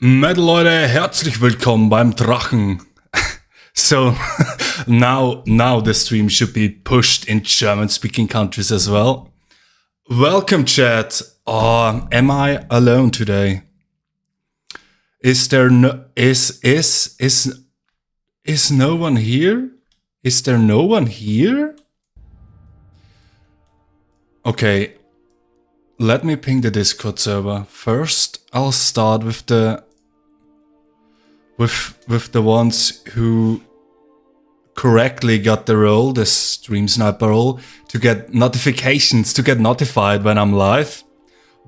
Metal Leute, herzlich willkommen beim Drachen. So now the stream should be pushed in German-speaking countries as well. Welcome, chat. Am I alone today? Is there no is no one here? Is there no one here? Okay, let me ping the Discord server. First, I'll start with the ones who correctly got the role, the stream sniper role, to get notifications, to get notified when I'm live.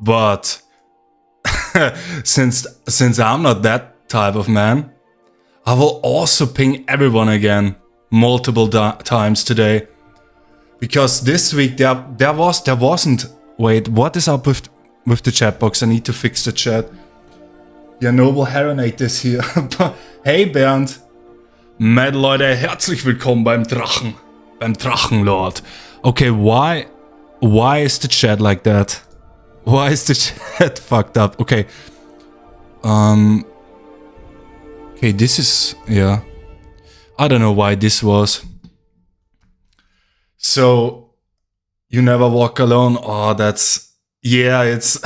But since I'm not that type of man, I will also ping everyone again multiple times today, because this week there wasn't. Wait, what is up with the chat box? I need to fix the chat. Ja, Noble Heronate is here. Hey Bernd. Metal Leute, herzlich willkommen beim Drachen. Beim Drachenlord. Okay, why is the chat like that? Why is the chat fucked up? Okay. Okay, this is, yeah. I don't know why this was. So, you never walk alone. Oh, that's, yeah, it's...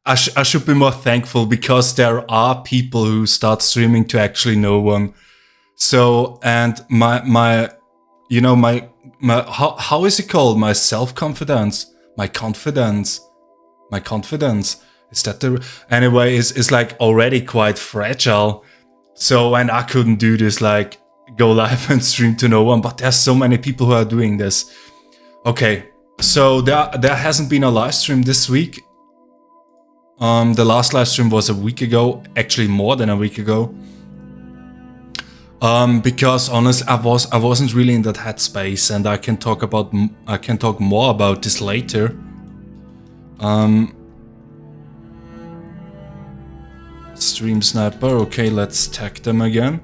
I should be more thankful, because there are people who start streaming to actually no one. So, and my you know, my how is it called? My self-confidence, my confidence, is that the, anyway, is like already quite fragile. So, and I couldn't do this, like go live and stream to no one, but there's so many people who are doing this. Okay, so there hasn't been a live stream this week. The last live stream was a week ago, actually more than a week ago. Because honestly, I wasn't really in that headspace, and I can talk more about this later. Stream sniper, okay, let's tag them again.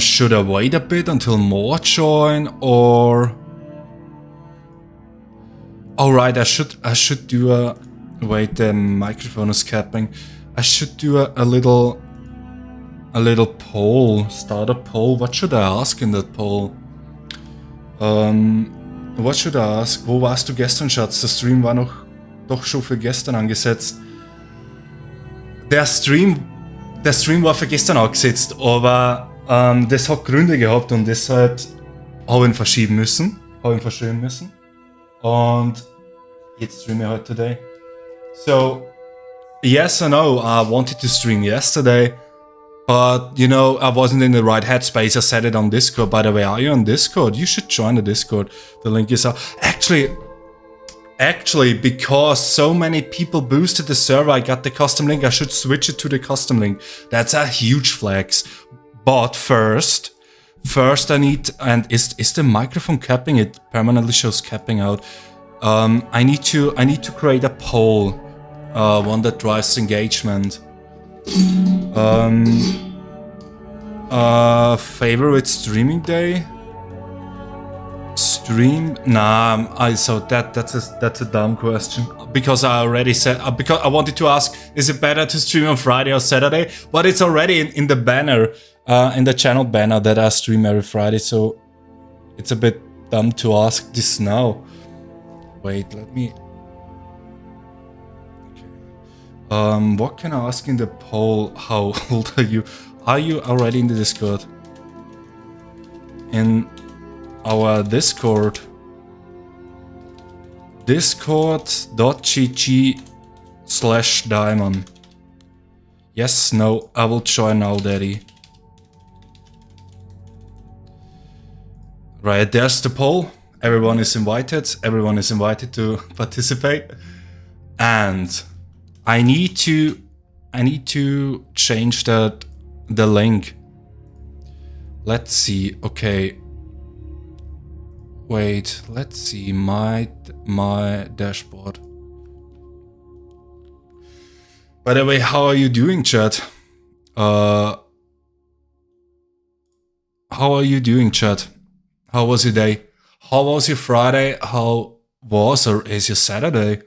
Should I wait a bit until more join, or? All right, I should do a. Wait, the microphone is capping. I should do a little poll. Start a poll. What should I ask in that poll? What should I ask? Wo warst du gestern, Schatz? Der Stream war doch schon für gestern angesetzt. Der Stream war für gestern angesetzt, aber das hat Gründe gehabt, und deshalb habe ich ihn verschieben müssen. Und jetzt streame ich halt today. So, yes, I know, I wanted to stream yesterday, but, you know, I wasn't in the right headspace. I said it on Discord. By the way, are you on Discord? You should join the Discord. The link is up. Actually, because so many people boosted the server, I got the custom link. I should switch it to the custom link. That's a huge flex. But first I need, and is the microphone capping? It permanently shows capping out. I need to create a poll, one that drives engagement. Favorite streaming day? Stream? Nah, so that's a dumb question, because I already said, because I wanted to ask, is it better to stream on Friday or Saturday? But it's already in the banner, in the channel banner, that I stream every Friday, so it's a bit dumb to ask this now. Wait, let me... Okay. What can I ask in the poll? How old are you? Are you already in the Discord? In our Discord. Discord.gg/Daimon. Yes, no, I will join now, Daddy. Right, there's the poll. Everyone is invited. Everyone is invited to participate. And I need to change the link. Let's see. Okay. Wait, let's see my dashboard. By the way, how are you doing, chat? How are you doing, chat? How was your day? How was your Friday? How was or is your Saturday?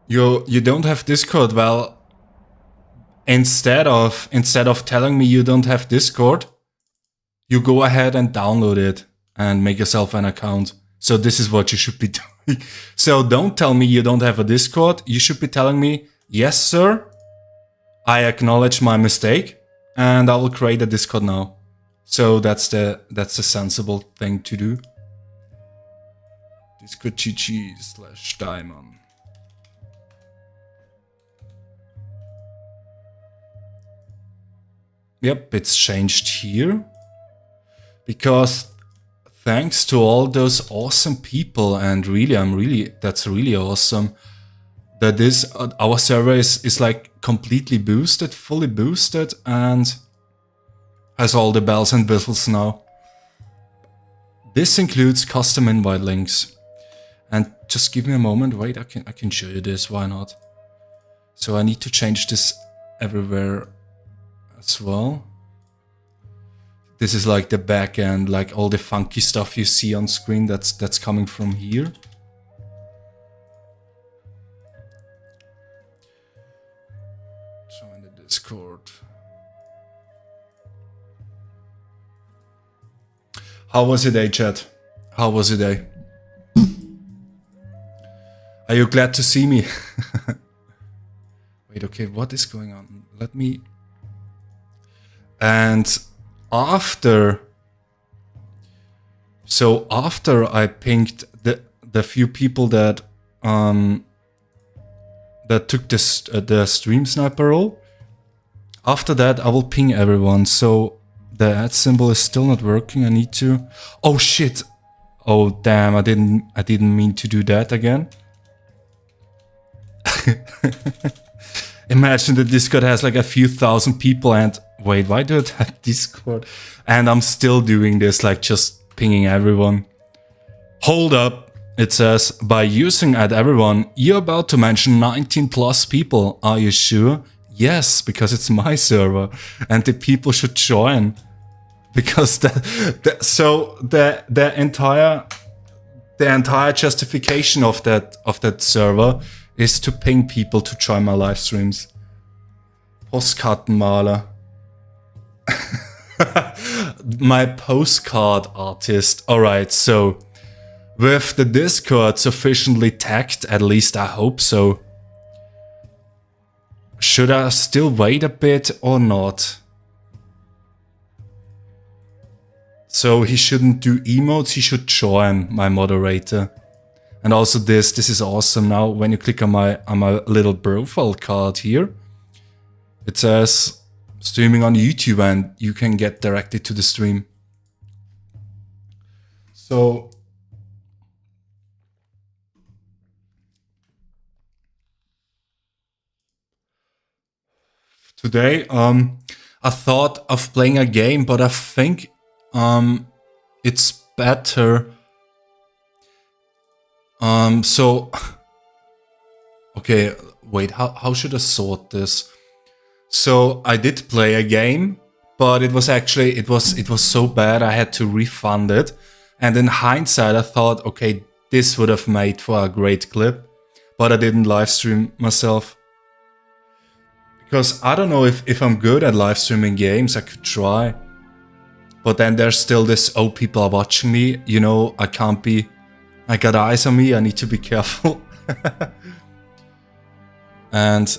You don't have Discord. Well, instead of telling me you don't have Discord, you go ahead and download it and make yourself an account. So this is what you should be doing. So don't tell me you don't have a Discord. You should be telling me, yes, sir, I acknowledge my mistake and I will create a Discord now. So that's the sensible thing to do. Discord GG/Daimon. Yep, it's changed here. Because thanks to all those awesome people, and that's really awesome, that our server is like completely boosted, fully boosted, and has all the bells and whistles now. This includes custom invite links. And just give me a moment, wait, I can show you this, why not? So I need to change this everywhere as well. This is like the back end, like all the funky stuff you see on screen, that's coming from here. Join the Discord. How was your day, chat? How was your day? Are you glad to see me? Wait, okay, what is going on? Let me... And after I pinged the few people that took this the stream sniper role, after that I will ping everyone. So the @ symbol is still not working. I need to... Oh shit! Oh damn! I didn't mean to do that again. Imagine that Discord has like a few thousand people and... Wait, why do I have Discord? And I'm still doing this, like just pinging everyone. Hold up. It says, by using @everyone, you're about to mention 19 plus people. Are you sure? Yes, because it's my server and the people should join. Because the entire justification of that server is to ping people to join my live streams. Postkartenmaler. My postcard artist. Alright, so with the Discord sufficiently tagged, at least I hope so. Should I still wait a bit or not? So he shouldn't do emotes, he should join my moderator. And also this is awesome. Now when you click on my little profile card here, it says streaming on YouTube and you can get directed to the stream. So today I thought of playing a game, but I think it's better. So okay, wait, how should I sort this? So I did play a game, but it was so bad I had to refund it. And in hindsight, I thought, okay, this would have made for a great clip, but I didn't live stream myself. Because I don't know if I'm good at live streaming games, I could try. But then there's still this, oh, people are watching me, you know, I got eyes on me, I need to be careful. And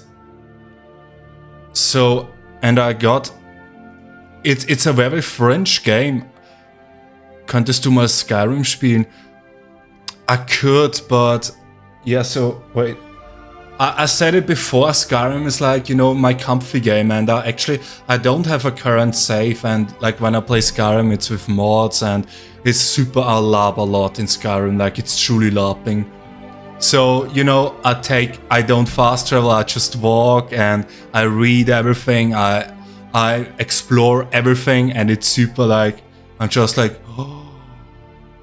so, and I got, it's a very French game. Könntest du mal Skyrim spielen? I could, but yeah, so wait. I said it before, Skyrim is like, you know, my comfy game, and I don't have a current save, and like when I play Skyrim it's with mods and it's super, I LARP a lot in Skyrim, like it's truly LARPing. So, you know, I don't fast travel, I just walk and I read everything, I explore everything, and it's super like, I'm just like, oh,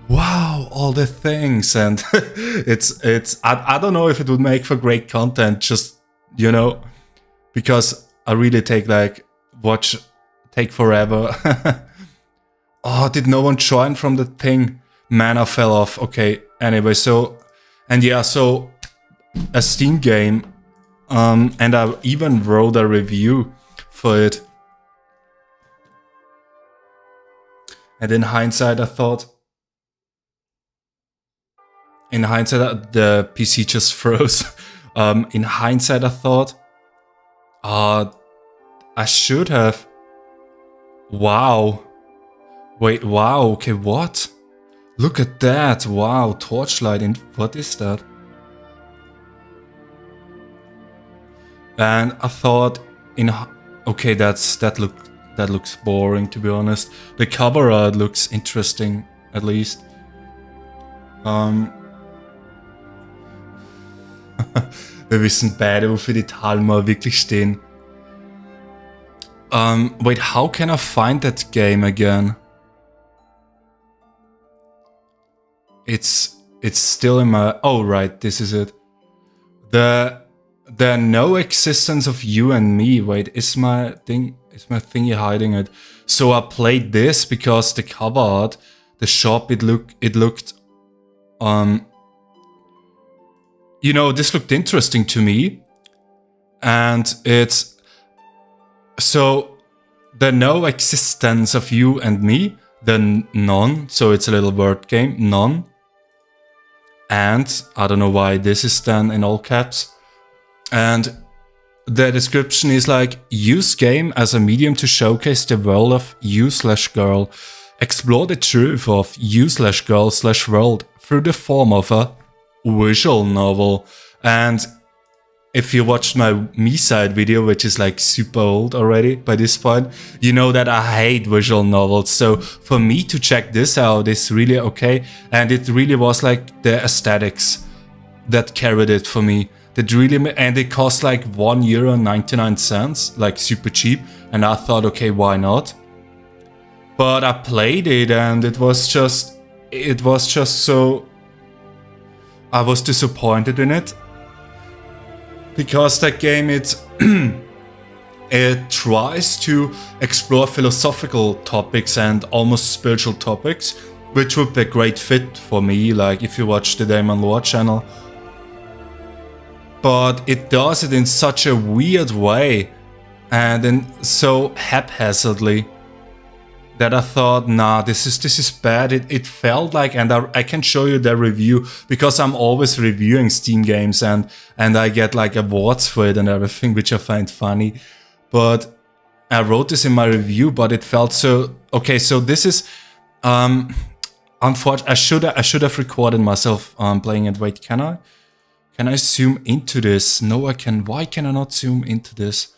wow, all the things, and I don't know if it would make for great content, just, you know, because I really take forever. Oh, did no one join from the thing? Man, I fell off. Okay, anyway, so, and yeah, so a Steam game, and I even wrote a review for it. And in hindsight, I thought, the PC just froze. In hindsight, I thought, I should have. Wow. Wait, wow, okay, what? Look at that, wow, torchlight, and what is that? And I thought, okay, that looks boring, to be honest. The cover art looks interesting, at least. Wir wissen beide, wofür die Talmer wirklich stehen. Wait, how can I find that game again? It's still in my... Oh, right, this is it. The no existence of you and me. Wait, is my thingy hiding it? So I played this because the cover art, the shop, it looked you know, this looked interesting to me. And it's so the no existence of you and me, the none, so it's a little word game, none. And I don't know why this is done in all caps. And the description is like, use game as a medium to showcase the world of you/girl. Explore the truth of you/girl/world through the form of a visual novel. And if you watched my me-side video, which is like super old already by this point, you know that I hate visual novels. So for me to check this out is really okay. And it really was like the aesthetics that carried it for me. That really, and it cost like €1.99, like super cheap. And I thought, okay, why not? But I played it and it was just so... I was disappointed in it. Because that game, it tries to explore philosophical topics and almost spiritual topics, which would be a great fit for me, like if you watch the Daimon channel. But it does it in such a weird way and in so haphazardly that I thought, nah, this is bad. It felt like, and I can show you the review because I'm always reviewing Steam games and I get like awards for it and everything, which I find funny. But I wrote this in my review, but it felt so okay. So this is unfortunately, I should have recorded myself playing it. Wait, can I zoom into this? No, I can. Why can I not zoom into this?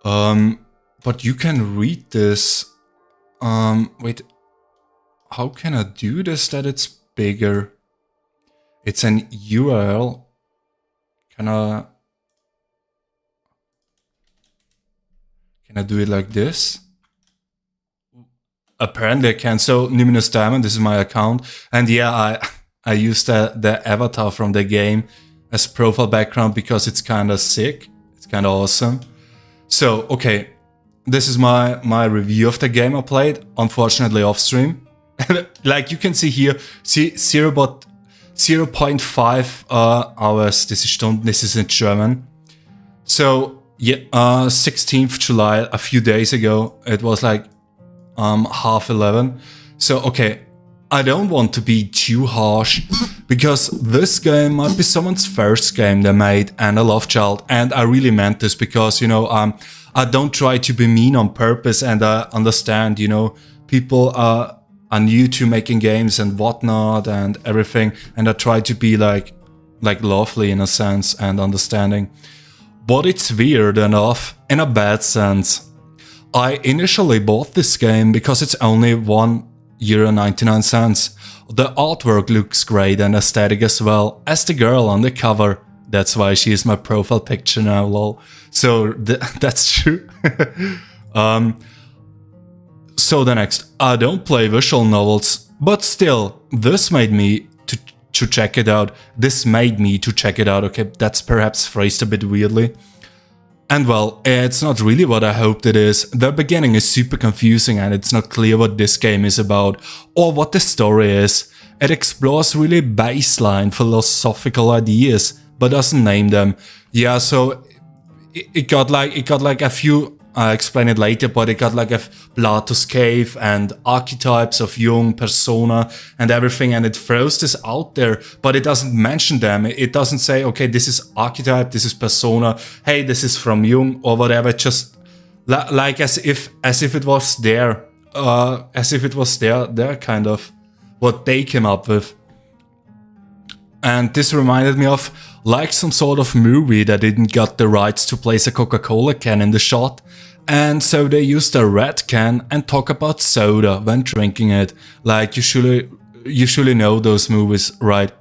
But you can read this. Wait, how can I do this that it's bigger? It's an URL. Can I do it like this? Apparently I can. So Numinous Diamond, this is my account. And yeah, I used the avatar from the game as profile background because it's kind of sick. It's kind of awesome. So, okay. This is my review of the game I played, unfortunately off stream. Like you can see here, 0.5 hours, this is Stunden, this is in German. So yeah, 16th July, a few days ago, it was like 11:30. So okay, I don't want to be too harsh because this game might be someone's first game they made and a love child. And I really meant this because, you know, I don't try to be mean on purpose, and I understand, you know, people are new to making games and whatnot and everything, and I try to be like lovely in a sense and understanding. But it's weird enough in a bad sense. I initially bought this game because it's only €1.99. The artwork looks great and aesthetic as well as the girl on the cover. That's why she is my profile picture now, lol. So that's true. So the next, I don't play visual novels, but still, this made me to check it out. This made me to check it out. Okay, that's perhaps phrased a bit weirdly. And well, it's not really what I hoped it is. The beginning is super confusing and it's not clear what this game is about or what the story is. It explores really baseline philosophical ideas, but doesn't name them. Yeah, so it got like a few. I'll explain it later, but it got like a Plato's cave and archetypes of Jung, persona, and everything, and it throws this out there, but it doesn't mention them. It doesn't say, okay, this is archetype, this is persona, hey, this is from Jung or whatever. Just like as if it was there, their kind of what they came up with. And this reminded me of like some sort of movie that didn't get the rights to place a Coca-Cola can in the shot, and so they used a red can and talk about soda when drinking it. Like you surely know those movies, right?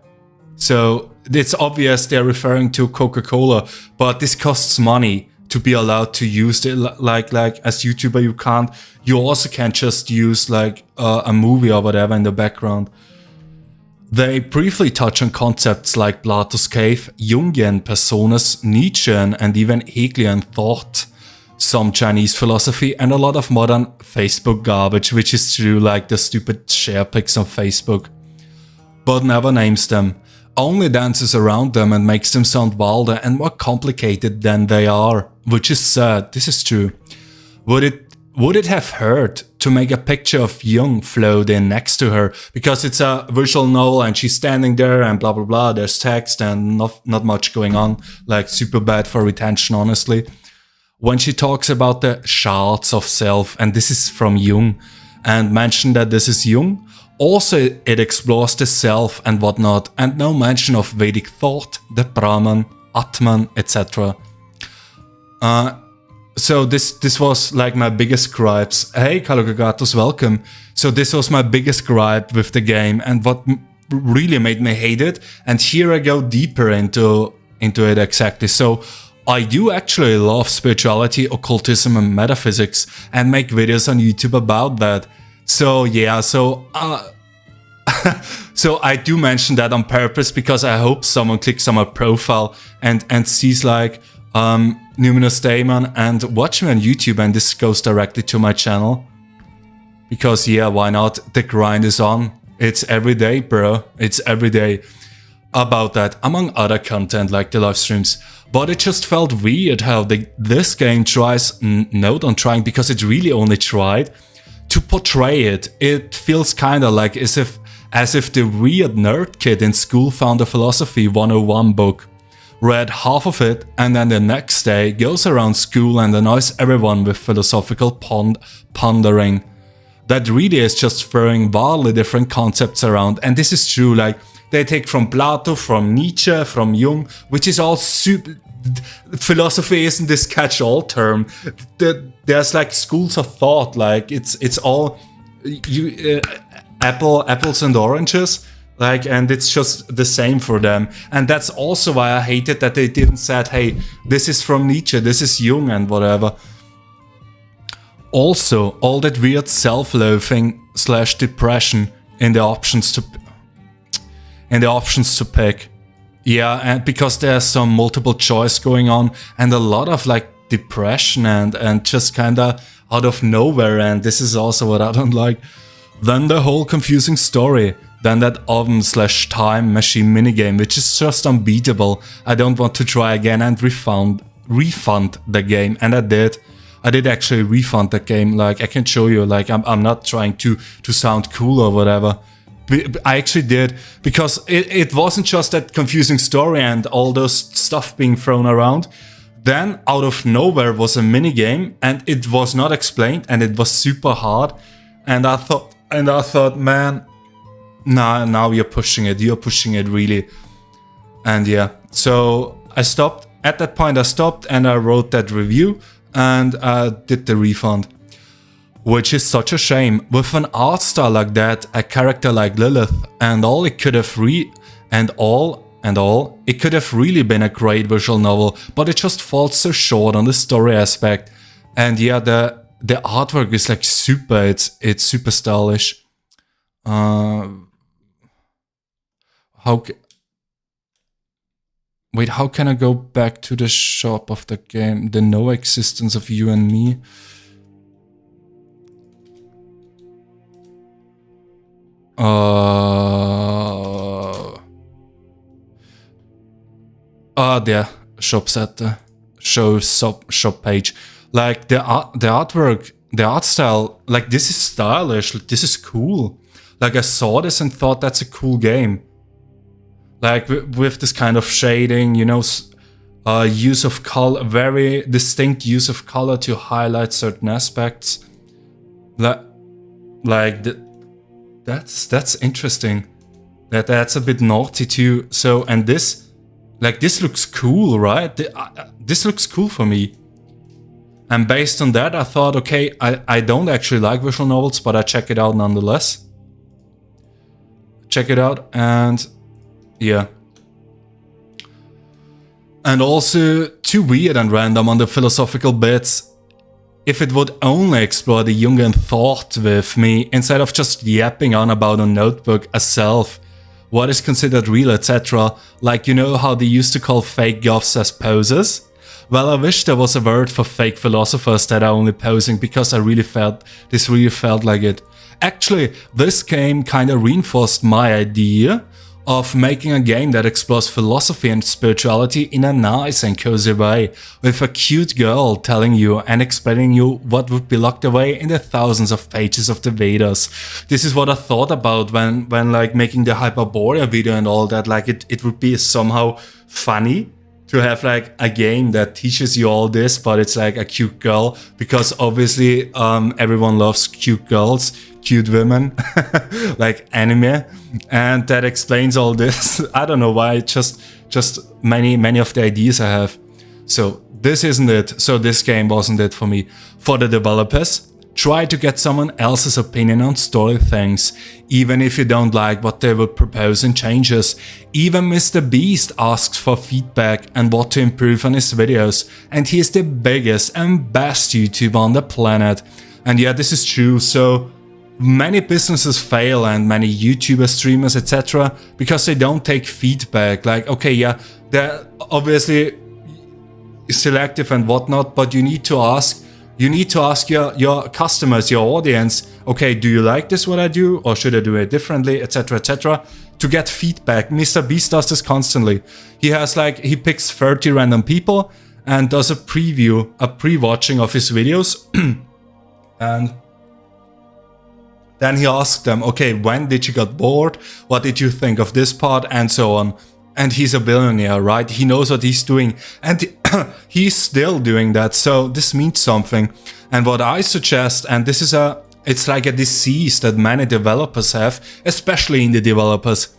So it's obvious they're referring to Coca-Cola, but this costs money to be allowed to use it. Like as YouTuber, you also can't just use like a movie or whatever in the background. They briefly touch on concepts like Plato's cave, Jungian personas, Nietzschean, and even Hegelian thought, some Chinese philosophy, and a lot of modern Facebook garbage, which is true, like the stupid share pics on Facebook. But never names them, only dances around them and makes them sound wilder and more complicated than they are, which is sad. This is true. Would it have hurt to make a picture of Jung float in next to her? Because it's a visual novel and she's standing there and blah blah blah, there's text and not much going on, like super bad for retention, honestly. When she talks about the shards of self, and this is from Jung, and mention that this is Jung, also it explores the self and whatnot, and no mention of Vedic thought, the Brahman, Atman, etc. So this was like my biggest gripes. Hey, Kalogagatos, welcome. So this was my biggest gripe with the game, and what really made me hate it. And here I go deeper into it exactly. So I do actually love spirituality, occultism, and metaphysics, and make videos on YouTube about that. So yeah, so I do mention that on purpose because I hope someone clicks on my profile and sees like Numinous Daimon and watch me on YouTube, and this goes directly to my channel. Because yeah, why not? The grind is on. It's every day, bro. It's every day about that, among other content like the live streams. But it just felt weird how this game tries, no, don't trying, because it really only tried to portray it. It feels kinda like as if the weird nerd kid in school found a philosophy 101 book, read half of it, and then the next day goes around school and annoys everyone with philosophical pondering. That really is just throwing wildly different concepts around, and this is true, like, they take from Plato, from Nietzsche, from Jung, which is all super... Philosophy isn't this catch-all term. There's like schools of thought, like, it's all... apples and oranges, like, and it's just the same for them. And that's also why I hated that they didn't say, hey, this is from Nietzsche, this is Jung and whatever. Also, all that weird self-loathing / depression in the options to pick. Yeah, and because there's some multiple choice going on and a lot of like depression and just kinda out of nowhere, and this is also what I don't like. Then the whole confusing story. Then that oven / time machine minigame, which is just unbeatable. I don't want to try again and refund the game, and I did. I did actually refund that game. Like, I can show you. Like, I'm not trying to sound cool or whatever. I actually did, because it wasn't just that confusing story and all those stuff being thrown around. Then out of nowhere was a minigame, and it was not explained, and it was super hard. And I thought, man, nah, now you're pushing it really. And yeah, so I stopped. At that point I stopped and I wrote that review and did the refund. Which is such a shame. With an art style like that, a character like Lilith, and all, it could have it could have really been a great visual novel, but it just falls so short on the story aspect. And yeah, the artwork is like super, it's super stylish. How can I go back to the shop of the game? The no existence of you and me. the shop set, shop page. Like the artwork, the art style, like this is stylish, this is cool. Like I saw this and thought that's a cool game. Like with this kind of shading, you know, use of color, very distinct use of color to highlight certain aspects. That's interesting. That's a bit naughty too. So, and this, like this looks cool, right? This looks cool for me. And based on that, I thought, okay, I don't actually like visual novels, but I check it out nonetheless. Check it out, and yeah. And also, too weird and random on the philosophical bits. If it would only explore the Jungian thought with me, instead of just yapping on about a notebook, a self, what is considered real, etc. Like, you know how they used to call fake goths as posers? Well, I wish there was a word for fake philosophers that are only posing, because this really felt like it. Actually, this game kinda reinforced my idea of making a game that explores philosophy and spirituality in a nice and cozy way, with a cute girl telling you and explaining you what would be locked away in the thousands of pages of the Vedas. This is what I thought about when like making the Hyperborea video and all that. Like it would be somehow funny to have like a game that teaches you all this, but it's like a cute girl, because obviously everyone loves cute girls, cute women, like anime, and that explains all this. I don't know why, just many of the ideas I have. So this isn't it. So this game wasn't it for me. For the developers, try to get someone else's opinion on story things, even if you don't like what they would propose in changes. Even Mr. Beast asks for feedback and what to improve on his videos, and he is the biggest and best YouTuber on the planet. And yeah, this is true. So many businesses fail, and many YouTubers, streamers, etc. because they don't take feedback. Like, okay, yeah, they're obviously selective and whatnot, but you need to ask your customers, your audience, okay, do you like this what I do, or should I do it differently, etc, etc, to get feedback. Mr. Beast does this constantly. He picks 30 random people and does a pre-watching of his videos and then he asks them, okay, when did you get bored? What did you think of this part? And so on. And he's a billionaire, right? He knows what he's doing, and he's still doing that. So this means something. And what I suggest, and this is it's like a disease that many developers have, especially indie developers.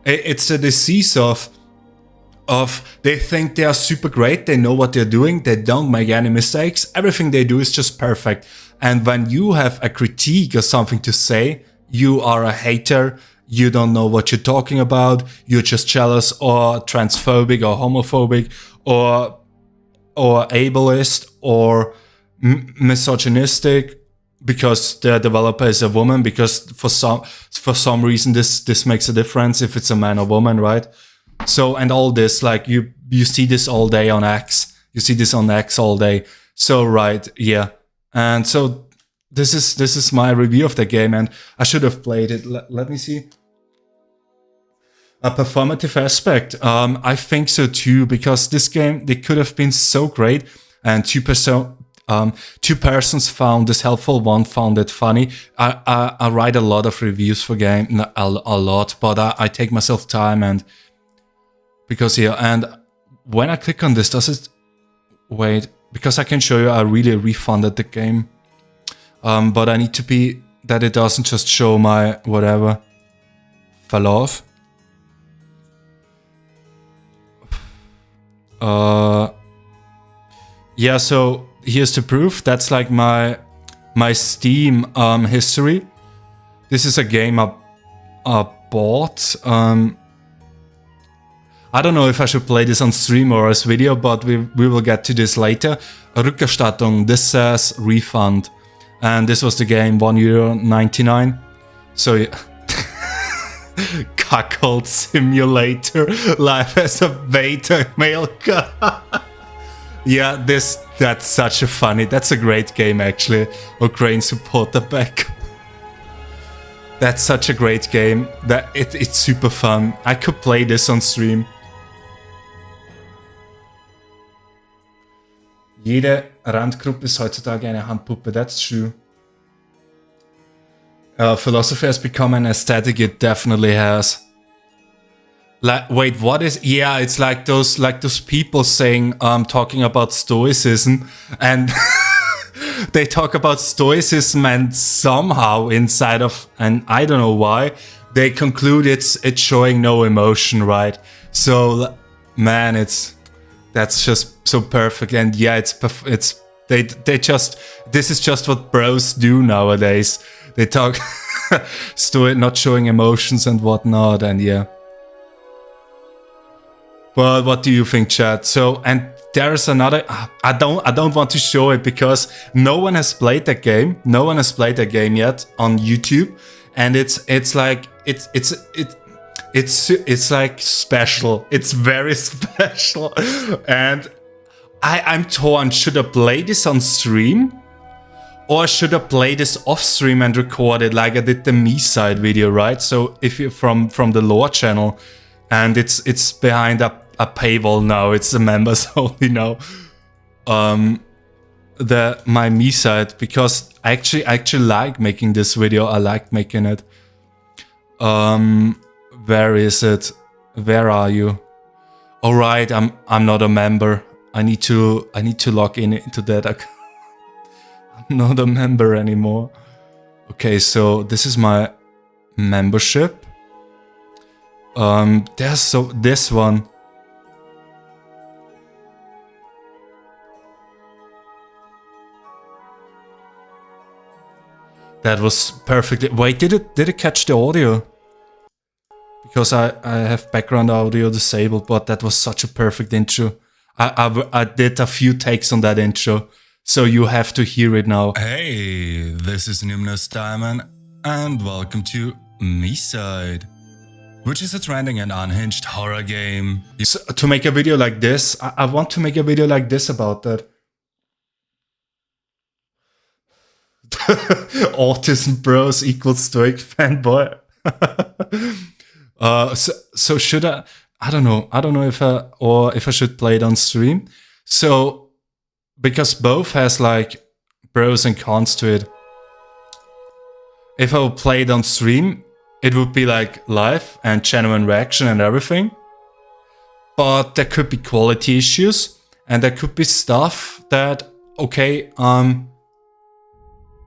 It's a disease of they think they are super great, they know what they're doing, they don't make any mistakes, everything they do is just perfect. And when you have a critique or something to say, you are a hater, you don't know what you're talking about, you're just jealous or transphobic or homophobic or ableist or misogynistic because the developer is a woman, because for some reason this makes a difference if it's a man or woman, right? So, and all this, like you see this all day on X, you see this on X all day. So, right, yeah. And so this is my review of the game, and I should have played it. Let me see. A performative aspect, I think so too, because this game, they could have been so great, and two persons found this helpful, one found it funny. I write a lot of reviews for game, not a lot, but I take myself time, and because yeah, and when I click on this, does it, wait, because I can show you I really refunded the game, but I need to be, that it doesn't just show my whatever fell off. Yeah, so here's the proof. That's like my Steam history. This is a game I bought. I don't know if I should play this on stream or as video, but we will get to this later. Rückerstattung, this says refund. And this was the game, €1.99. So yeah. Cuckold Simulator, life as a beta male. Yeah, that's such a funny, that's a great game actually. Ukraine supporter back. That's such a great game. That it's super fun. I could play this on stream. Jede Randgruppe ist heutzutage eine Handpuppe. That's true. Philosophy has become an aesthetic. It definitely has. Like, wait, what is? Yeah, it's like those people saying, talking about stoicism, and they talk about stoicism, and somehow inside of, and I don't know why, they conclude it's showing no emotion, right? So, man, that's just so perfect, and yeah, they just, this is just what bros do nowadays. They talk stoic, not showing emotions and whatnot, and yeah. But what do you think, chat? So, and there's another. I don't want to show it because no one has played that game. No one has played that game yet on YouTube, and it's like special. It's very special, and I'm torn. Should I play this on stream? Or should I play this off stream and record it like I did the Me Side video, right? So if you're from the lore channel, and it's behind a paywall now, it's the members only now. My Me Side, because I actually like making this video. I like making it. Where is it? Where are you? All right, I'm not a member. I need to log into that account. Not a member anymore. Okay, so this is my membership. This one. That was perfectly. Wait, did it catch the audio? Because I have background audio disabled, but that was such a perfect intro. I did a few takes on that intro. So you have to hear it now. Hey, this is Daimon, and welcome to Me Side, which is a trending and unhinged horror game. So, to make a video like this, I want to make a video like this about that. Autism bros equals stoic fanboy. So should I? I don't know if I should play it on stream. So. Because both has like pros and cons to it. If I would play it on stream, it would be like live and genuine reaction and everything. But there could be quality issues, and there could be stuff that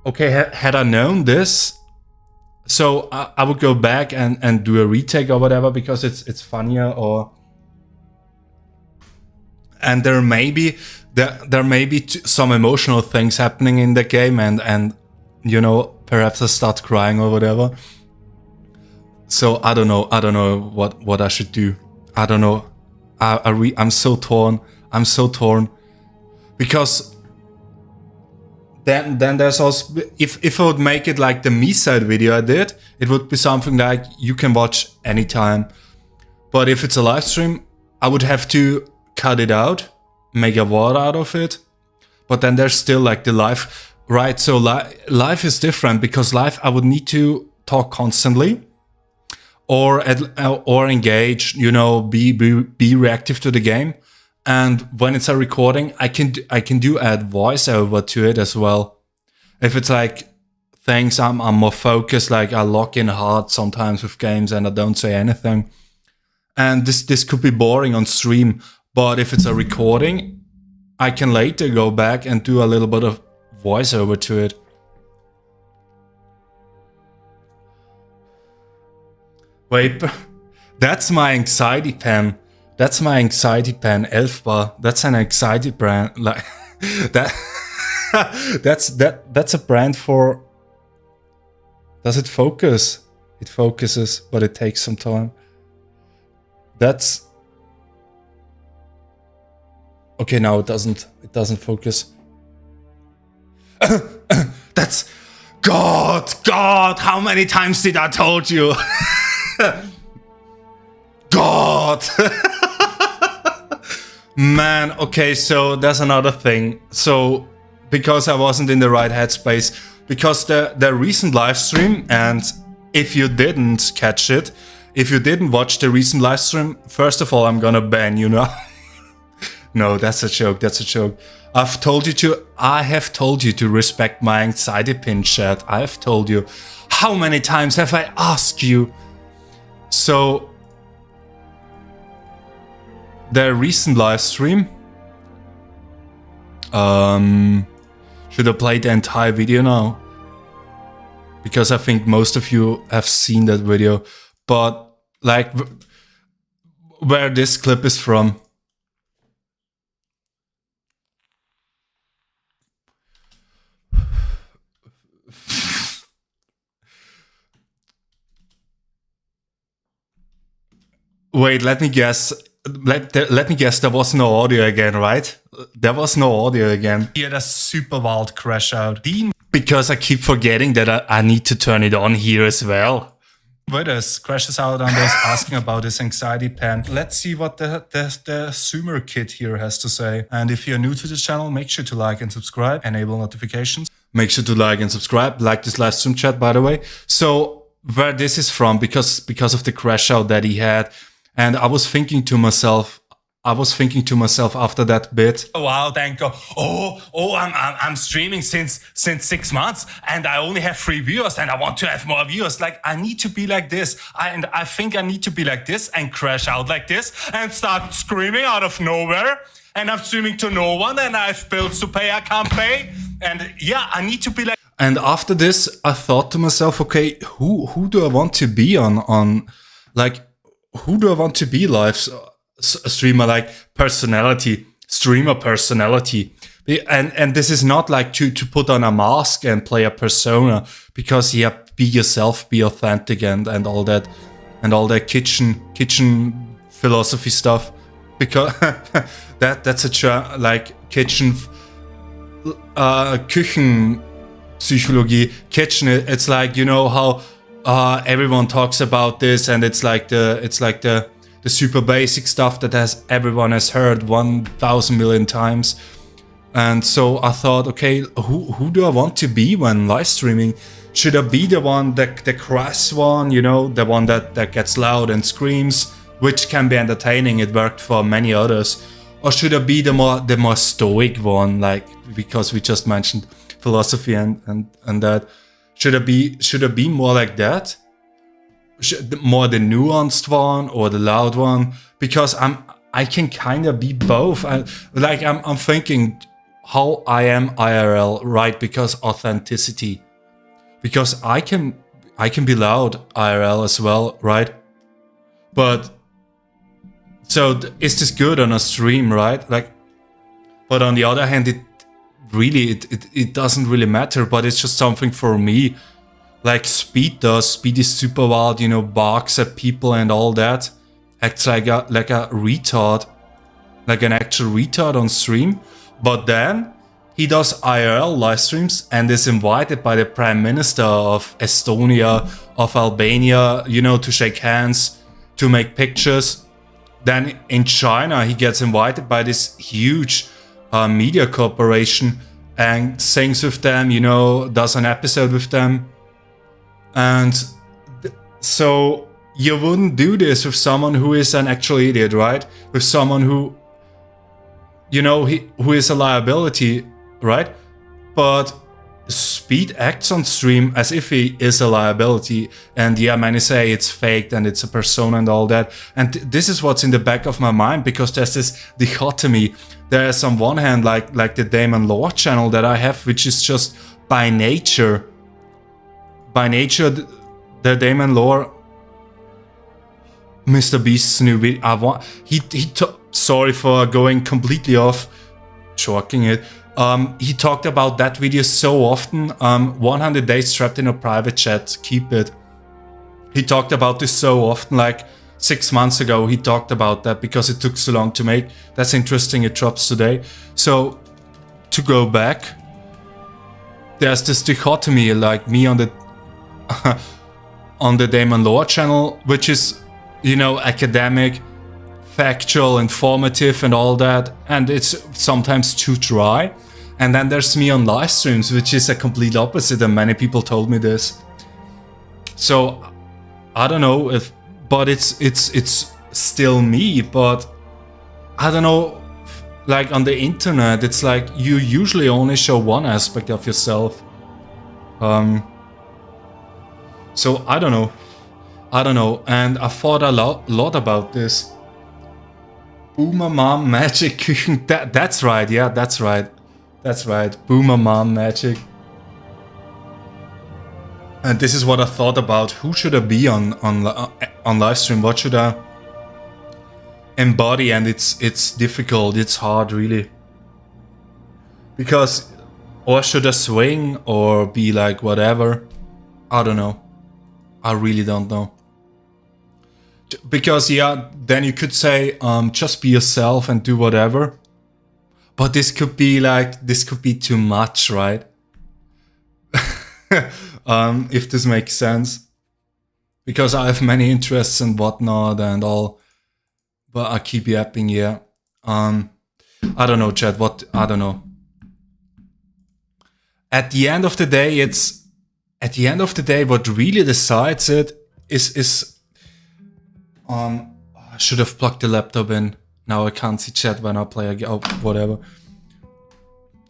had I known this, so I would go back and do a retake or whatever because it's funnier, and there may be some emotional things happening in the game, and you know, perhaps I start crying or whatever. So I don't know what I should do. I don't know. I'm so torn. Because then there's also, if I would make it like the Me Side video I did, it would be something like you can watch anytime. But if it's a live stream, I would have to cut it out, make a VOD out of it. But then there's still like the live, right? So live is different, because live I would need to talk constantly, or engage, you know, be reactive to the game. And when it's a recording, I can add voiceover to it as well. If it's like things I'm more focused, like I lock in hard sometimes with games and I don't say anything. And this could be boring on stream. But if it's a recording, I can later go back and do a little bit of voiceover to it. Wait, that's my anxiety pen. That's my anxiety pen, Elfbar. That's an anxiety brand. Like that. That's a brand for. Does it focus? It focuses, but it takes some time. That's. Okay, now it doesn't. It doesn't focus. That's. God! How many times did I told you? God! Man, okay, so there's another thing. So, because I wasn't in the right headspace, because the recent live stream, and if you didn't catch it, if you didn't watch the recent live stream, first of all, I'm gonna ban you now. No, that's a joke. That's a joke. I have told you to respect my anxiety pin, chat. I have told you. How many times have I asked you? So, their recent live stream. Should I play the entire video now? Because I think most of you have seen that video. But, like, where this clip is from. Wait, let me guess. Let me guess, there was no audio again, right? There was no audio again. He had a super wild crash out. Because I keep forgetting that I need to turn it on here as well. Vedas crashes out on this, asking about his anxiety pen. Let's see what the Sumer kid here has to say. And if you're new to the channel, make sure to like and subscribe, enable notifications. Make sure to like and subscribe, like this live stream chat, by the way. So where this is from, because of the crash out that he had, and I was thinking to myself after that bit. Oh, wow, thank God. I'm streaming since 6 months and I only have 3 viewers and I want to have more viewers. Like, I need to be like this. I think I need to be like this and crash out like this and start screaming out of nowhere. And I'm streaming to no one and I have bills to pay I can't pay. And yeah, I need to be like. And after this, I thought to myself, okay, who do I want to be on like, who do I want to be live streamer, like personality, streamer personality? And this is not like to put on a mask and play a persona, because yeah, be yourself, be authentic and all that kitchen philosophy stuff, because that's a like kitchen Küchenpsychologie. Kitchen, it's like, you know how everyone talks about this, and it's like the super basic stuff that everyone has heard 1,000 million times. And so I thought, okay, who do I want to be when live streaming? Should I be the one, the crass one, you know, the one that gets loud and screams, which can be entertaining, it worked for many others? Or should I be the more stoic one, like, because we just mentioned philosophy and that? Should I be more like that? More the nuanced one or the loud one? Because I can kind of be both. I'm thinking how I am IRL, right? Because authenticity. Because I can be loud IRL as well, right? But so is this good on a stream, right? Like, but on the other hand, it doesn't really matter, but it's just something for me. Like Speed does. Speed is super wild, you know, barks at people and all that. Acts like a retard. Like an actual retard on stream. But then he does IRL live streams and is invited by the Prime Minister of Estonia, of Albania, you know, to shake hands, to make pictures. Then in China, he gets invited by this huge media corporation and sings with them, you know, does an episode with them. And so you wouldn't do this with someone who is an actual idiot, right? With someone who, you know, who is a liability, right? But Speed acts on stream as if he is a liability. And yeah, many say it's faked and it's a persona and all that. And this is what's in the back of my mind, because there's this dichotomy. There's on one hand like the Daimon lore channel that I have, which is just by nature the Daimon lore. Mr. Beast's new video. Sorry for going completely off, chalking it. He talked about that video so often. 100 days trapped in a private chat. Keep it. He talked about this so often, like 6 months ago. He talked about that because it took so long to make. That's interesting. It drops today. So to go back, there's this dichotomy, like me on the on the Daimon lore channel, which is, you know, academic, factual, informative and all that, and it's sometimes too dry. And then there's me on live streams, which is a complete opposite, and many people told me this. So I don't know but it's still me, but I don't know, like on the internet, it's like you usually only show one aspect of yourself. So I don't know. And I thought a lot about this. Boomer Mom Magic Küchen. That's right. Yeah, that's right. Boomer Mom Magic. And this is what I thought about. Who should I be on live stream? What should I embody? And it's difficult. It's hard, really. Because, or should I swing or be like whatever? I don't know. I really don't know. Because yeah, then you could say just be yourself and do whatever. But this could be too much, right? If this makes sense. Because I have many interests and whatnot and all. But I keep yapping, yeah. I don't know, Chad, I don't know. At the end of the day, what really decides it is I should have plugged the laptop in. Now I can't see chat when I play again. Oh, whatever.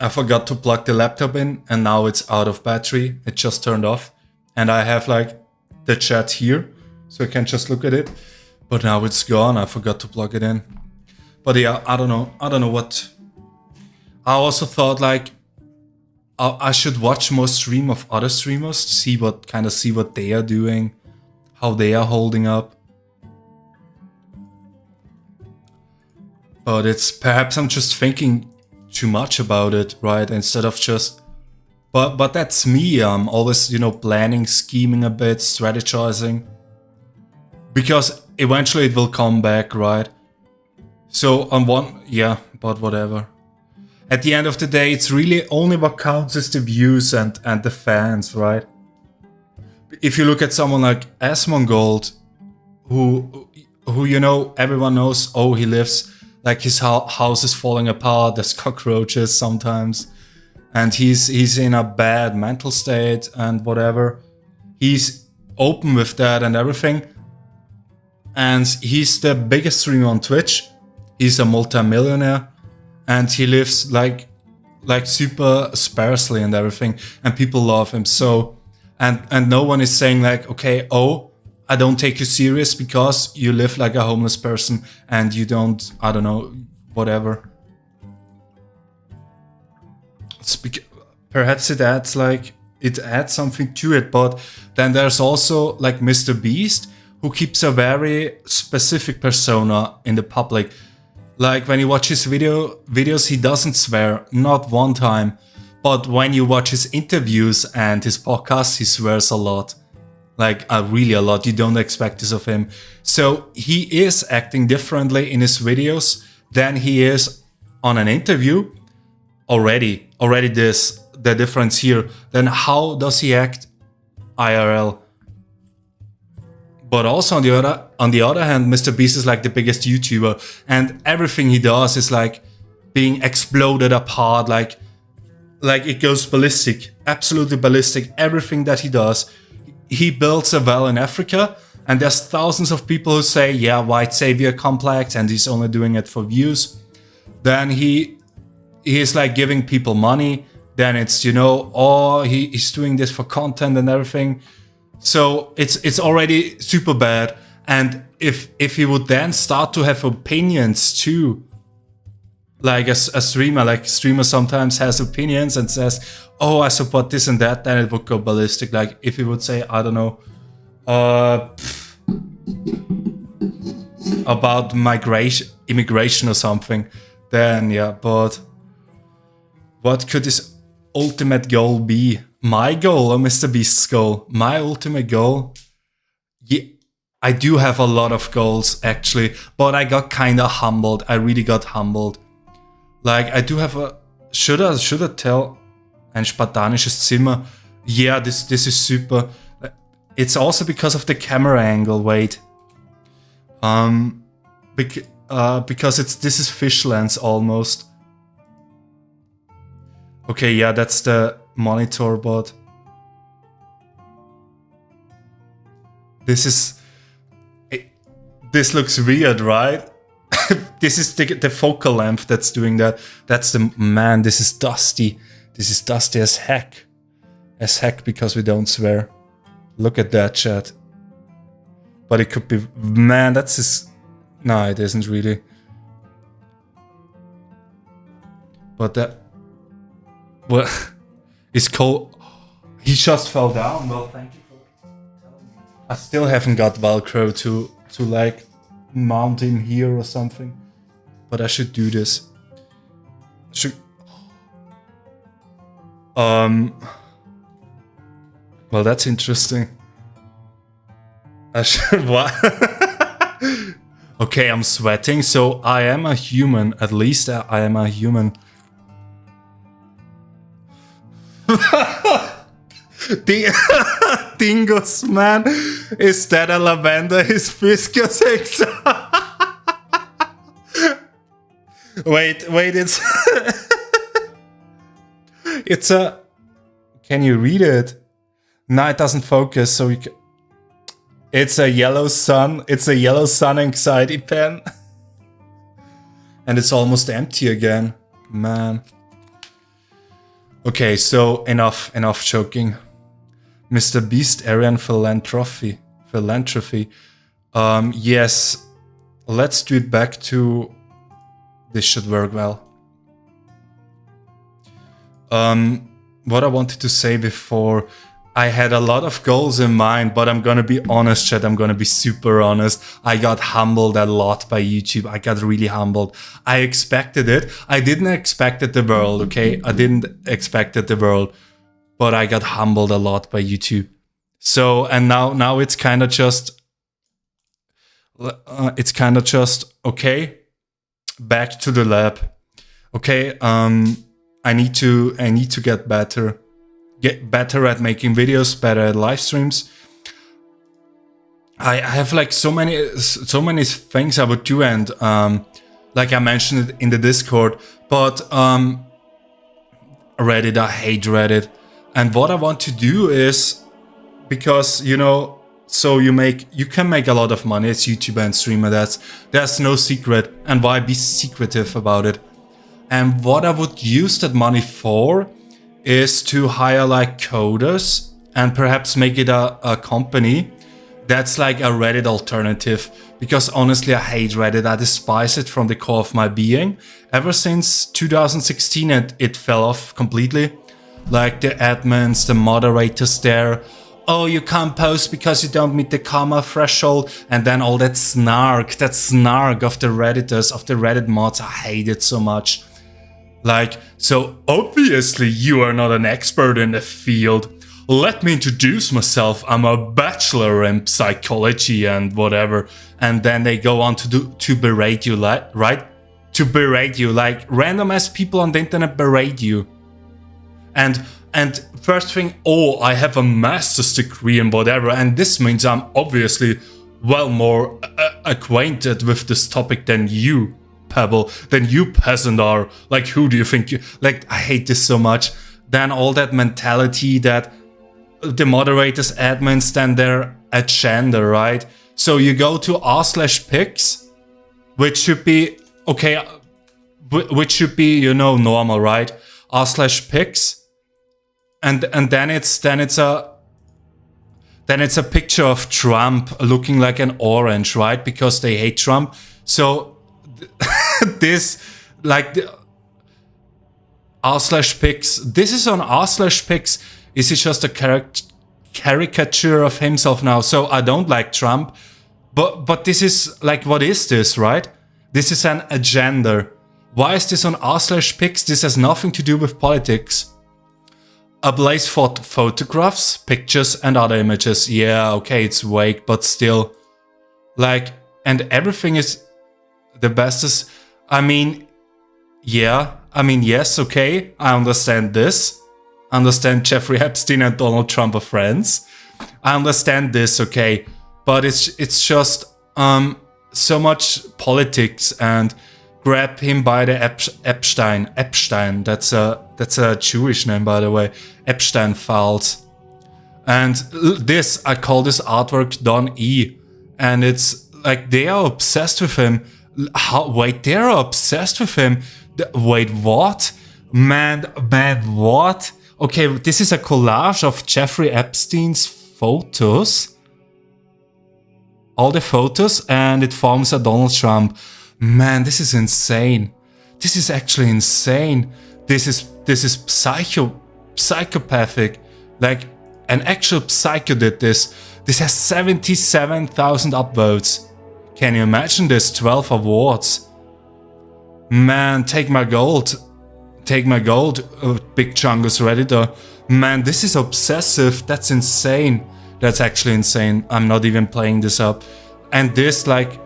I forgot to plug the laptop in and now it's out of battery. It just turned off. And I have like the chat here, so I can just look at it. But now it's gone. I forgot to plug it in. But yeah, I don't know what. I also thought like I should watch more stream of other streamers to see what they are doing, how they are holding up. But it's perhaps I'm just thinking too much about it, right? Instead of just, but that's me. I'm always, planning, scheming a bit, strategizing, because eventually it will come back, right? So but whatever. At the end of the day, it's really only what counts is the views and the fans, right? If you look at someone like Asmongold, who everyone knows, oh, he lives like his house is falling apart, there's cockroaches sometimes, and he's in a bad mental state and whatever. He's open with that and everything, and he's the biggest streamer on Twitch. He's a multi-millionaire, and he lives like super sparsely and everything, and people love him. So, and no one is saying like, okay, oh, I don't take you serious because you live like a homeless person and you don't, I don't know, whatever. Perhaps it adds something to it, but then there's also like Mr. Beast, who keeps a very specific persona in the public. Like when you watch his videos, he doesn't swear, not one time. But when you watch his interviews and his podcasts, he swears a lot. Like really a lot. You don't expect this of him. So he is acting differently in his videos than he is on an interview. Already the difference here. Then how does he act IRL? But also on the other hand, Mr. Beast is like the biggest YouTuber, and everything he does is like being exploded apart. Like it goes ballistic, absolutely ballistic. Everything that he does. He builds a well in Africa, and there's thousands of people who say, yeah, white savior complex, and he's only doing it for views. Then he is like giving people money. Then it's, he's doing this for content and everything. So it's already super bad. And if he would then start to have opinions too, like a streamer sometimes has opinions and says, oh, I support this and that, then it would go ballistic. Like if he would say, I don't know, about immigration or something, then yeah, but what could his ultimate goal be? My goal or Mr. Beast's goal? My ultimate goal? Yeah, I do have a lot of goals actually, but I got kind of humbled. I really got humbled. Like I do have a, should I tell ein spartanisches Zimmer? Yeah, this is super. It's also because of the camera angle. Wait, because this is fish lens almost. Okay, yeah, that's the monitor, but this looks weird, right? This is the focal length that's doing that. That's the man. This is dusty. This is dusty as heck. As heck, because we don't swear. Look at that, chat. But it could be, man. That's his. No, it isn't really. But that. Well, it's cold. He just fell down. Well, thank you for telling me. I still haven't got Velcro to like mount him here or something. But I should do this. Well, that's interesting. I should what? Okay, I'm sweating, so I am a human. At least I am a human. Dingus, man. Is that a lavender? His viscous Wait, it's it's a. Can you read it? No, it doesn't focus. So we can. It's a yellow sun. It's a yellow sun anxiety pen, and it's almost empty again, man. Okay, so enough joking. Mr. Beast Aryan philanthropy. Yes, let's do it back to. This should work well. What I wanted to say before, I had a lot of goals in mind, but I'm gonna be honest, chat. I'm gonna be super honest. I got humbled a lot by YouTube. I got really humbled. I expected it. I didn't expect it the world, okay? I didn't expect it the world, but I got humbled a lot by YouTube. So, and now it's kind of just, okay, back to the lab. Okay, I need to get better. Get better at making videos, better at live streams. I have like so many things I would do, and like I mentioned it in the Discord, but Reddit, I hate Reddit. And what I want to do is, because so you can make a lot of money as YouTuber and streamer. There's no secret, and why be secretive about it? And what I would use that money for is to hire like coders and perhaps make it a company that's like a Reddit alternative. Because honestly, I hate Reddit. I despise it from the core of my being. Ever since 2016, it fell off completely. Like the admins, the moderators there. Oh, you can't post because you don't meet the comma threshold. And then all that snark of the Redditors, of the Reddit mods. I hate it so much. Like, so obviously you are not an expert in the field. Let me introduce myself. I'm a bachelor in psychology and whatever. And then they go on to berate you, right? To berate you, like random ass people on the internet berate you. And first thing, oh, I have a master's degree in whatever, and this means I'm obviously well more acquainted with this topic than you, Pebble, than you peasant are. Like, who do you think you... Like, I hate this so much. Then all that mentality that the moderators, admins, stand there agenda, right? So you go to r/pics, which should be, okay, which should be, normal, right? r/pics. And then it's a picture of Trump looking like an orange, right? Because they hate Trump. So this, like the r/pics. This is on r/pics. Is he just a caricature of himself now? So I don't like Trump, but this is like, what is this, right? This is an agenda. Why is this on r/pics? This has nothing to do with politics. Ablaze photographs, pictures, and other images. Yeah, okay, it's vague, but still. Like, and everything is the bestest. I mean, yeah. I mean, yes, okay, I understand this. I understand Jeffrey Epstein and Donald Trump are friends. I understand this, okay. But it's just so much politics, and grab him by the Epstein. That's a Jewish name, by the way. Epstein files. And I call this artwork Don E. And it's like, they are obsessed with him. How? Wait, they're obsessed with him. Wait, what? Man, what? Okay, this is a collage of Jeffrey Epstein's photos. All the photos, and it forms a Donald Trump. Man, this is insane. This is actually insane. This is psychopathic. Like, an actual psycho did this. This has 77,000 upvotes. Can you imagine this? 12 awards. Man, take my gold. Take my gold, Big Chungus Redditor. Man, this is obsessive. That's insane. That's actually insane. I'm not even playing this up. And this, like,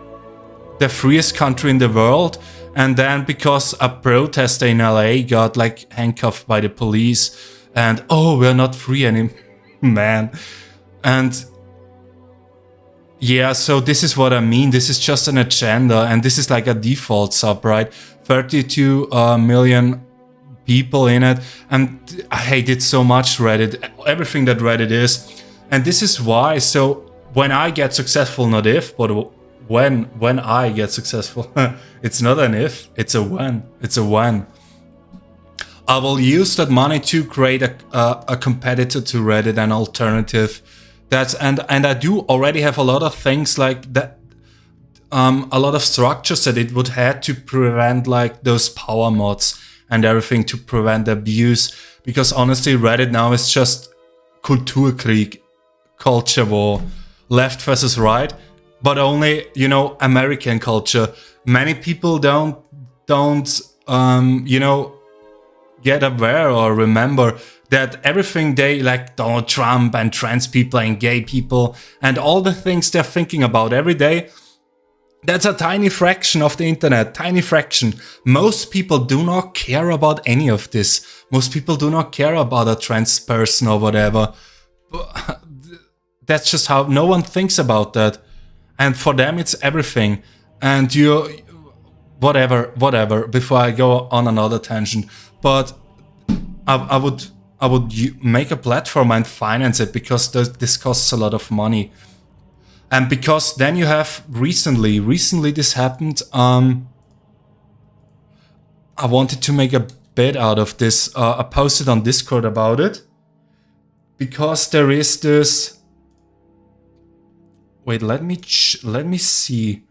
the freest country in the world. And then because a protester in LA got, like, handcuffed by the police. And, oh, we're not free anymore. Man. And yeah, so this is what I mean. This is just an agenda. And this is like a default sub, right? 32 million people in it, and I hate it so much, Reddit, everything that Reddit is. And this is why, so when I get successful, not if, but when I get successful, it's not an if, it's a when. I will use that money to create a competitor to Reddit, an alternative. And I do already have a lot of things like that, a lot of structures that it would have to prevent like those power mods and everything, to prevent abuse. Because honestly, Reddit now is just Kulturkrieg, culture war, left versus right, but only, you know, American culture. Many people don't you know, get aware or remember that everything they like, Donald Trump and trans people and gay people and all the things they're thinking about every day, that's a tiny fraction of the internet, tiny fraction. Most people do not care about any of this. Most people do not care about a trans person or whatever. That's just how no one thinks about that. And for them, it's everything. And whatever, before I go on another tangent. But I would make a platform and finance it, because this costs a lot of money. And because then you have recently this happened. I wanted to make a bit out of this. I posted on Discord about it, because there is this. Wait, let me see.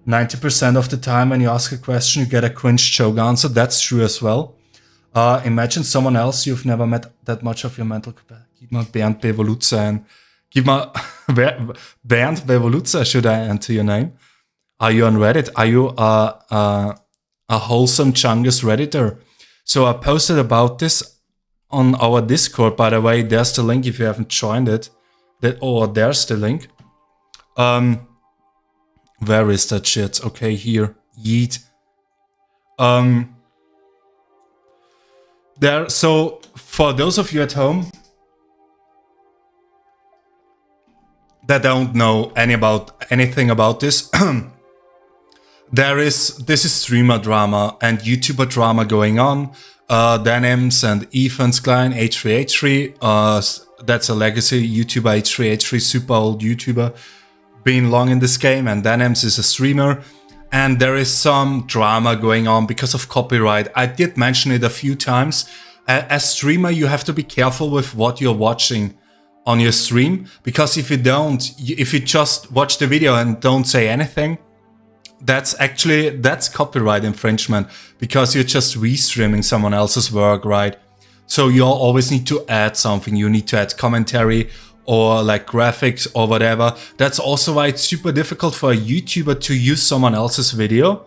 90% of the time when you ask a question, you get a cringe joke answer. That's true as well. Imagine someone else you've never met that much of your mental capacity. Gib mal Bernd Bevoluzza ein. Gib mal Bernd Bevoluzza, should I enter your name? Are you on Reddit? Are you a wholesome Chungus Redditor? So I posted about this on our Discord, by the way. There's the link if you haven't joined it. There's the link. Where is that shit? Okay, here. Yeet. So for those of you at home that don't know anything about this, this is streamer drama and YouTuber drama going on. Denims and Ethan's Klein, H3H3, that's a legacy YouTuber, H3H3, super old YouTuber, been long in this game, and Denims is a streamer. And there is some drama going on because of copyright. I did mention it a few times. As streamer, you have to be careful with what you're watching on your stream, because if you just watch the video and don't say anything, that's copyright infringement, because you're just restreaming someone else's work, right? So you always need to add something. You need to add commentary or like graphics or whatever. That's also why it's super difficult for a YouTuber to use someone else's video,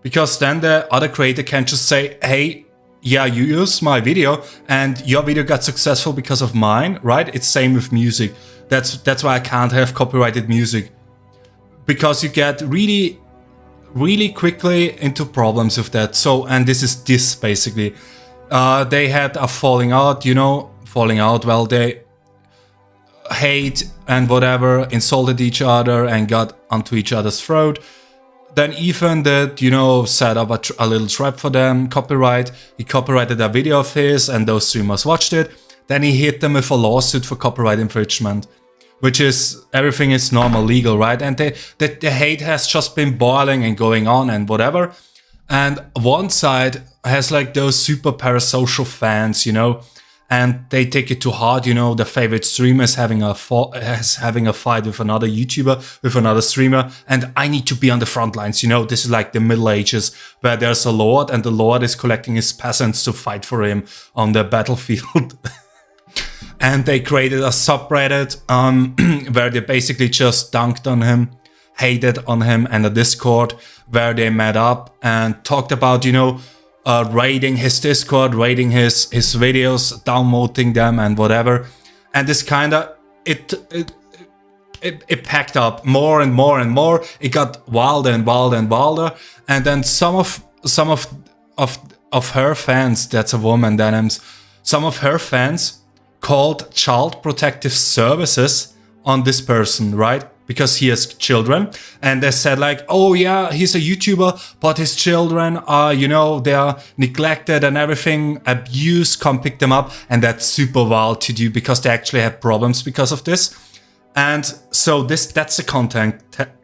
because then the other creator can just say, hey, yeah, you used my video and your video got successful because of mine, right? It's same with music. That's why I can't have copyrighted music, because you get really, really quickly into problems with that. So, and this is basically. They had a falling out, well, they hate and whatever, insulted each other and got onto each other's throat. Then Ethan did, set up a little trap for them, copyright. He copyrighted a video of his and those streamers watched it. Then he hit them with a lawsuit for copyright infringement. which is everything is normal, legal, right? And the hate has just been boiling and going on and whatever. And one side has like those super parasocial fans, you know, and they take it too hard, you know. Their favorite streamer is having a fight with another YouTuber, with another streamer, and I need to be on the front lines, you know. This is like the Middle Ages, where there's a lord, and the lord is collecting his peasants to fight for him on the battlefield. And they created a subreddit where they basically just dunked on him, hated on him, and a Discord where they met up and talked about, you know, raiding his Discord, raiding his videos, downloading them and whatever. And this kind of, it packed up more and more and more. It got wilder and wilder and wilder. And then some of her fans, that's a woman, some of her fans called Child Protective Services on this person, right? Because he has children, and they said like, oh yeah, he's a YouTuber, but his children are, you know, they are neglected and everything, abused, come pick them up. And that's super wild to do because they actually have problems because of this. And so that's the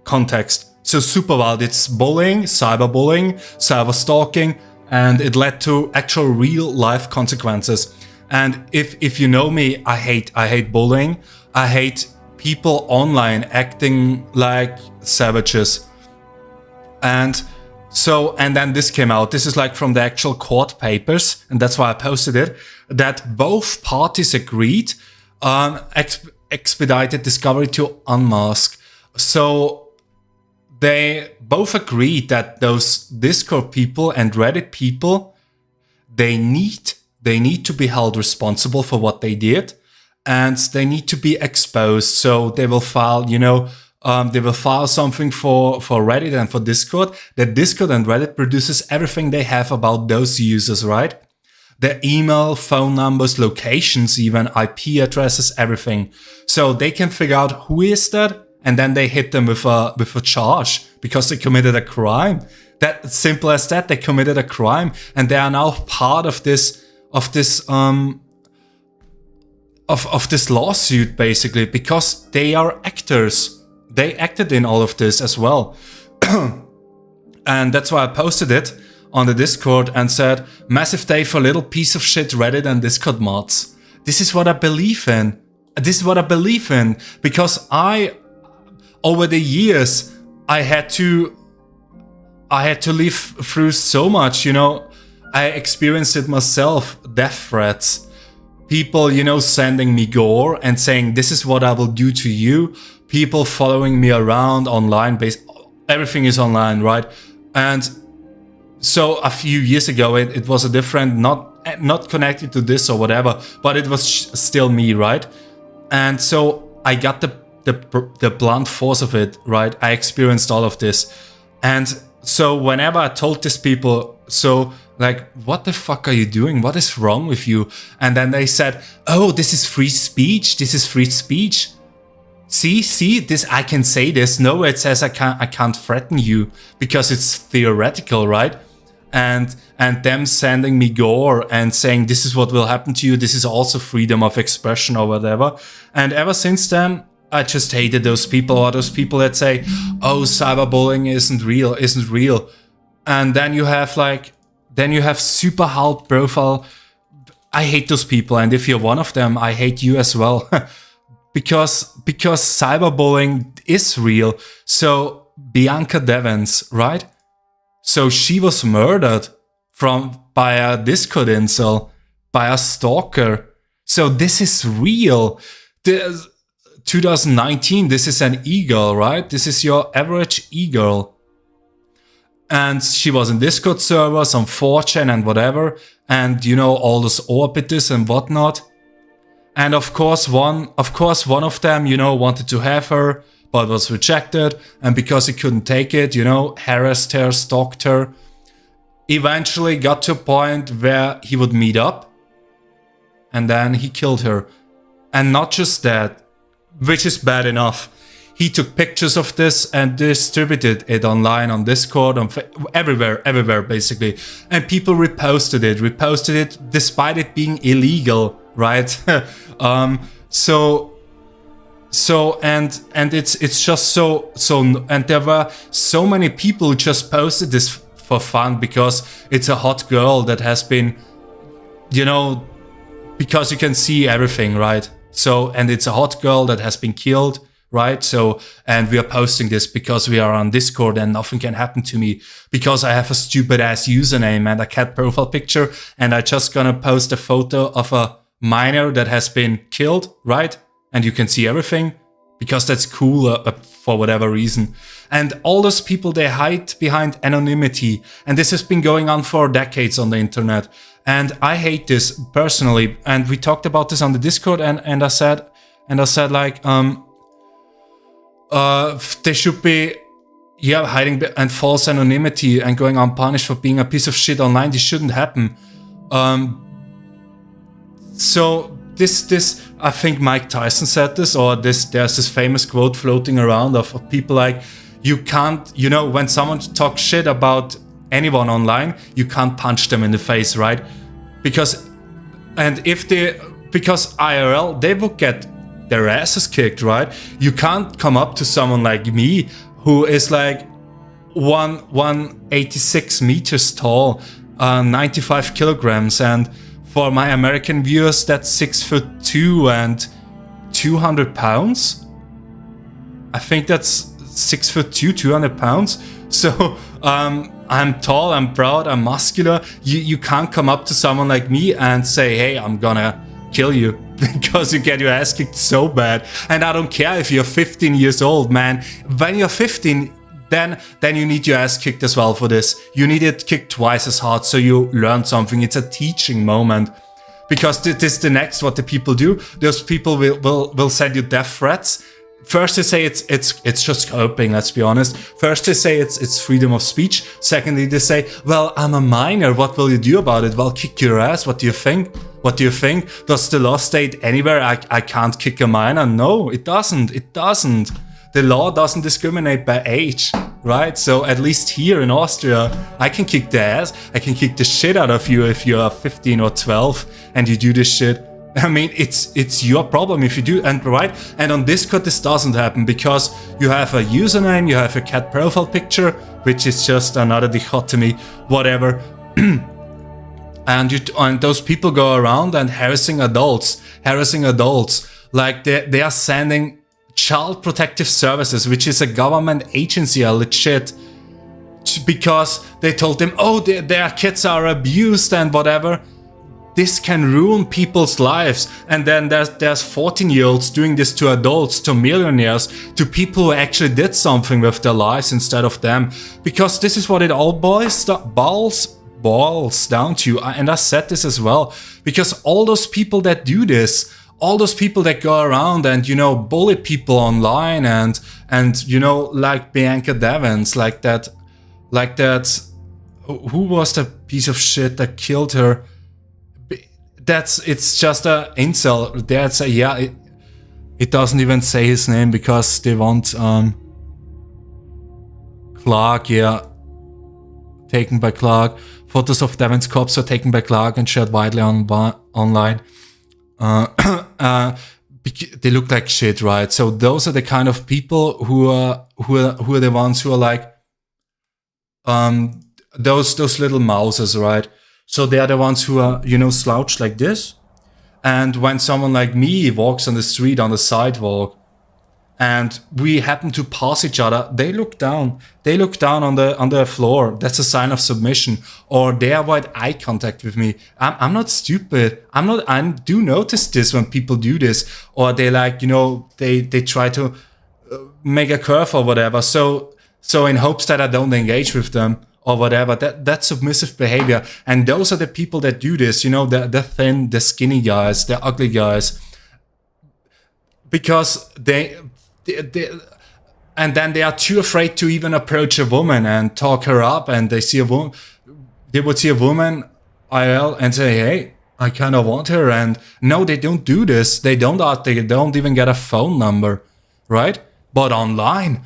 context. So super wild. It's bullying, cyberbullying, cyber stalking, and it led to actual real life consequences. And if you know me, I hate bullying. I hate people online acting like savages. And then this came out. This is like from the actual court papers, and that's why I posted it, that both parties agreed expedited discovery to unmask. So they both agreed that those Discord people and Reddit people, they need to be held responsible for what they did. And they need to be exposed. So they will file, you know, they will file something for Reddit and for Discord. That Discord and Reddit produces everything they have about those users, right? Their email, phone numbers, locations, even IP addresses, everything. So they can figure out who is that, and then they hit them with a charge because they committed a crime. That simple as that. They committed a crime, and they are now part of this lawsuit, basically, because they are actors. They acted in all of this as well. And that's why I posted it on the Discord and said, massive day for little piece of shit Reddit and Discord mods. This is what I believe in. This is what I believe in. Because over the years, I had to live through so much, you know. I experienced it myself, death threats. People, you know, sending me gore and saying, this is what I will do to you. People following me around online, everything is online, right? And so a few years ago, it was a different, not connected to this or whatever, but it was still me, right? And so I got the blunt force of it, right? I experienced all of this. And so whenever I told these people, so like, what the fuck are you doing? What is wrong with you? And then they said, oh, this is free speech. This is free speech. See, this, I can say this. No, it says I can't threaten you because it's theoretical, right? And them sending me gore and saying this is what will happen to you. This is also freedom of expression or whatever. And ever since then, I just hated those people, or those people that say, oh, cyberbullying isn't real. And then you have super high profile. I hate those people, and if you're one of them, I hate you as well. because cyberbullying is real. So Bianca Devens, right? So she was murdered by a Discord incel, by a stalker. So this is real. 2019, this is an e-girl, right? This is your average e-girl. And she was in Discord servers, on 4chan and whatever. And, you know, all those orbiters and whatnot. And of course, one of them, you know, wanted to have her, but was rejected. And because he couldn't take it, you know, harassed her, stalked her. Eventually got to a point where he would meet up. And then he killed her. And not just that, which is bad enough. He took pictures of this and distributed it online, on Discord, on everywhere basically. And people reposted it despite it being illegal, right? So so and it's just so and there were so many people who just posted this for fun because it's a hot girl that has been, you know, because you can see everything, right? So, and it's a hot girl that has been killed, right? So, and we are posting this because we are on Discord and nothing can happen to me because I have a stupid ass username and a cat profile picture, and I just gonna post a photo of a minor that has been killed, right? And you can see everything because that's cool for whatever reason. And all those people, they hide behind anonymity, and this has been going on for decades on the internet. And I hate this personally. And we talked about this on the Discord, and I said like, they should be, hiding and false anonymity and going unpunished for being a piece of shit online. This shouldn't happen. So this, I think Mike Tyson said this, or there's this famous quote floating around of people like, you can't, you know, when someone talks shit about anyone online, you can't punch them in the face, right? Because IRL, they would get their asses kicked, right? You can't come up to someone like me who is like 186 meters tall, 95 kilograms, and for my American viewers, that's 6'2" and 200 pounds. I think that's 6'2", 200 pounds. So I'm tall, I'm broad, I'm muscular. You can't come up to someone like me and say, hey, I'm gonna kill you, because you get your ass kicked so bad. And I don't care if you're 15 years old, man. When you're 15, then you need your ass kicked as well for this. You need it kicked twice as hard so you learn something. It's a teaching moment. Because this is the next what the people do. Those people will send you death threats. First they say it's just coping, let's be honest. First they say it's freedom of speech. Secondly they say, well, I'm a minor, what will you do about it? Well, kick your ass, what do you think? What do you think? Does the law state anywhere I can't kick a minor? No, it doesn't. It doesn't. The law doesn't discriminate by age, right? So at least here in Austria, I can kick the ass. I can kick the shit out of you if you're 15 or 12 and you do this shit. I mean, it's your problem if you do, and right? And on Discord, this doesn't happen because you have a username, you have a cat profile picture, which is just another dichotomy, whatever. And those people go around and harassing adults, like they are sending Child Protective Services, which is a government agency, a legit, because they told them, oh, their kids are abused and whatever. This can ruin people's lives. And then there's 14-year-olds doing this to adults, to millionaires, to people who actually did something with their lives instead of them. Because this is what it all boils down to. And I said this as well. Because all those people that do this, all those people that go around and, you know, bully people online and you know, like Bianca Devins, like that, who was the piece of shit that killed her? It's just a incel. That's a, it doesn't even say his name because they want, Clark, taken by Clark. Photos of Devin's corpse are taken by Clark and shared widely online. They look like shit, right? So those are the kind of people who are the ones who are like those little mouses, right? So they are the ones who are, you know, slouched like this. And when someone like me walks on the street, on the sidewalk, and we happen to pass each other, they look down. They look down on the floor. That's a sign of submission. Or they avoid eye contact with me. I'm not stupid. I do notice this when people do this. Or they like, you know, they try to make a curve or whatever. So in hopes that I don't engage with them or whatever. That's submissive behavior. And those are the people that do this. You know, the thin, the skinny guys, the ugly guys. Because and then they are too afraid to even approach a woman and talk her up, and they would see a woman IRL and say, hey, I kind of want her. And no, they don't do this. They don't even get a phone number, right? But online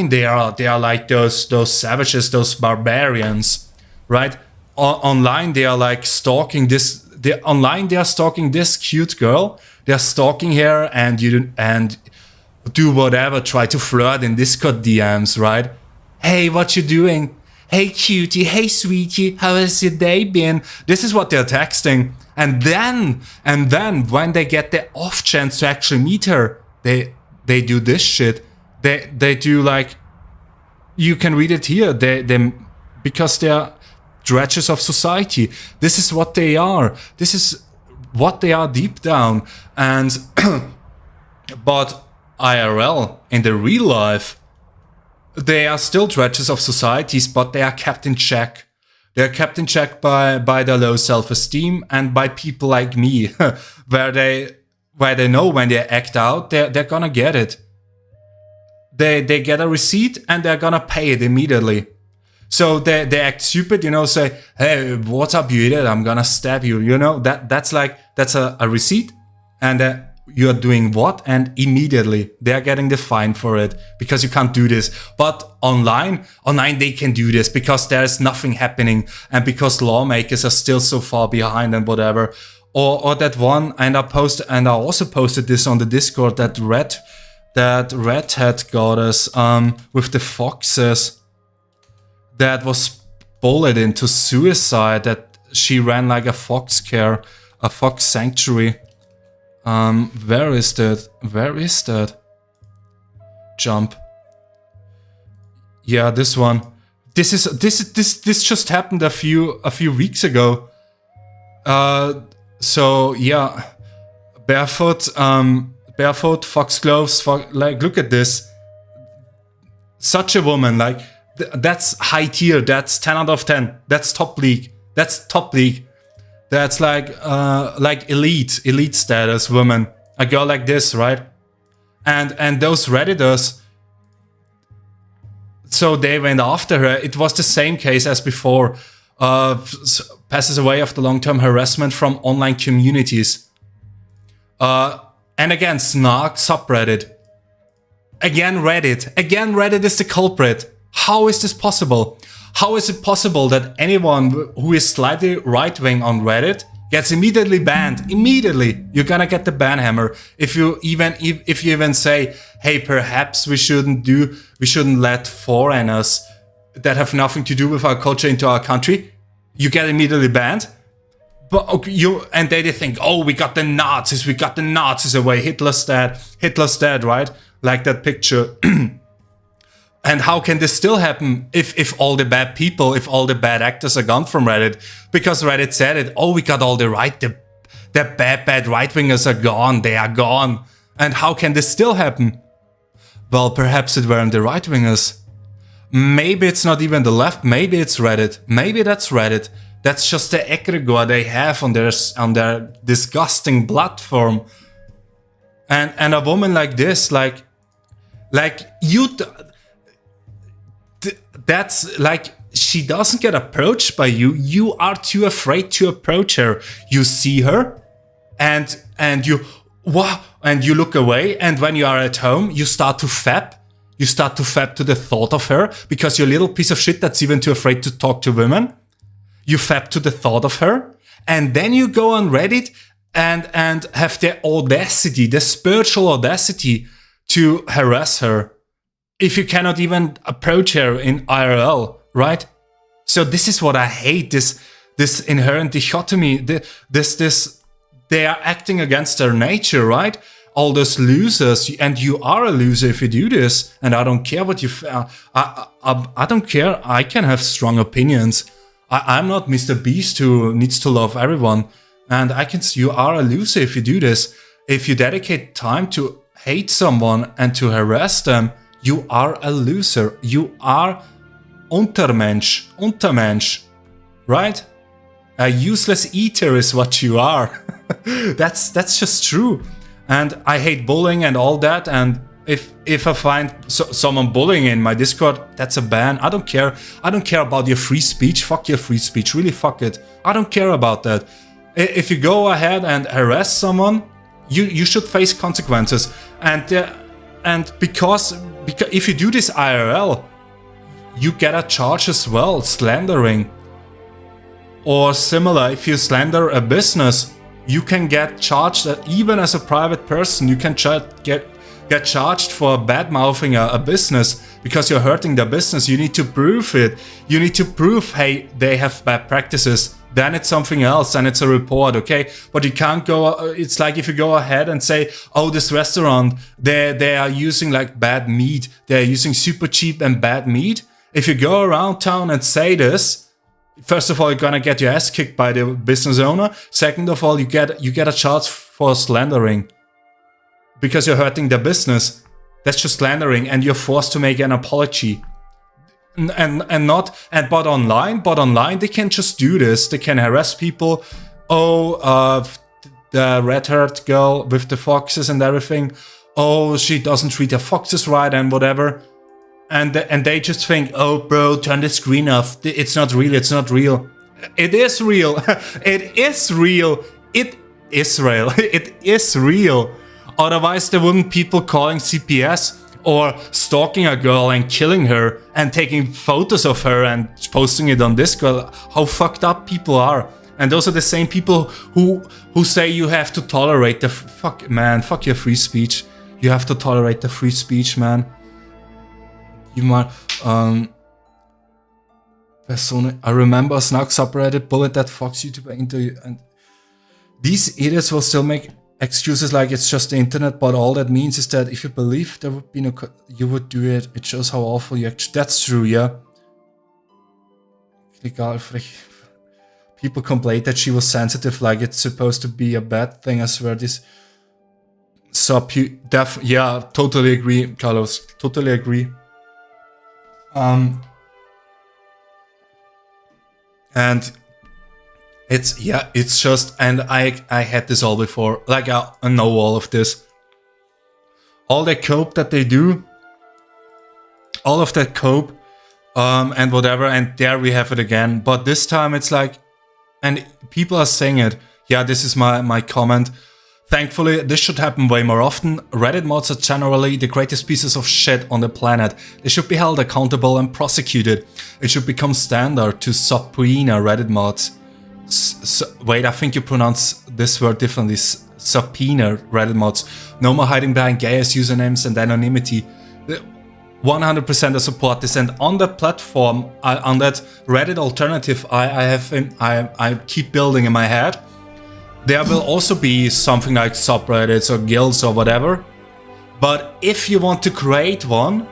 they are like those savages, those barbarians, right? Online they are like stalking this they online they are stalking this cute girl. They are stalking her, and do whatever, try to flirt in Discord DMs, right? Hey, what you doing? Hey, cutie. Hey, sweetie. How has your day been? This is what they're texting. And then when they get the off chance to actually meet her, they do this shit. They do like, you can read it here. They because they are drudges of society. This is what they are. This is what they are deep down. And but IRL, in the real life, they are still drudges of societies, but they are kept in check. They are kept in check by their low self-esteem and by people like me, where they know when they act out, they're gonna get it. They get a receipt and they're gonna pay it immediately. So they act stupid, say, hey, what's up, you idiot? I'm gonna stab you. That's a receipt, and you are doing what? And immediately they're getting the fine for it, because you can't do this. But online they can do this because there's nothing happening, and because lawmakers are still so far behind and whatever. Or that one, and I also posted this on the Discord, that redhead goddess with the foxes that was bullied into suicide, that she ran like a fox sanctuary. Where is that? Jump. Yeah, this one. This just happened a few weeks ago. So yeah, barefoot, foxgloves. Like, look at this. Such a woman. Like, that's high tier. That's 10 out of 10. That's top league. That's like elite status woman. A girl like this, right? And those Redditors, so they went after her. It was the same case as before. Passes away after long-term harassment from online communities. And again, Snark subreddit. Again, Reddit is the culprit. How is this possible? How is it possible that anyone who is slightly right-wing on Reddit gets immediately banned? Immediately, you're gonna get the ban hammer. If you even say, hey, perhaps we shouldn't let foreigners that have nothing to do with our culture into our country, you get immediately banned. But they think, oh, we got the Nazis away. Hitler's dead, right? Like that picture. And how can this still happen if all the bad people, if all the bad actors are gone from Reddit? Because Reddit said it, oh, we got all the bad right-wingers are gone, they are gone. And how can this still happen? Well, perhaps it weren't the right-wingers. Maybe it's not even the left, maybe it's Reddit. Maybe that's Reddit. That's just the egregore they have on their disgusting platform. And a woman like this, like you... That's like, she doesn't get approached by you. You are too afraid to approach her. You see her, and you look away. And when you are at home, you start to fap. You start to fap to the thought of her, because you're a little piece of shit that's even too afraid to talk to women. You fap to the thought of her, and then you go on Reddit and have the audacity, the spiritual audacity, to harass her. If you cannot even approach her in IRL, right? So this is what I hate, this inherent dichotomy, they are acting against their nature, right? All those losers, and you are a loser if you do this, and I don't care what you... I don't care, I can have strong opinions. I'm not Mr. Beast who needs to love everyone, and you are a loser if you do this. If you dedicate time to hate someone and to harass them, you are a loser. You are Untermensch, right? A useless eater is what you are. That's just true. And I hate bullying and all that. And if I find someone bullying in my Discord, that's a ban. I don't care. I don't care about your free speech. Fuck your free speech. Really, fuck it. I don't care about that. If you go ahead and harass someone, you should face consequences. And because if you do this IRL, you get a charge as well, slandering. Or similar, if you slander a business, you can get charged, even as a private person, you can get charged for bad-mouthing a business because you're hurting their business. You need to prove it. You need to prove, hey, they have bad practices. Then it's something else and it's a report, okay? But you can't go, it's like if you go ahead and say, oh, this restaurant, they are using like bad meat. They're using super cheap and bad meat. If you go around town and say this, first of all, you're gonna get your ass kicked by the business owner. Second of all, you get a charge for slandering because you're hurting their business. That's just slandering, and you're forced to make an apology. But online they can just do this. They can harass people. Oh, the red-haired girl with the foxes and everything. Oh, she doesn't treat the foxes right and whatever. And they just think, oh, bro, turn the screen off. It's not real. It's not real. It is real. It is real. It is real. It is real. Otherwise, there wouldn't people calling CPS or stalking a girl and killing her and taking photos of her and posting it on Discord. How fucked up people are. And those are the same people who say you have to tolerate the fuck your free speech. You have to tolerate the free speech, man. You might I remember a snark subreddit bullet that Fox YouTuber interview, and these idiots will still make excuses like it's just the internet, but all that means is that if you believe there would be no, you would do it. It shows how awful you actually. That's true, yeah. People complained that she was sensitive, like it's supposed to be a bad thing. I swear this. Yeah, totally agree, Carlos. Totally agree. And it's just, and I had this all before. Like I know all of this. All the cope that they do, all of that cope, and whatever, and there we have it again. But this time it's like, and people are saying it. Yeah, this is my comment. Thankfully, this should happen way more often. Reddit mods are generally the greatest pieces of shit on the planet. They should be held accountable and prosecuted. It should become standard to subpoena Reddit mods. Wait, I think you pronounce this word differently. Subpoena Reddit mods. No more hiding behind gay-ass usernames and anonymity. 100% I support this, and on the platform, on that Reddit alternative I keep building in my head, there will also be something like subreddits or guilds or whatever. But if you want to create one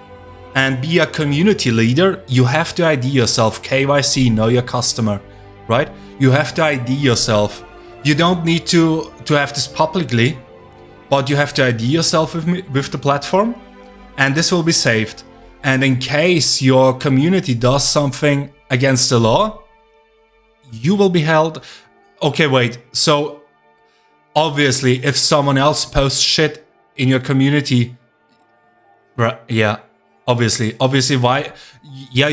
and be a community leader, you have to ID yourself. KYC, know your customer, right? You have to ID yourself. You don't need to have this publicly, but you have to ID yourself with the platform, and this will be saved. And in case your community does something against the law, you will be held. Okay, wait, so obviously if someone else posts shit in your community, right, yeah, obviously why, yeah,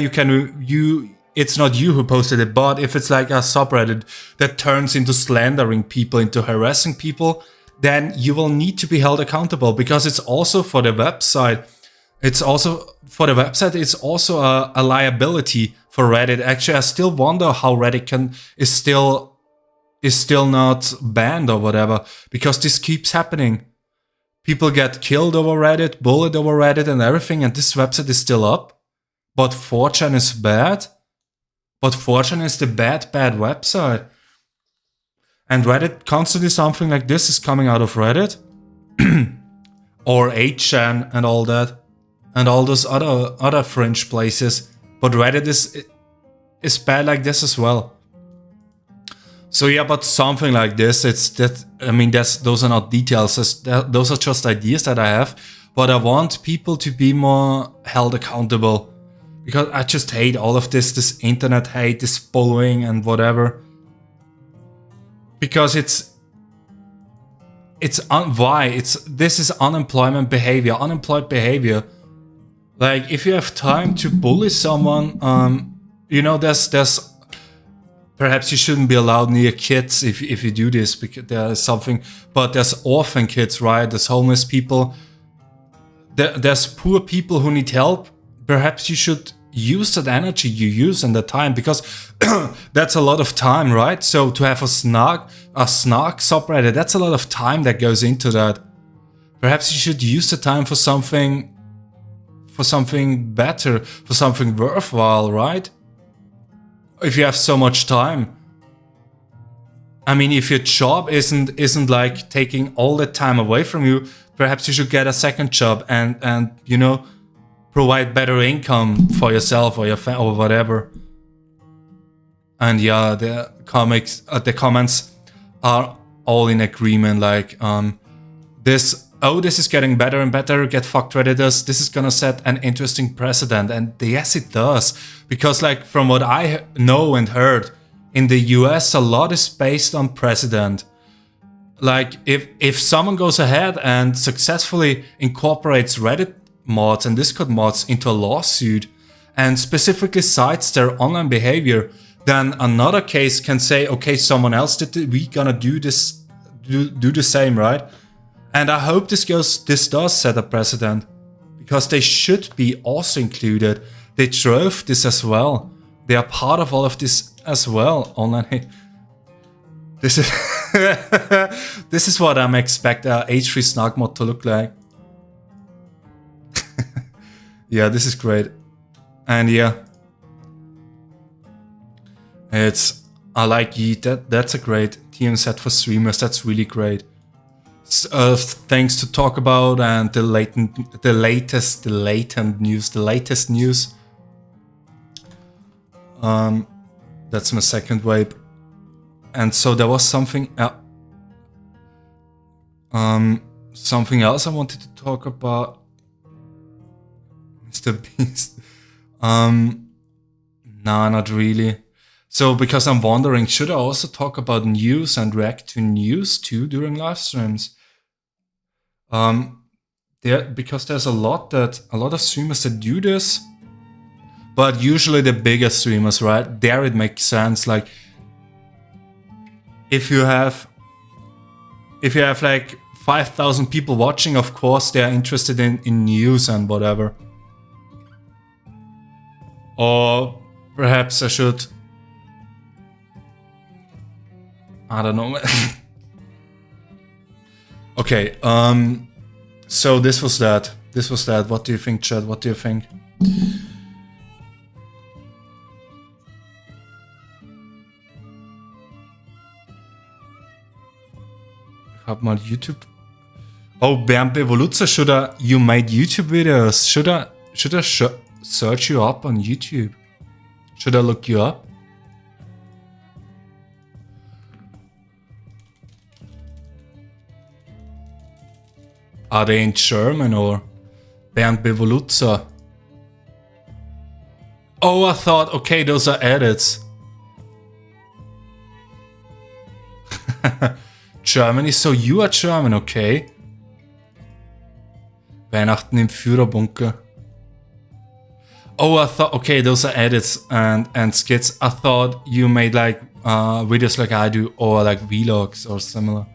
it's not you who posted it, but if it's like a subreddit that turns into slandering people, into harassing people, then you will need to be held accountable, because it's also for the website. It's also a liability for Reddit. Actually, I still wonder how Reddit is still not banned or whatever, because this keeps happening. People get killed over Reddit, bullied over Reddit and everything, and this website is still up. But 4chan is bad. But 4chan is the bad website. And Reddit, constantly something like this is coming out of Reddit. Or 8chan and all that. And all those other fringe places. But Reddit is bad like this as well. So yeah, but something like this, those are not details. Those are just ideas that I have. But I want people to be more held accountable. Because I just hate all of this internet hate, this bullying and whatever. Because this is unemployed behavior. Like, if you have time to bully someone, there's perhaps you shouldn't be allowed near kids if you do this, because there's something, but there's orphan kids, right? There's homeless people. There's poor people who need help. Perhaps you should use that energy you use and the time, because that's a lot of time, right? So to have a snark subreddit, that's a lot of time that goes into that. Perhaps you should use the time for something better, for something worthwhile, right? If you have so much time. I mean, if your job isn't like taking all the time away from you, perhaps you should get a second job and you know, provide better income for yourself or your family or whatever. And yeah, the comments are all in agreement. Like this is getting better and better. Get fucked Redditors. This is gonna set an interesting precedent, and yes, it does, because like from what I know and heard, in the US, a lot is based on precedent. Like if someone goes ahead and successfully incorporates Reddit mods and Discord mods into a lawsuit and specifically cites their online behavior, then another case can say, okay, someone else did it, we gonna do this, do the same, right? And I hope this does set a precedent, because they should be also included. They drove this as well. They are part of all of this as well. Online. This is this is what I'm expecting H3 Snark mod to look like. Yeah, this is great. And yeah, I like Yeet. That's a great TM set for streamers. That's really great. Things to talk about, and the latest news. That's my second wave. And so there was something else I wanted to talk about. Mr. Beast. Nah, not really. So because I'm wondering, should I also talk about news and react to news too during live streams? Because there's a lot of streamers that do this, but usually the bigger streamers, right? There it makes sense. Like if you have like 5,000 people watching, of course they are interested in news and whatever. Or perhaps I should, I don't know. Okay, so this was that. What do you think, Chad? What do you think? Ich hab mal YouTube. Oh, Bernd Evoluza, you made YouTube videos. Should I search you up on YouTube? Should I look you up? Are they in German or Bernd Bevoluzza? Oh, I thought, okay, those are edits. Germany, so you are German, okay. Weihnachten im Führerbunker. Oh, I thought, okay, those are edits and skits. I thought you made like videos like I do, or like vlogs or similar.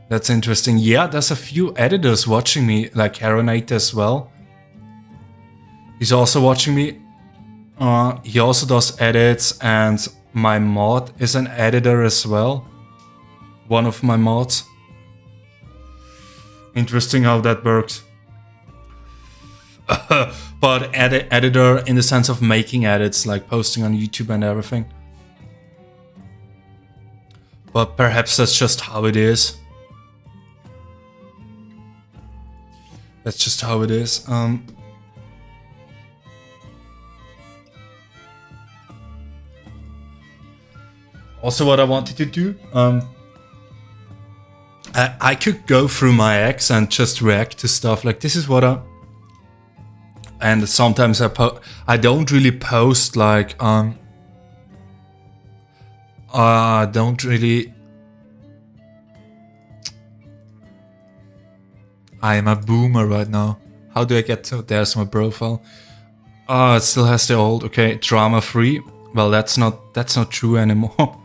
That's interesting. Yeah, there's a few editors watching me, like Heronate as well. He's also watching me. He also does edits, and my mod is an editor as well. One of my mods. Interesting how that works. But editor in the sense of making edits, like posting on YouTube and everything. But perhaps that's just how it is. That's just how it is. Also, what I wanted to do, I could go through my ex and just react to stuff. Like this is what and sometimes I don't really post like I don't really. I am a boomer right now. How do I get to? There's my profile. Oh, it still has the old. Okay, drama free. Well, that's not true anymore.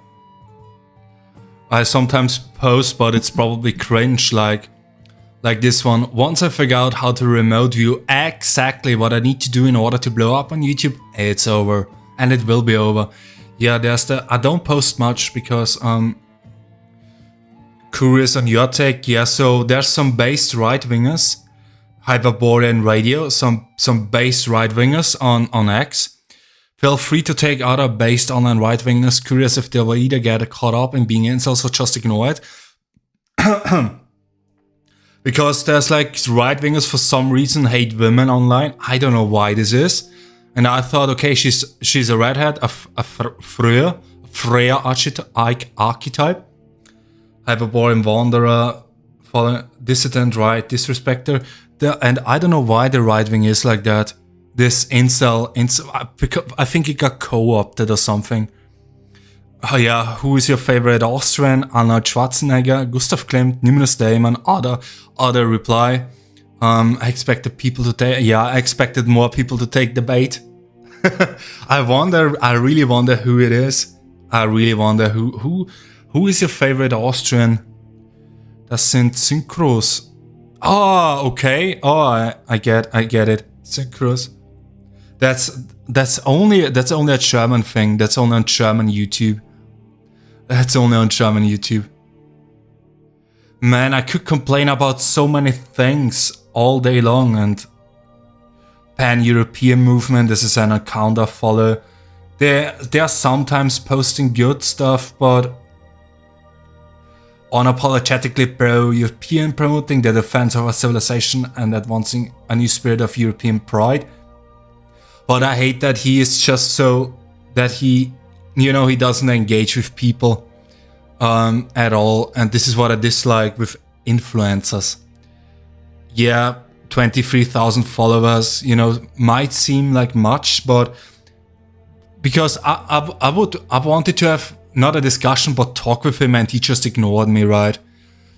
I sometimes post, but it's probably cringe. Like this one. Once I figure out how to remote view exactly what I need to do in order to blow up on YouTube. It's over. And it will be over. Yeah, I don't post much because curious on your take. Yeah, so there's some based right-wingers, Hyperborean Radio, some based right-wingers on X. Feel free to take other based online right-wingers, curious if they will either get caught up in being incels or just ignore it. Because there's like right-wingers for some reason hate women online. I don't know why this is. And I thought, okay, she's a redhead, a Freya archetype. Hyperborean wanderer, dissident right, disrespecter. And I don't know why the right-wing is like that. This incel, I think it got co-opted or something. Oh yeah, who is your favorite Austrian? Arnold Schwarzenegger, Gustav Klimt, numerous Daimon, other reply. I expected people to take, I expected more people to take the bait. I really wonder who it is. I really wonder who is your favorite Austrian? Das sind Synchros. Oh, okay. Oh, I get it. Synchros. That's only a German thing. That's only on German YouTube. Man, I could complain about so many things all day long, and Pan-European movement, this is an account I follow. They're sometimes posting good stuff, but unapologetically pro-European, promoting the defense of our civilization and advancing a new spirit of European pride. But I hate that he is just so that he doesn't engage with people at all. And this is what I dislike with influencers. Yeah, 23,000 followers, might seem like much, but because I wanted to have not a discussion, but talk with him, and he just ignored me, right?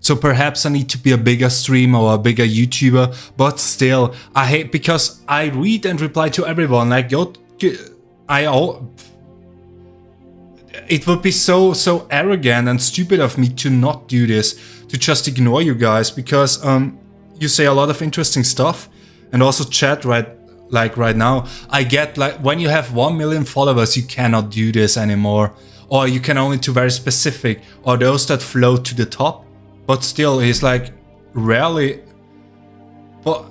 So perhaps I need to be a bigger streamer or a bigger YouTuber, but still, I hate, because I read and reply to everyone, like, it would be so arrogant and stupid of me to not do this, to just ignore you guys, because you say a lot of interesting stuff, and also chat right now. I get, like, when you have 1 million followers, you cannot do this anymore, or you can only do very specific, or those that float to the top. But still, he's like rarely. But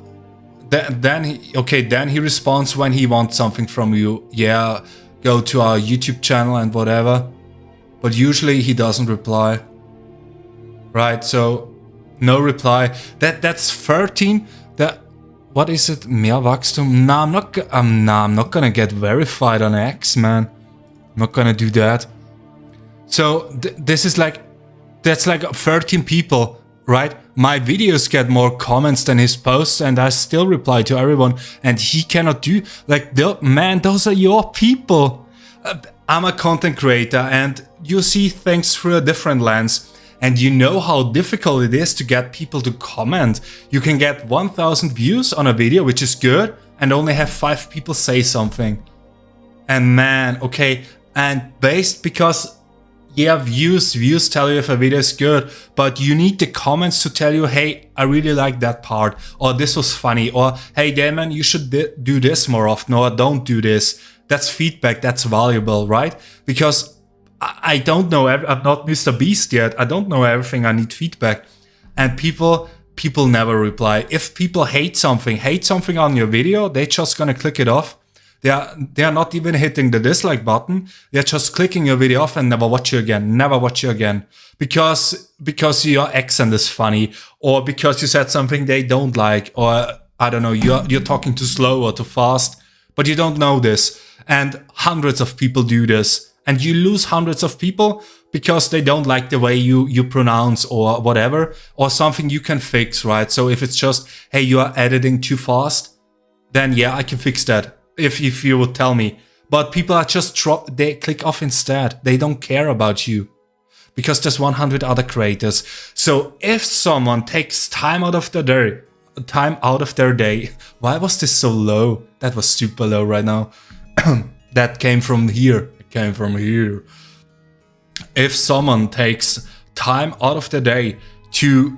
then he responds when he wants something from you. Yeah, go to our YouTube channel and whatever. But usually he doesn't reply. Right, so no reply. That's 13. What is it? Mehr Wachstum? Nah, I'm not gonna get verified on X, man. I'm not gonna do that. So this is like, that's like 13 people, right? My videos get more comments than his posts, and I still reply to everyone, and he cannot do, like, man, those are your people. I'm a content creator, and you see things through a different lens, and you know how difficult it is to get people to comment. You can get 1,000 views on a video, which is good, and only have 5 people say something. And man, okay, and because views tell you if a video is good, but you need the comments to tell you, hey, I really like that part, or this was funny, or hey, Daimon, you should do this more often, or don't do this. That's feedback, that's valuable, right? Because I don't know, I'm not Mr. Beast yet, I don't know everything, I need feedback. And people never reply. If people hate something on your video, they're just gonna click it off. They are not even hitting the dislike button. They're just clicking your video off and never watch you again. Because your accent is funny, or because you said something they don't like, or I don't know, you're talking too slow or too fast, but you don't know this. And hundreds of people do this, and you lose hundreds of people because they don't like the way you pronounce or whatever, or something you can fix, right? So if it's just, hey, you are editing too fast, then yeah, I can fix that. If you would tell me. But people are just they click off instead. They don't care about you because there's 100 other creators. So if someone takes time out of their day, why was this so low? That was super low right now. That came from here. It came from here. If someone takes time out of their day to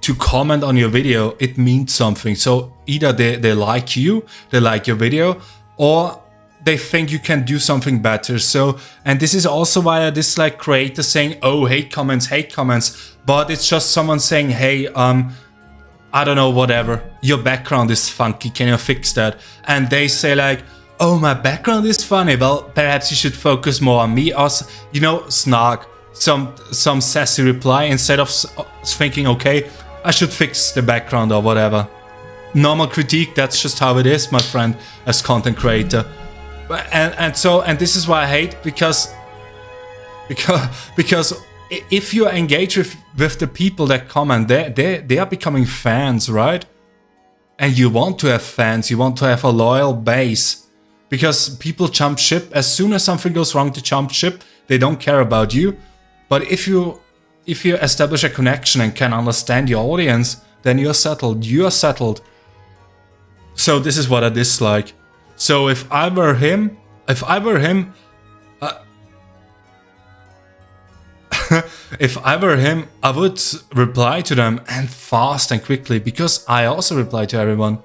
to comment on your video, it means something. So either they like you, they like your video, or they think you can do something better. So, and this is also why I dislike creators saying, oh, hate comments, but it's just someone saying, hey, I don't know, whatever, your background is funky, can you fix that? And they say like, oh, my background is funny, well, perhaps you should focus more on me, or, you know, snark, some sassy reply, instead of thinking, okay, I should fix the background or whatever. Normal critique, that's just how it is, my friend, as content creator. And this is why I hate, because if you engage with the people that comment, they are becoming fans, right? And you want to have fans, you want to have a loyal base, because people jump ship as soon as something goes wrong. To jump ship, they don't care about you. But if you establish a connection and can understand your audience, then you're settled. You are settled. So this is what I dislike. So if I were him, if I were him, I would reply to them, and fast and quickly, because I also reply to everyone,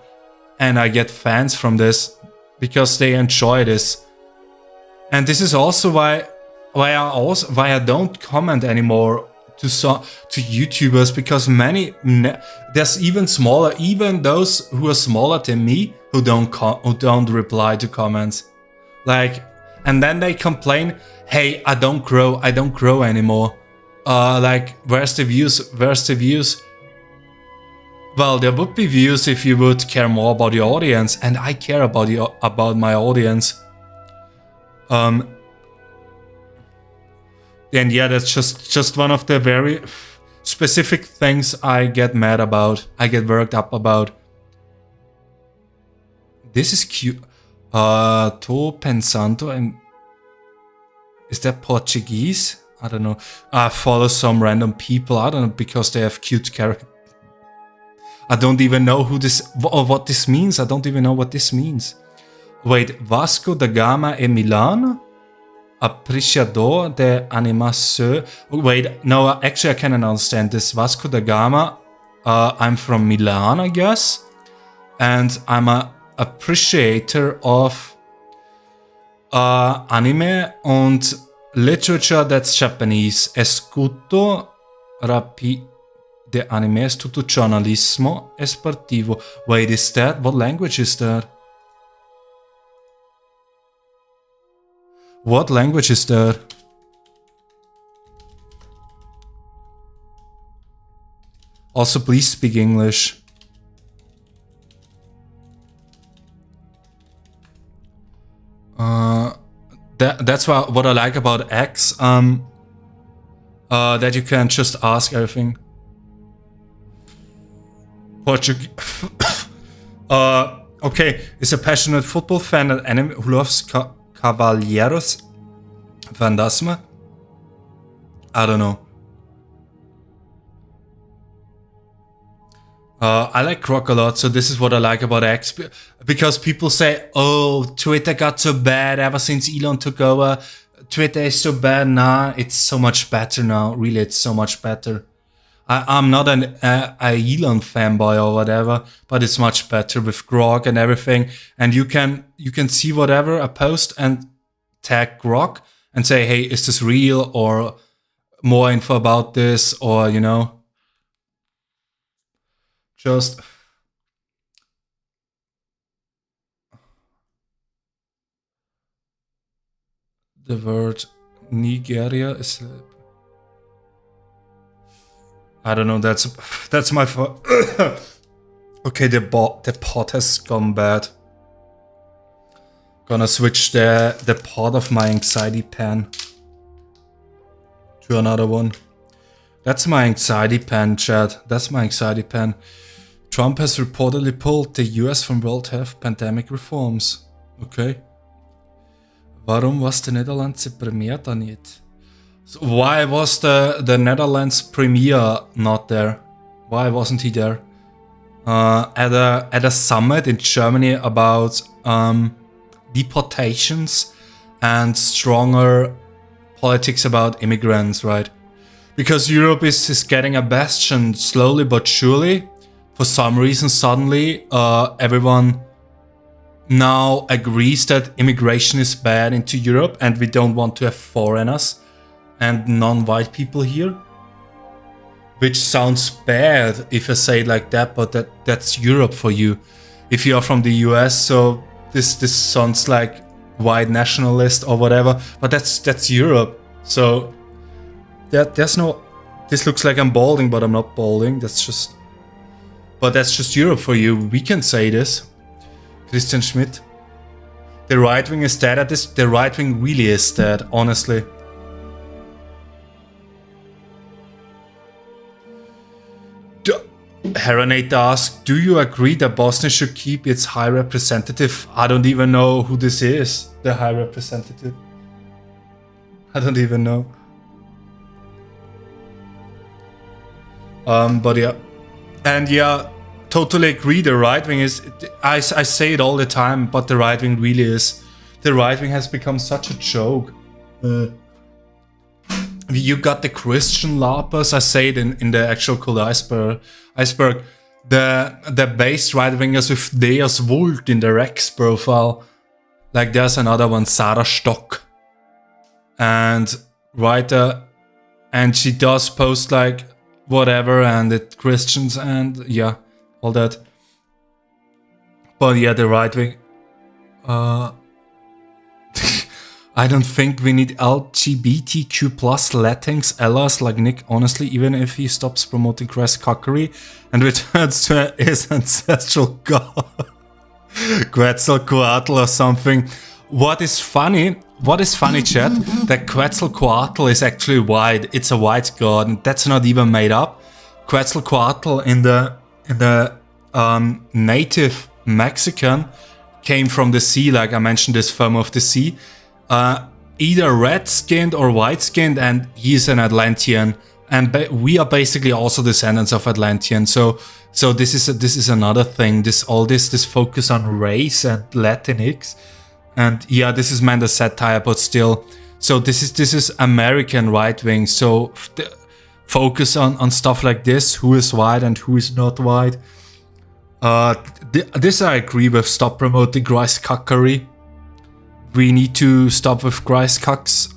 and I get fans from this because they enjoy this. And this is also why I don't comment anymore to YouTubers, because there's even smaller, even those who are smaller than me, who don't reply to comments, like, and then they complain, hey, I don't grow anymore. Like, where's the views? Well, there would be views if you would care more about your audience, and I care about my audience. And yeah, that's just one of the very specific things I get mad about. I get worked up about. This is cute. Tô pensando em... Is that Portuguese? I don't know. I follow some random people. I don't know, because they have cute characters. I don't even know what this means. I don't even know what this means. Wait, Vasco da Gama e Milano? Apreciador de animação. Wait, no, actually I cannot understand this. Vasco da Gama. I'm from Milan, I guess. And I'm a appreciator of anime and literature that's Japanese. Escuto de anime, tutto giornalismo esportivo. Wait, is that? What language is that? What language is that? Also, please speak English. That's what I like about X. That you can just ask everything. Portuguese. Okay, is a passionate football fan and anime who loves Cavalheiros Fantasma? I don't know. I like Croc a lot, so this is what I like about X. Because people say, oh, Twitter got so bad ever since Elon took over. Twitter is so bad. Nah, it's so much better now. Really, it's so much better. I'm not an Elon fanboy or whatever, but it's much better with Grok and everything. And you can see whatever I post and tag Grok and say, hey, is this real, or more info about this, or, you know, just the word Nigeria is, I don't know, that's my fault. Okay, the pot has gone bad. Gonna switch the pot of my anxiety pen to another one. That's my anxiety pen, chat. That's my anxiety pen. Trump has reportedly pulled the US from World Health pandemic reforms. Okay. Warum was the Netherlands premier da nicht? So why was the Netherlands premier not there? Why wasn't he there? At a summit in Germany about deportations and stronger politics about immigrants, right? because Europe is getting a bastion slowly but surely. For some reason, suddenly everyone now agrees that immigration is bad into Europe and we don't want to have foreigners and non-white people here. Which sounds bad if I say it like that, but that's Europe for you. If you are from the US, so this sounds like white nationalist or whatever, but that's Europe. So there's no. This looks like I'm balding, but I'm not balding. That's just Europe for you. We can say this. Christian Schmidt. The right wing is dead at this. The right wing really is dead, honestly. Heronate asks, do you agree that Bosnia should keep its high representative? I don't even know who this is, the high representative. I don't even know. But yeah. And yeah, totally agree, the right wing is, I say it all the time, but the right wing really is. The right wing has become such a joke. You got the Christian LARPers, I say it in the actual Cold Iceberg. The base right wingers with Deus Vult in the Rex profile. Like there's another one, Sarah Stock. And writer, and she does post like whatever and it Christians and yeah, all that. But yeah, the right wing. I don't think we need LGBTQ plus Latinx allies like Nick, honestly, even if he stops promoting crass cockery and returns to his ancestral god, Quetzalcoatl or something. What is funny, chat, that Quetzalcoatl is actually white. It's a white god, and that's not even made up. Quetzalcoatl in the native Mexican came from the sea, like I mentioned, this form of the sea. Either red-skinned or white-skinned, and he's an Atlantean, and we are basically also descendants of Atlantean. So this is another thing. This focus on race and Latinx, and yeah, this is meant as satire, but still. So this is American right wing. So focus on stuff like this: who is white and who is not white. This I agree with. Stop promoting rice cockery. We need to stop with Christ cucks.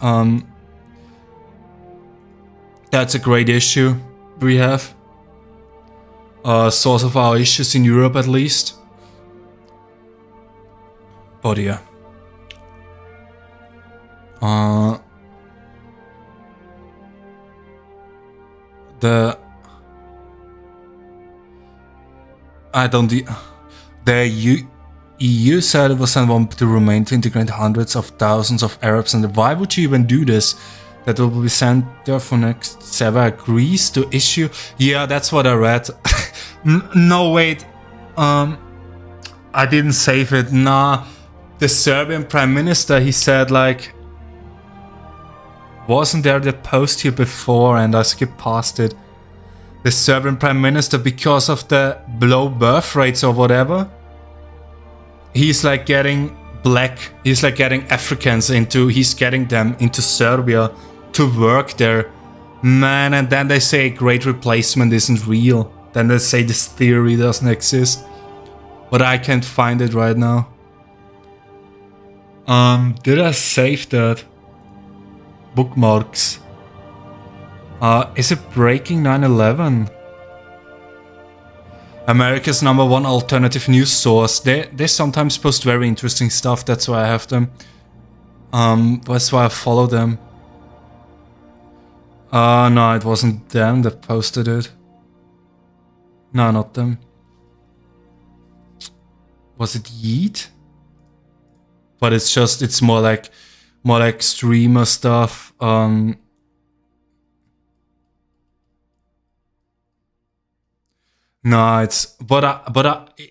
That's a great issue we have. Source of our issues in Europe, at least. But yeah. EU said it was want to remain to integrate hundreds of thousands of Arabs, and why would you even do this? That will be sent there for next. Seva agrees to issue. Yeah, that's what I read. No, wait. I didn't save it. Nah, the Serbian Prime Minister, he said like, wasn't there the post here before, and I skipped past it. The Serbian Prime Minister, because of the low birth rates or whatever. He's like getting Africans he's getting them into Serbia to work there. Man, and then they say great replacement isn't real. Then they say this theory doesn't exist. But I can't find it right now. Did I save that? Bookmarks. Is it breaking 9/11? America's #1 alternative news source. They sometimes post very interesting stuff. That's why I have them. That's why I follow them. No, it wasn't them that posted it. No, not them. Was it Yeet? But it's more like streamer stuff. No,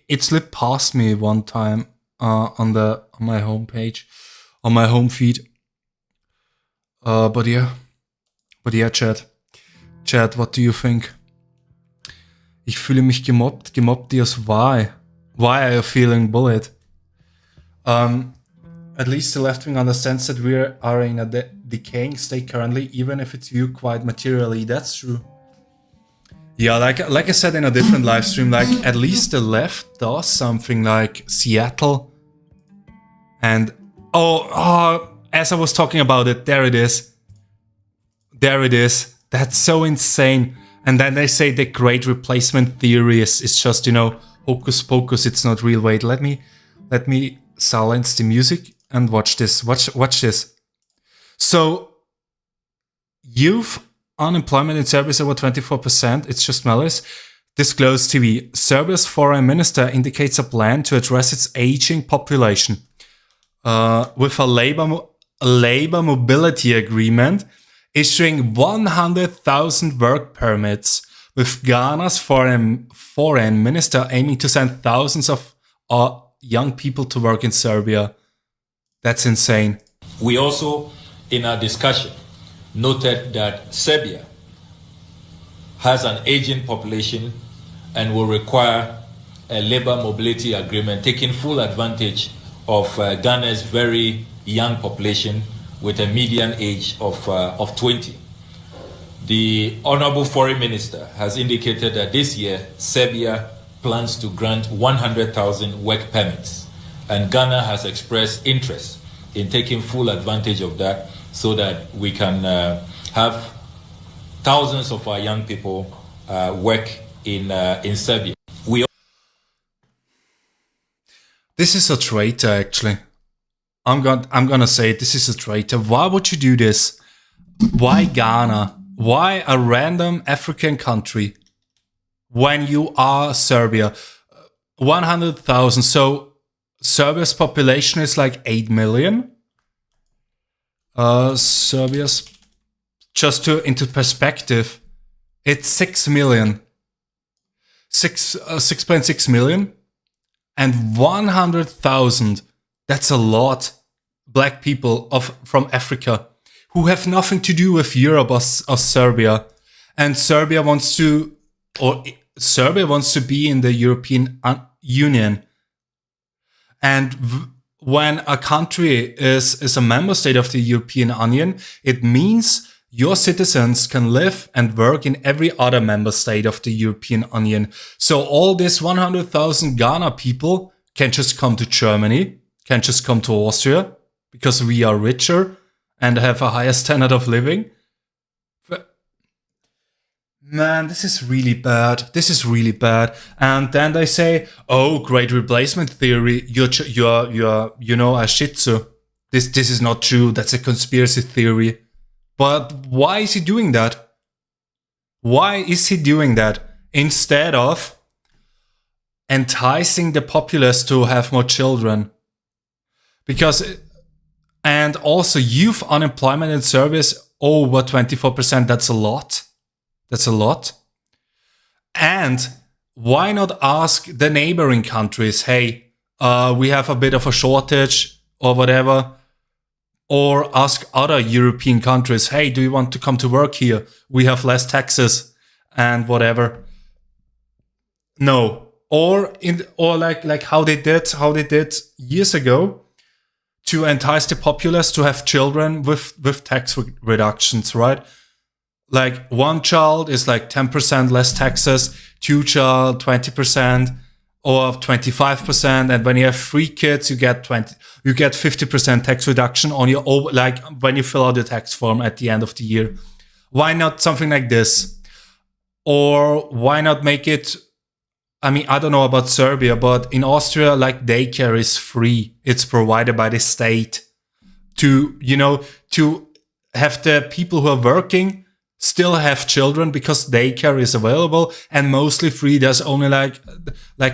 it slipped past me one time on my homepage, on my home feed. But yeah, Chat, what do you think? Ich fühle mich gemobbt is why? Why are you feeling bullied? At least the left wing understands that we are in a decaying state currently, even if it's viewed quite materially. That's true. Yeah, like I said in a different live stream, like at least the left does something, like Seattle. And as I was talking about it, there it is. There it is. That's so insane. And then they say the great replacement theory is just, hocus pocus, it's not real. Wait, let me silence the music and watch this. Watch this. So, youth unemployment in Serbia is over 24%. It's just malice. Disclosed TV. Serbia's foreign minister indicates a plan to address its aging population with a labor mobility agreement, issuing 100,000 work permits, with Ghana's foreign minister aiming to send thousands of young people to work in Serbia. That's insane. We also, in our discussion, noted that Serbia has an aging population and will require a labor mobility agreement, taking full advantage of Ghana's very young population with a median age of 20. The Honorable Foreign Minister has indicated that this year, Serbia plans to grant 100,000 work permits, and Ghana has expressed interest in taking full advantage of that so that we can have thousands of our young people work in Serbia. This is a traitor, actually. I'm gonna say this is a traitor. Why would you do this? Why Ghana? Why a random African country when you are Serbia? 100,000. So Serbia's population is like 8 million. Serbia's, just into perspective, it's 6 million. 6.6 million. And 100,000, that's a lot. Black people from Africa who have nothing to do with Europe or Serbia. And Serbia wants to be in the European Union. And when a country is a member state of the European Union, it means your citizens can live and work in every other member state of the European Union. So all these 100,000 Ghana people can just come to Germany, can just come to Austria, because we are richer and have a higher standard of living. But, man, this is really bad. This is really bad. And then they say, "Oh, great replacement theory. You're a shitsu. This is not true. That's a conspiracy theory." But why is he doing that? Why is he doing that instead of enticing the populace to have more children? And also youth unemployment in Serbia is over 24%. That's a lot. That's a lot. And why not ask the neighboring countries, hey, we have a bit of a shortage or whatever. Or ask other European countries, hey, do you want to come to work here? We have less taxes and whatever. No. Or like how they did years ago to entice the populace to have children with tax reductions, right? Like one child is like 10% less taxes, two child 20%. Or 25%, and when you have 3 kids, you get 50% tax reduction on your, like when you fill out the tax form at the end of the year. Why not something like this? Or why not make it? I mean, I don't know about Serbia, but in Austria, like daycare is free. It's provided by the state to have the people who are working still have children because daycare is available and mostly free. There's only like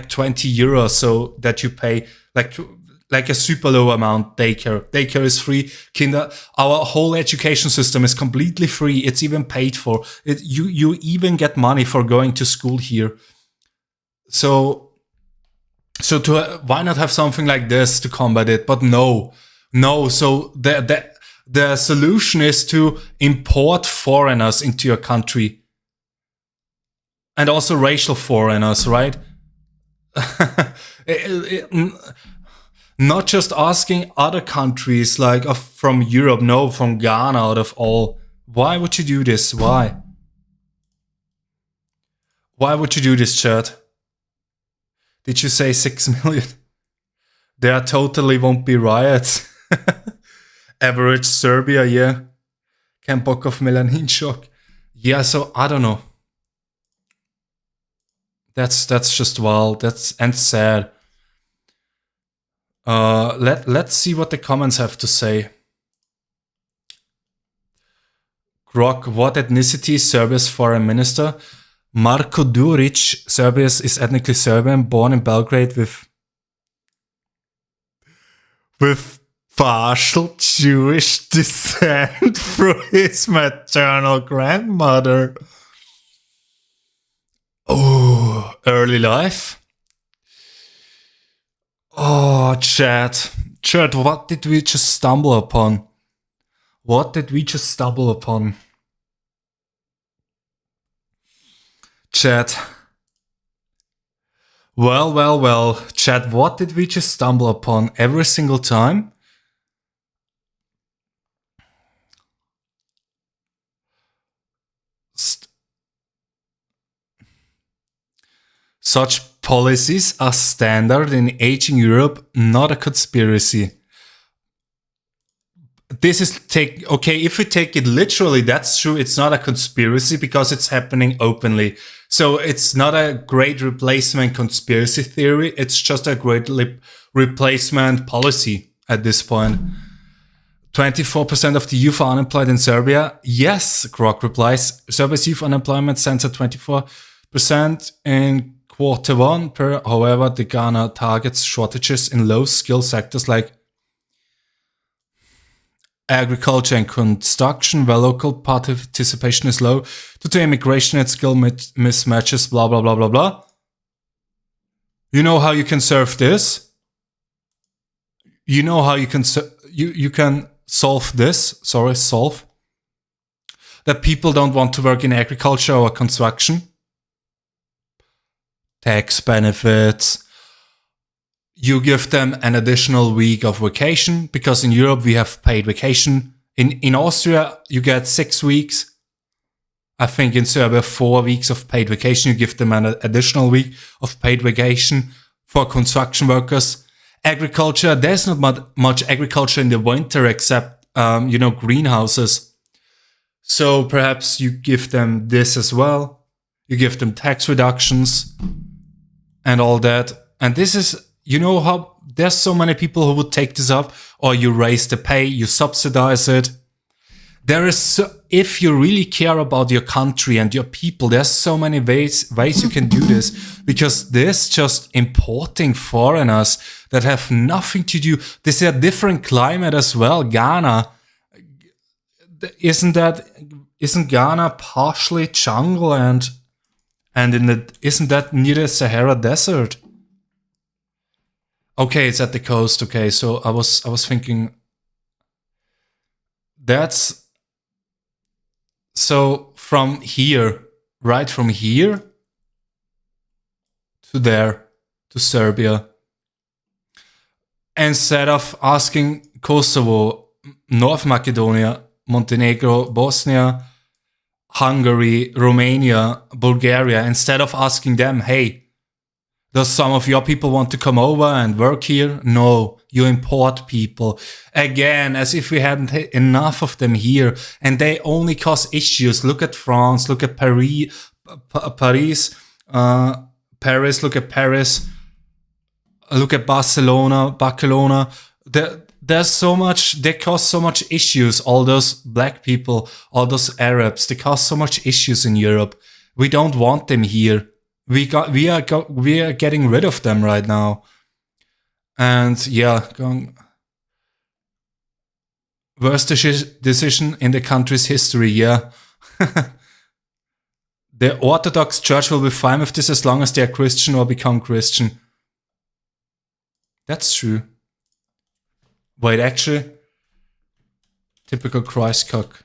20 euros so that you pay like a super low amount. Daycare is free. Our whole education system is completely free. It's even paid for. You even get money for going to school here. So why not have something like this to combat it? But no. So the solution is to import foreigners into your country. And also racial foreigners, right? Not just asking other countries like from Europe, no, from Ghana out of all. Why would you do this? Why? Why would you do this, chat? Did you say 6 million? There totally won't be riots. Average Serbia, yeah. Can book of melanin shock. Yeah, so I don't know. That's just wild. That's and sad. Let's see what the comments have to say. Grok, what ethnicity is Serbia's foreign minister? Marko Duric, Serbia is ethnically Serbian, born in Belgrade with partial Jewish descent through his maternal grandmother. Oh, early life. Oh, chat, what did we just stumble upon? What did we just stumble upon? Chat. Well, chat, what did we just stumble upon every single time? Such policies are standard in aging Europe, not a conspiracy. This is okay, if we take it literally, that's true. It's not a conspiracy because it's happening openly. So it's not a great replacement conspiracy theory. It's just a great replacement policy at this point. 24% of the youth are unemployed in Serbia. Yes, Grok replies. Serbia's youth unemployment stands at 24% in Q1. However, the Ghana targets shortages in low-skill sectors like agriculture and construction, where local participation is low due to immigration and skill mismatches, blah, blah, blah, blah, blah. You know how you can serve this? You know how you can you can solve this? Solve. That people don't want to work in agriculture or construction. Tax benefits. You give them an additional week of vacation, because in Europe we have paid vacation. In Austria, you get 6 weeks. I think in Serbia, 4 weeks of paid vacation. You give them an additional week of paid vacation for construction workers. Agriculture, there's not much agriculture in the winter except, greenhouses. So perhaps you give them this as well. You give them tax reductions and all that. And this is, you know how there's so many people who would take this up, or you raise the pay, you subsidize it. There is, if you really care about your country and your people, there's so many ways you can do this, because this just importing foreigners that have nothing to do. This is a different climate as well. Ghana, isn't Ghana partially jungle and isn't that near the Sahara Desert? Okay, it's at the coast. Okay, so I was thinking that's so from here, right from here to there to Serbia. Instead of asking Kosovo, North Macedonia, Montenegro, Bosnia, Hungary, Romania, Bulgaria, instead of asking them, hey, does some of your people want to come over and work here? No, you import people. Again, as if we hadn't enough of them here. And they only cause issues. Look at France, look at Paris, look at Paris, look at Barcelona. There's so much, they cause so much issues. All those black people, all those Arabs, they cause so much issues in Europe. We don't want them here. We are getting rid of them right now. And yeah, worst decision in the country's history, yeah. The Orthodox Church will be fine with this as long as they are Christian or become Christian. That's true. Wait, actually, typical Christcock.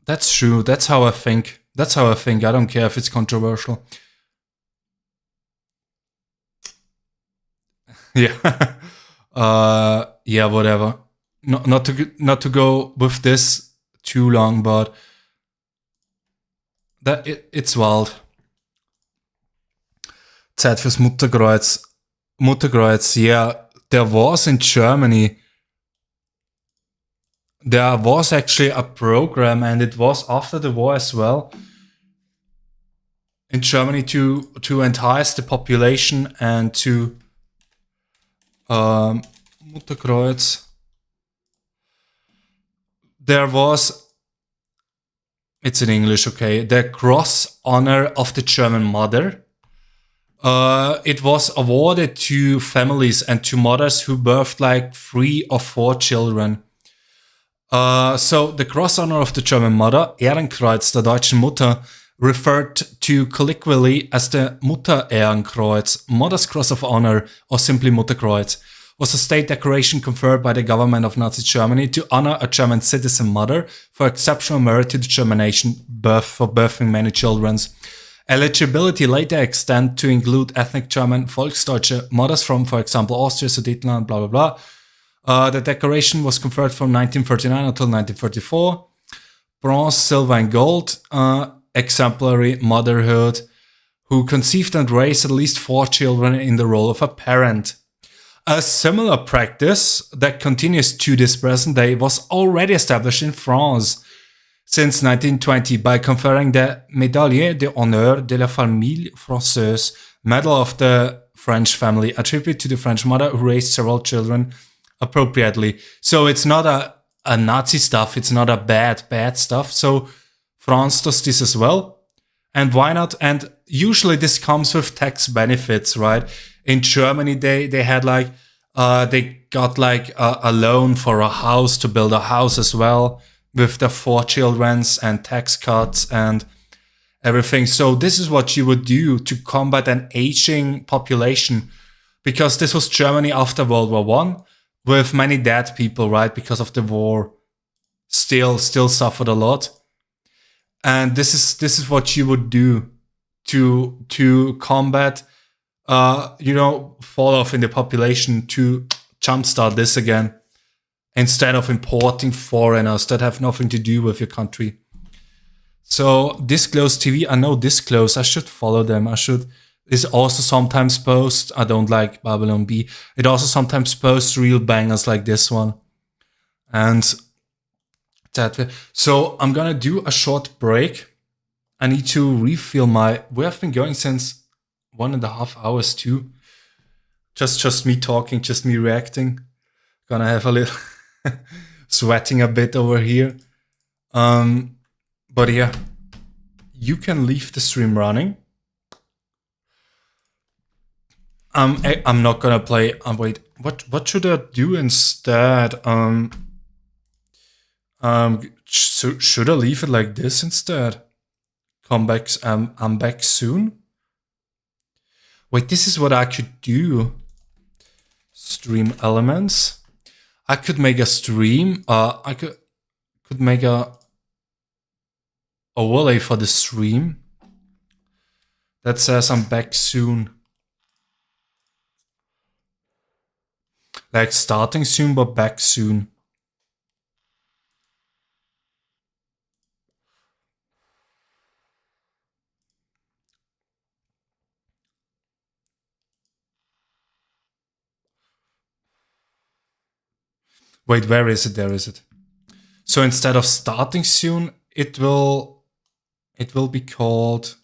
That's true. That's how I think. That's how I think. I don't care if it's controversial. Yeah. Yeah, whatever. Not to go with this too long, but it's wild. Zeit fürs Mutterkreuz. Mutterkreuz, yeah. There was in Germany, there was actually a program, and it was after the war as well, in Germany to entice the population and to Mutterkreuz. There was, it's in English, okay, the Cross Honor of the German Mother. It was awarded to families and to mothers who birthed like 3 or 4 children. So the Cross Honor of the German Mother, Ehrenkreuz der deutschen Mutter, referred to colloquially as the Mutter-Ehrenkreuz, Mother's Cross of Honor, or simply Mutterkreuz, was a state decoration conferred by the government of Nazi Germany to honor a German citizen mother for exceptional merit to the German nation for birthing many children. Eligibility later extended to include ethnic German Volksdeutsche mothers from, for example, Austria, Sudetenland, blah, blah, blah. The decoration was conferred from 1939 until 1934. Bronze, silver, and gold. Exemplary motherhood, who conceived and raised at least 4 children in the role of a parent. A similar practice that continues to this present day was already established in France since 1920 by conferring the Médaille d'honneur de la famille française, Medal of the French family, a tribute to the French mother who raised several children appropriately. So it's not a Nazi stuff, it's not a bad stuff. So France does this as well. And why not? And usually this comes with tax benefits, right? In Germany, they had like, they got like a loan for a house to build a house as well with the 4 children's and tax cuts and everything. So this is what you would do to combat an aging population, because this was Germany after World War One with many dead people, right? Because of the war, still suffered a lot. And this is what you would do to combat, fall off in the population, to jumpstart this again, instead of importing foreigners that have nothing to do with your country. So Disclose TV, I know Disclose, I should follow them. Is also sometimes post. I don't like Babylon B. It also sometimes posts real bangers like this one. And so I'm gonna do a short break. I need to refill we have been going since 1.5 hours too. Just me talking, just me reacting. Gonna have a little sweating a bit over here. But yeah, you can leave the stream running. I'm not gonna play. Wait, what should I do instead? Should I leave it like this instead? Come back. I'm back soon. Wait, this is what I could do. Stream elements. I could make a stream. I could make a overlay for the stream that says I'm back soon. Like starting soon, but back soon. Wait, where is it? There is it. So instead of starting soon, it will be called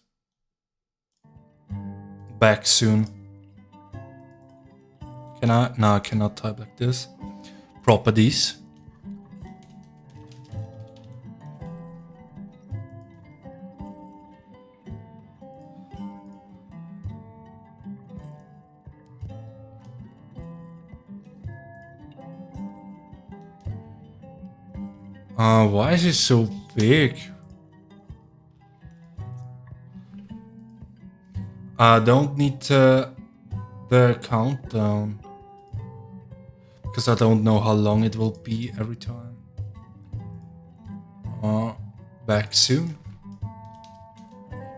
back soon. Can I? No, I cannot type like this. Properties. Why is it so big? I don't need the countdown, because I don't know how long it will be every time. Back soon.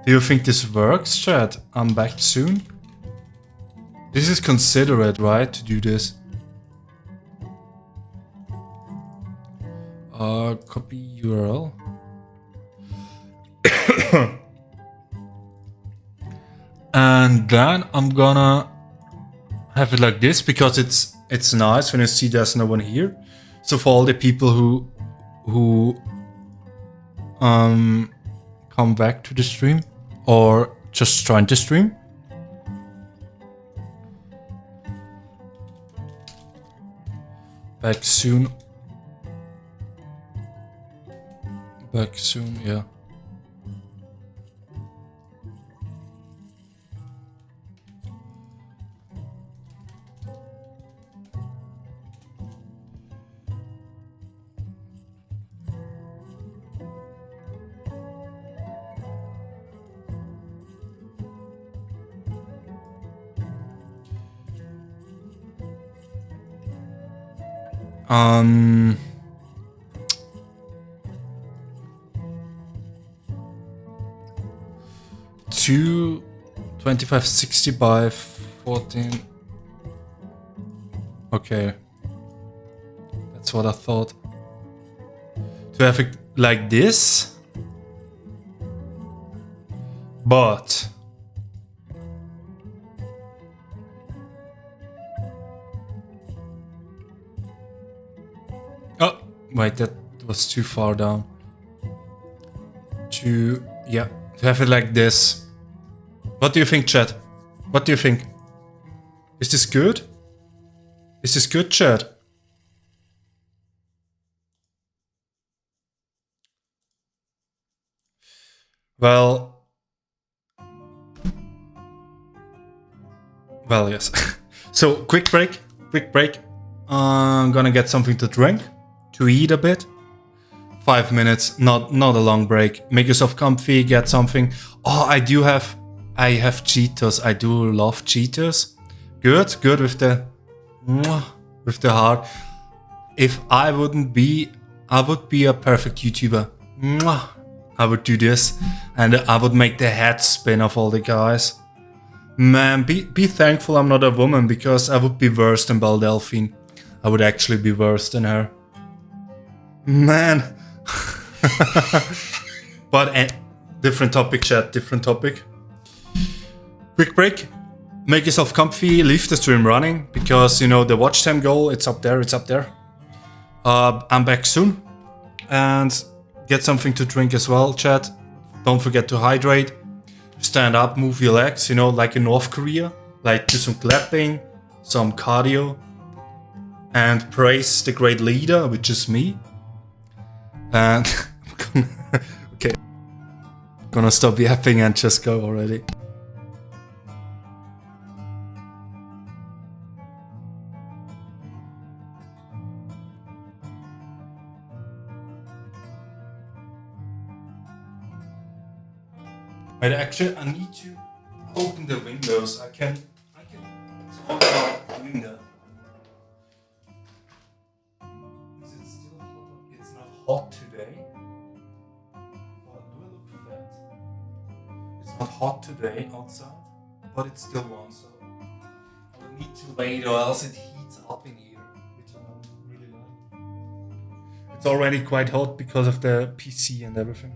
Do you think this works, chat? I'm back soon. This is considerate, right, to do this? Copy URL. And then I'm gonna have it like this because it's nice when you see there's no one here. So for all the people who come back to the stream or just join the stream. Back soon. Back soon, yeah. Um, 2560 by 14. Okay, that's what I thought. To have it like this, but oh wait, that was too far down. To have it like this. What do you think, chat? What do you think? Is this good? Is this good, chat? Well, yes. So quick break. I'm gonna get something to drink, to eat a bit. 5 minutes, not a long break. Make yourself comfy, get something. Oh, I have Cheetos. I do love Cheetos. Good with the heart. If I would be a perfect YouTuber. I would do this, and I would make the head spin of all the guys. Man, be thankful I'm not a woman, because I would be worse than Belle Delphine. I would actually be worse than her. Man. But different topic, chat, different topic. Quick break. Make yourself comfy, leave the stream running, because, you know, the watch time goal, it's up there. I'm back soon. And get something to drink as well, chat. Don't forget to hydrate. Stand up, move your legs, you know, like in North Korea. Like do some clapping, some cardio. And praise the great leader, which is me. And okay, I'm gonna stop yapping and just go already. But actually, I need to open the windows. I can talk about doing that. Is it still hot? It's not hot today. Well, do I look fat? It's not hot today outside, but it's still warm, so I will need to wait or else it heats up in here, which I don't really like. It's already quite hot because of the PC and everything.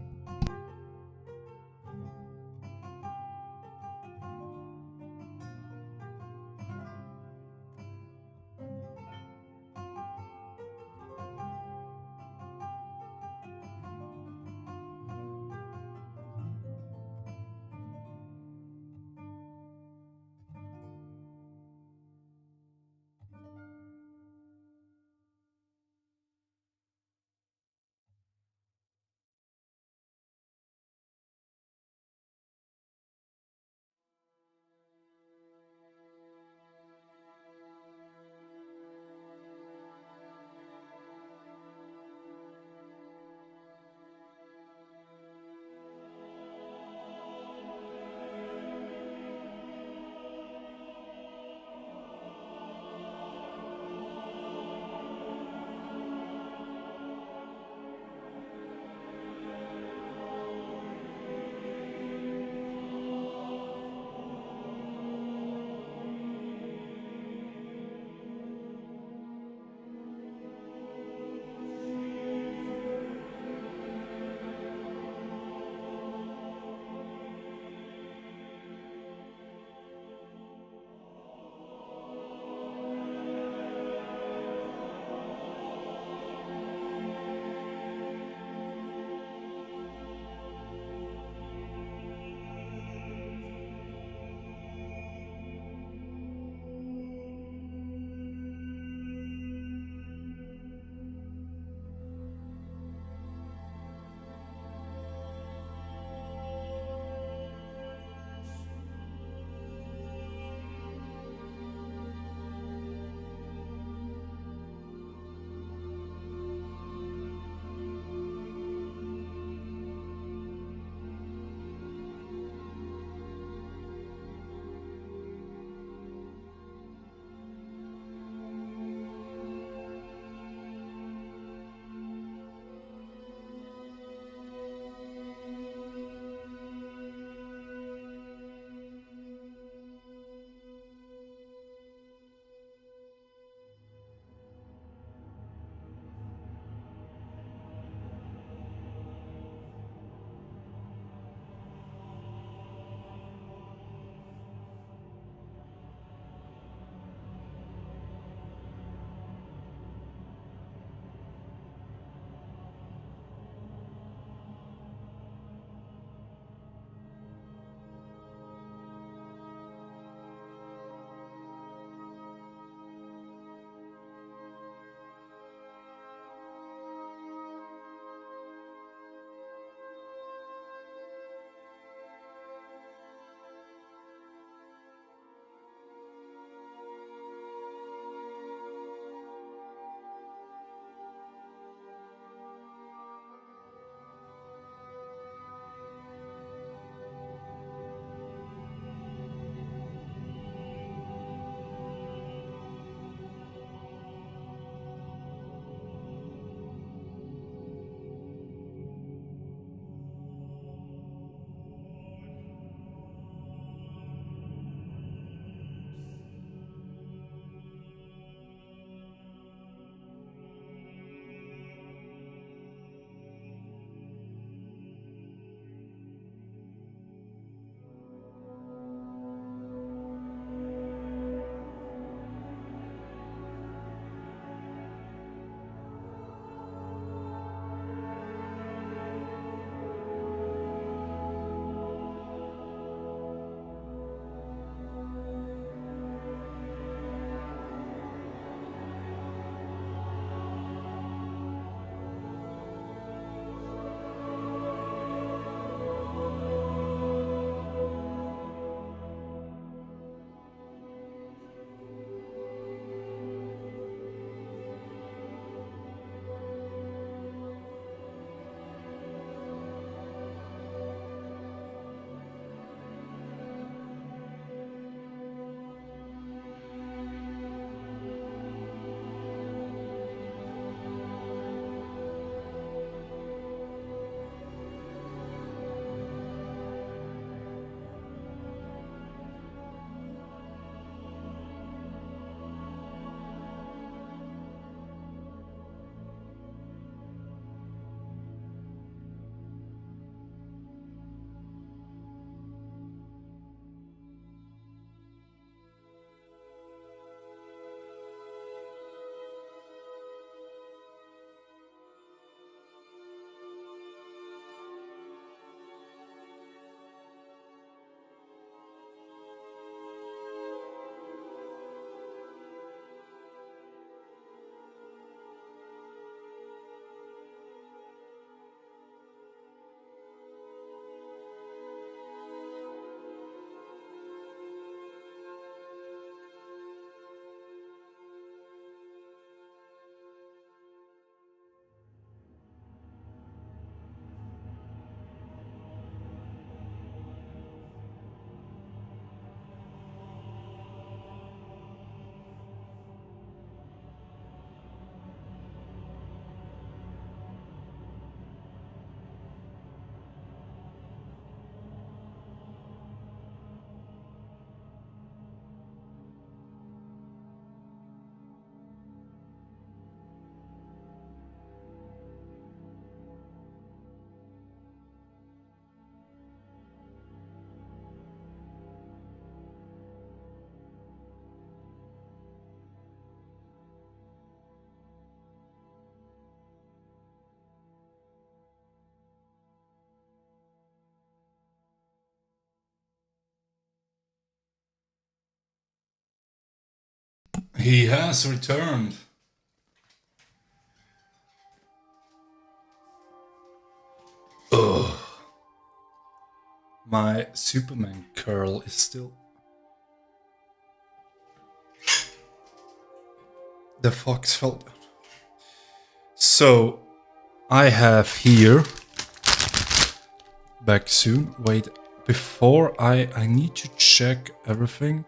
He has returned. Ugh. My Superman curl is still... The fox fell down. So, I have here... Back soon. Wait, before I need to check everything.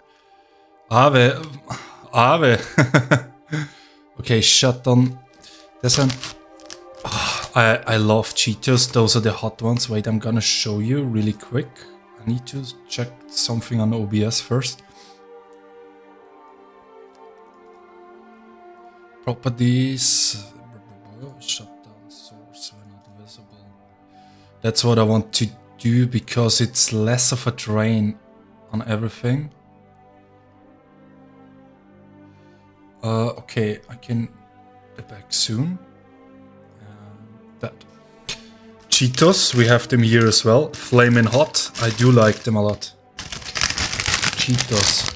Ave. Okay, shut down. There's an... I love Cheetos. Those are the hot ones. Wait, I'm gonna show you really quick. I need to check something on OBS first. Properties. Shutdown source when not visible. That's what I want to do because it's less of a drain on everything. Okay, I can be back soon. That. Cheetos, we have them here as well. Flamin' hot. I do like them a lot. Cheetos.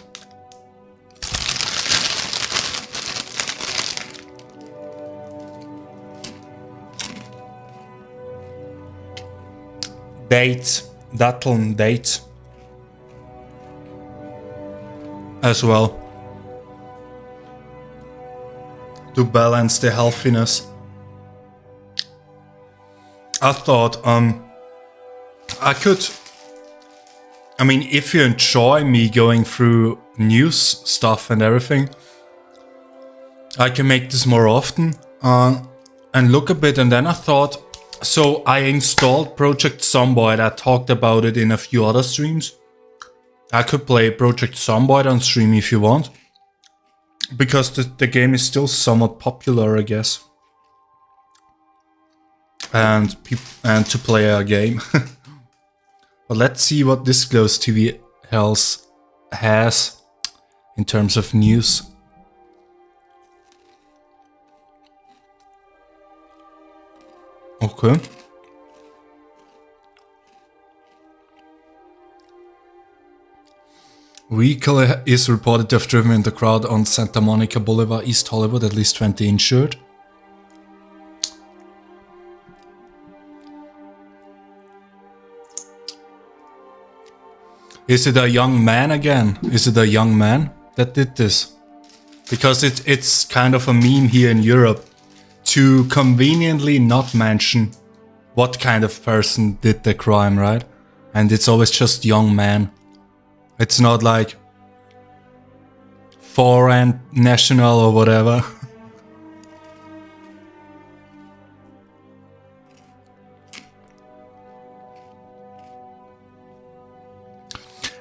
Date. Datteln date. As well. To balance the healthiness. I thought, I mean, if you enjoy me going through news stuff and everything, I can make this more often, and look a bit, and then I thought, so I installed Project Zomboid. I talked about it in a few other streams. I could play Project Zomboid on stream if you want, because the game is still somewhat popular, I guess. And to play a game. But let's see what Disclosed TV else has in terms of news. Okay. Vehicle is reported to have driven in the crowd on Santa Monica Boulevard, East Hollywood, at least 20 injured. Is it a young man again? Is it a young man that did this? Because it's kind of a meme here in Europe to conveniently not mention what kind of person did the crime, right? And it's always just young man. It's not like foreign national or whatever.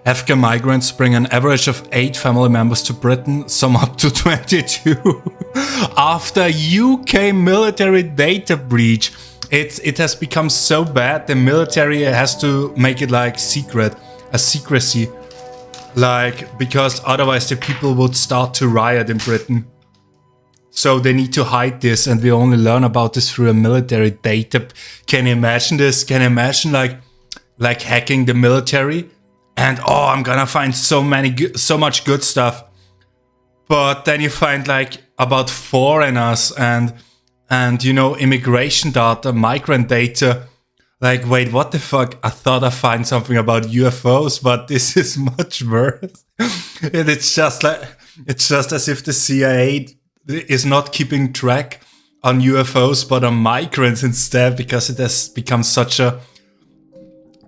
Afghan migrants bring an average of 8 family members to Britain, some up to 22. After UK military data breach, it has become so bad the military has to make it like secrecy. Like, because otherwise the people would start to riot in Britain. So they need to hide this, and we only learn about this through a military data. Can you imagine this? Can you imagine like hacking the military? And oh, I'm gonna find so much good stuff. But then you find like about foreigners and you know, immigration data, migrant data. Like, wait, what the fuck? I thought I find something about UFOs, but this is much worse. And it's just as if the CIA is not keeping track on UFOs, but on migrants instead, because it has become such a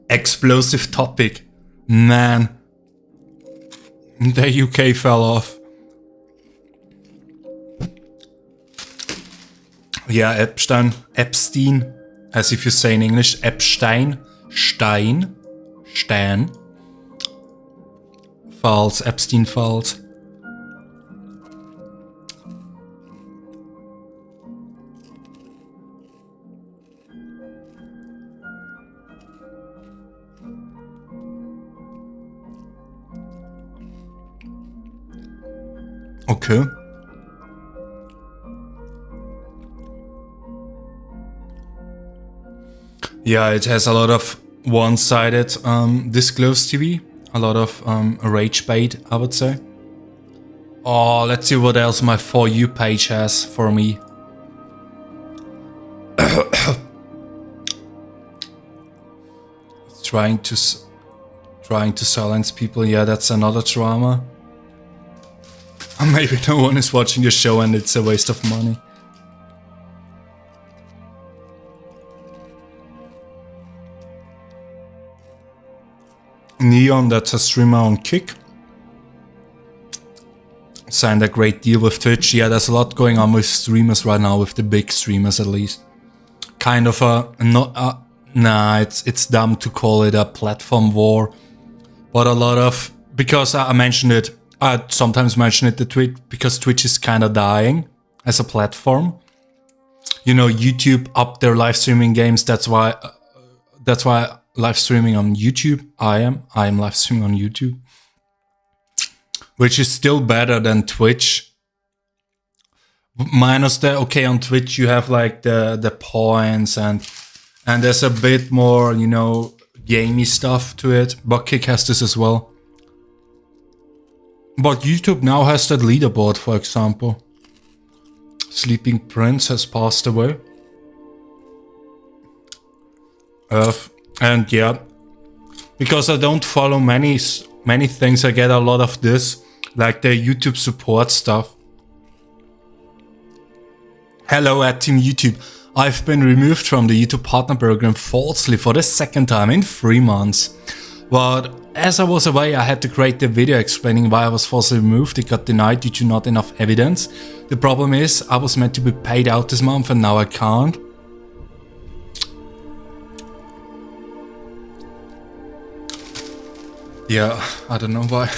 explosive topic. Man, the UK fell off. Yeah, Epstein, as if you say in English, Epstein, Stan, files, Epstein files. Okay. Yeah, it has a lot of one-sided Disclosed TV, a lot of rage bait, I would say. Oh, let's see what else my For You page has for me. Trying to silence people. Yeah, that's another drama. Maybe no one is watching the show and it's a waste of money. Neon, that's a streamer on Kick. Signed a great deal with Twitch. Yeah, there's a lot going on with streamers right now, with the big streamers at least. Kind of nah, it's dumb to call it a platform war. But a lot of, because I mentioned it, I sometimes mention it to Twitch, because Twitch is kind of dying as a platform. You know, YouTube upped their live streaming games. That's why live streaming on YouTube. I am live streaming on YouTube, which is still better than Twitch. Minus the, okay, on Twitch you have like the points and there's a bit more, you know, gamey stuff to it. But Kick has this as well. But YouTube now has that leaderboard, for example. Sleeping Prince has passed away. And yeah, because I don't follow many things, I get a lot of this, like the YouTube support stuff. Hello at Team YouTube. I've been removed from the YouTube Partner Program falsely for the second time in 3 months. But as I was away, I had to create the video explaining why I was falsely removed. It got denied due to not enough evidence. The problem is, I was meant to be paid out this month and now I can't. Yeah, I don't know why.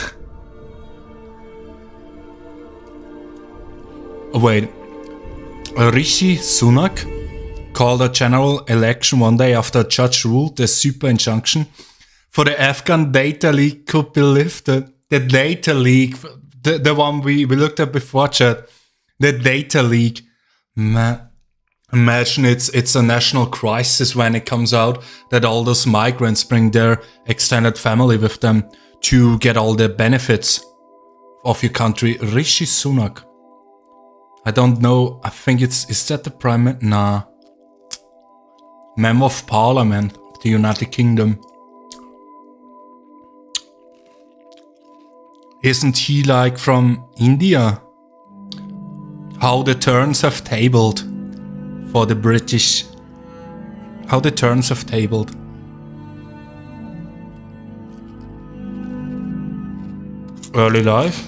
Wait. Rishi Sunak called a general election one day after a judge ruled the super injunction for the Afghan data leak could be lifted. The data leak, the one we looked at before, chat. The data leak. Imagine it's a national crisis when it comes out that all those migrants bring their extended family with them to get all the benefits of your country. Rishi Sunak. I don't know. I think is that the Prime Minister? Nah. Member of Parliament of the United Kingdom. Isn't he like from India? How the turns have tabled for the British. How the turns have tabled. Early life.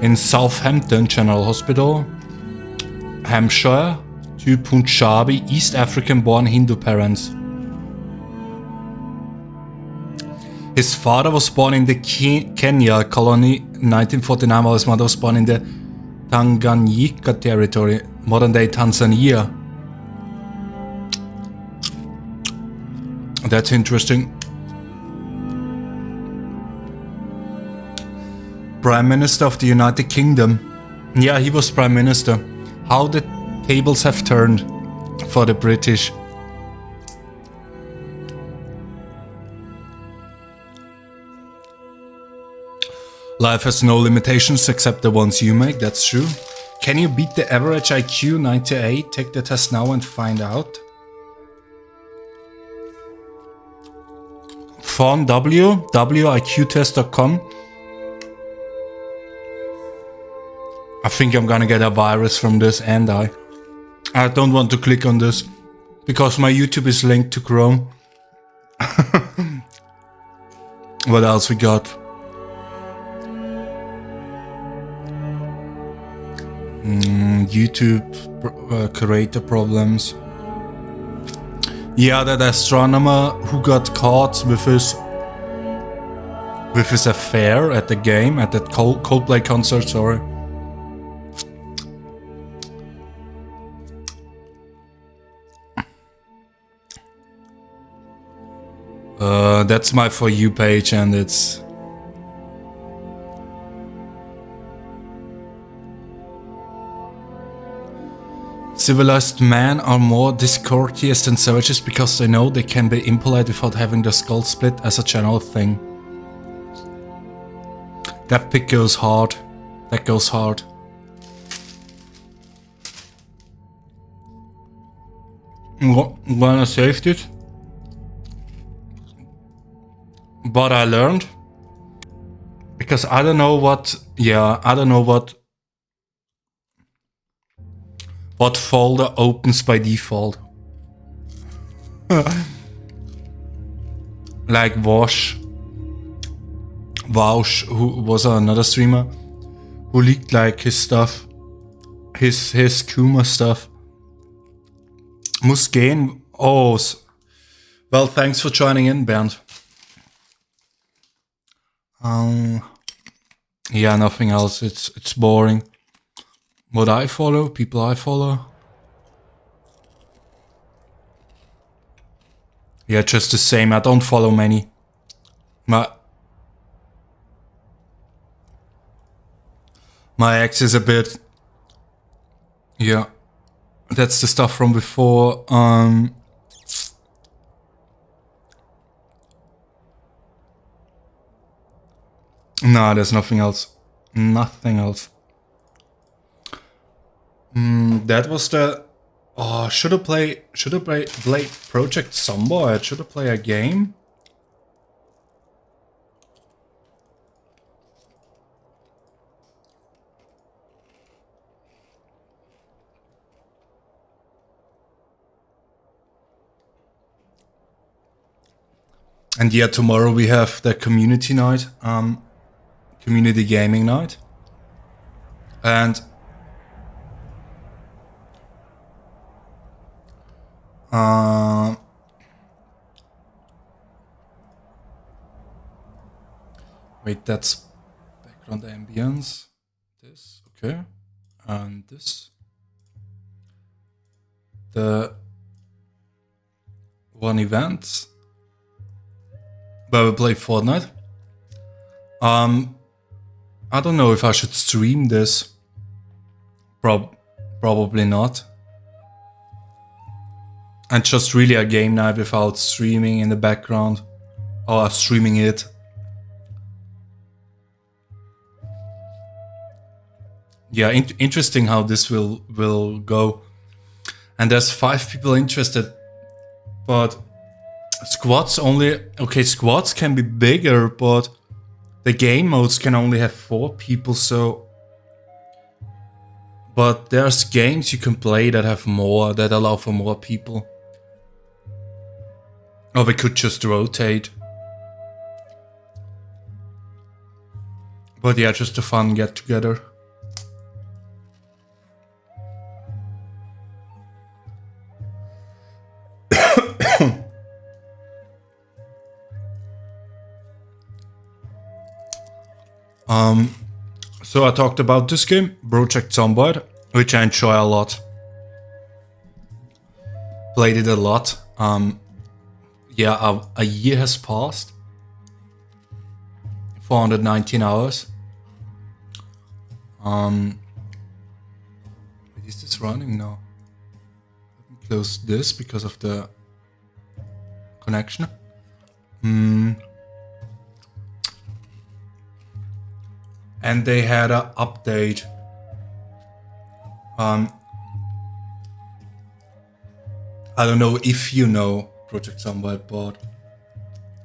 In Southampton General Hospital, Hampshire, to Punjabi, East African born Hindu parents. His father was born in the Kenya colony in 1949, while his mother was born in the Tanganyika territory, modern day Tanzania. That's interesting. Prime Minister of the United Kingdom. Yeah, he was Prime Minister. How the tables have turned for the British. Life has no limitations except the ones you make, that's true. Can you beat the average IQ 98? Take the test now and find out. Fawn W, wiqtest.com. I think I'm gonna get a virus from this, and I don't want to click on this because my YouTube is linked to Chrome. What else we got? YouTube creator problems. Yeah, that astronomer who got caught with his affair at the game, at that Coldplay concert, sorry. That's my For You page, and it's... Civilized men are more discourteous than savages because they know they can be impolite without having their skull split as a general thing. That pick goes hard. That goes hard. When I saved it, but I learned, because I don't know what, what folder opens by default. Like Waush, who was another streamer, who leaked like his stuff, his Kuma stuff. Muss gehen. Oh, well, thanks for joining in, Bernd. Yeah, nothing else. It's boring. What I follow, people I follow. Yeah, just the same. I don't follow many. My ex is a bit. Yeah, that's the stuff from before. No, there's nothing else. Nothing else. That was the. Oh, should I play Project Zomboid? Should I play a game? And yeah, tomorrow we have the community night, community gaming night. And wait, that's background ambience. This, okay. And this. The one event where we play Fortnite. I don't know if I should stream this. Probably not. And just really a game night without streaming in the background. Or streaming it. Yeah, interesting how this will go. And there's 5 people interested. But squads only... Okay, squads can be bigger, but the game modes can only have 4 people, so... But there's games you can play that have more, that allow for more people. Or we could just rotate. But yeah, just a fun get together. So I talked about this game, Project Zomboid, which I enjoy a lot. Played it a lot. Yeah, a year has passed. 419 hours. Is this running now? Let me close this because of the connection. And they had an update. I don't know if you know Project Zomboid, but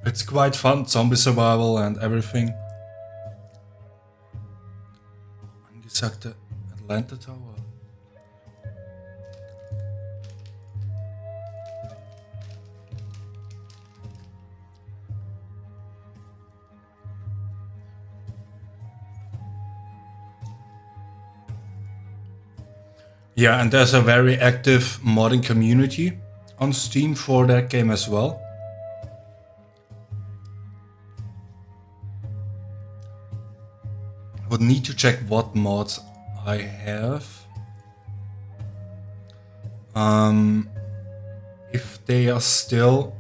it's quite fun. Zombie survival and everything. Angesagte Atlanta Tower. Yeah, and there's a very active modding community on Steam for that game as well. Would need to check what mods I have. If they are still...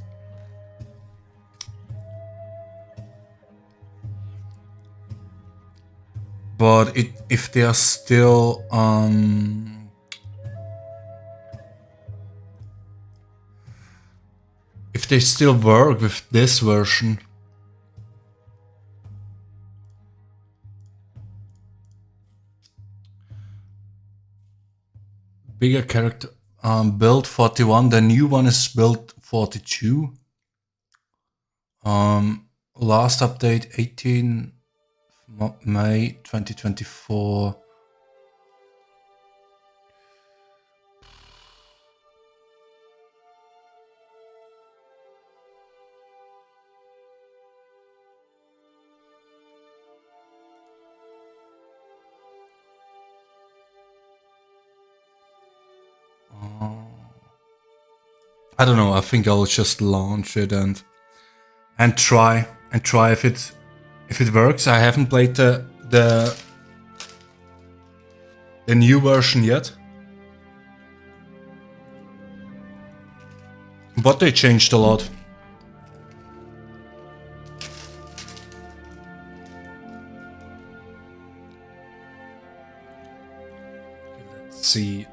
But if they are still... If they still work with this version. bigger character. Build 41. The new one is build 42. Last update 18 May 2024. I don't know. I think I'll just launch it and try if it works. I haven't played the new version yet, but they changed a lot. Let's see.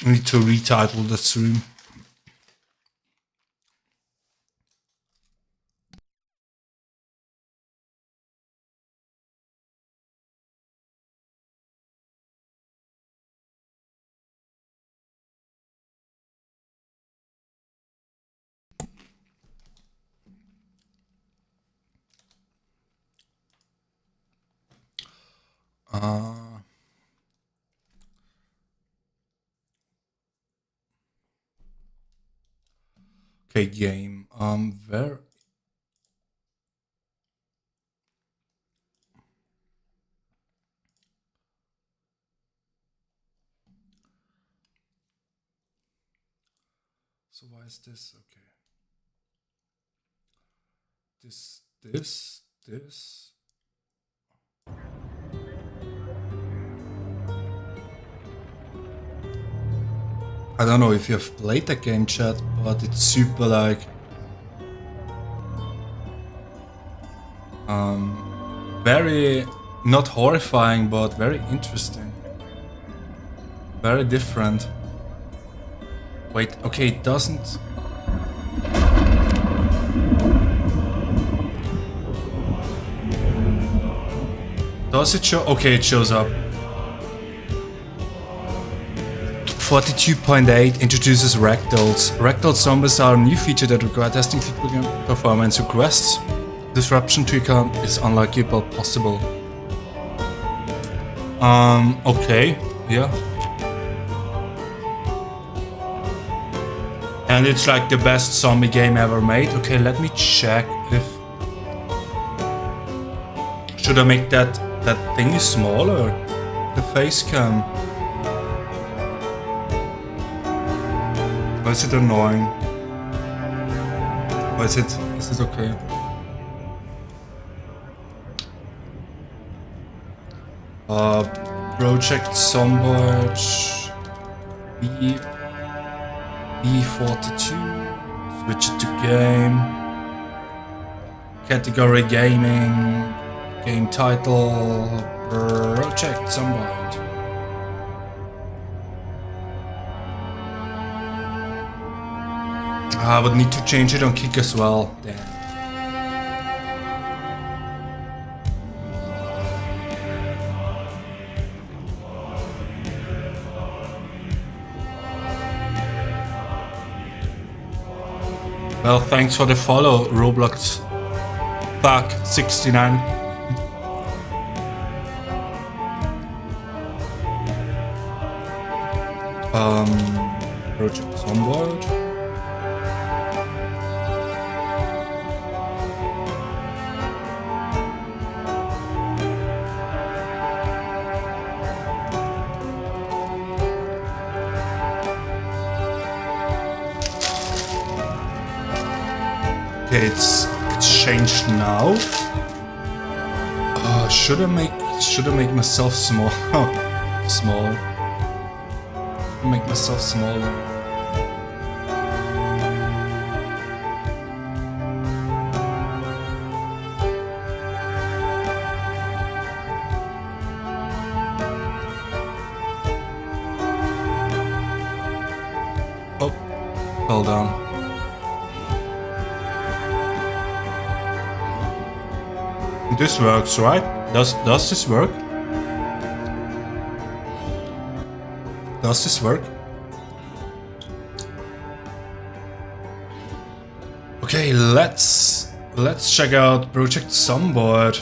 I need to retitle the stream. Okay, game. Where? So why is this? Okay. This. I don't know if you have played the game, chat, but it's super like very not horrifying, but very interesting, very different. Wait, okay, it doesn't. Does it show? Okay, it shows up. 42.8 introduces ragdolls. Ragdoll zombies are a new feature that require testing feedback performance requests. Disruption to account is unlikely but possible. Okay, yeah. And it's like the best zombie game ever made. Okay, let me check if... Should I make that thing smaller? The face cam. Or is it annoying? Or is it okay? Project Zomboid B42. Switch it to game. Category gaming. Game title. Project Zomboid. I would need to change it on Kick as well. Damn. Well, thanks for the follow, Roblox Bug 69. Project Zomboid. Okay, it's changed now. Should I make myself small? Small. Make myself smaller. Oh, fell down. This works, right? Does this work? Does this work? Okay, let's check out Project Zomboid.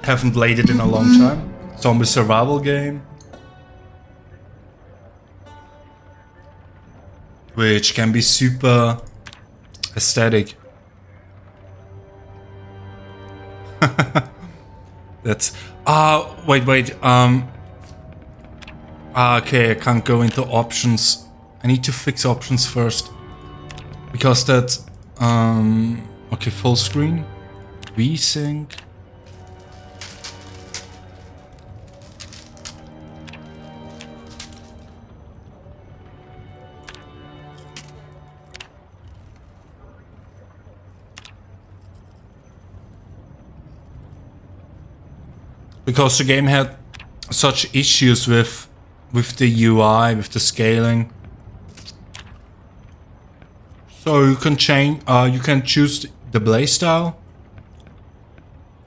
Haven't played it in a long time. Zombie survival game, which can be super aesthetic. That's wait. Okay, I can't go into options. I need to fix options first. Because that okay, full screen. VSync. Because the game had such issues with the UI, with the scaling. So you can change. You can choose the playstyle: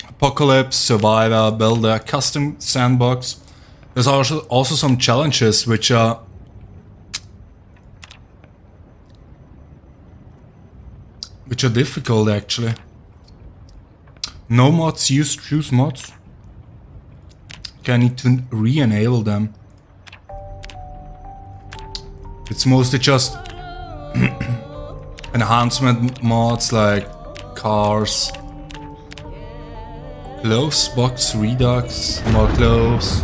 Apocalypse, Survivor, Builder, Custom Sandbox. There's also some challenges which are difficult actually. No mods used. Choose mods. Okay, I need to re-enable them. It's mostly just enhancement mods like cars, clothes, box, redux, more clothes.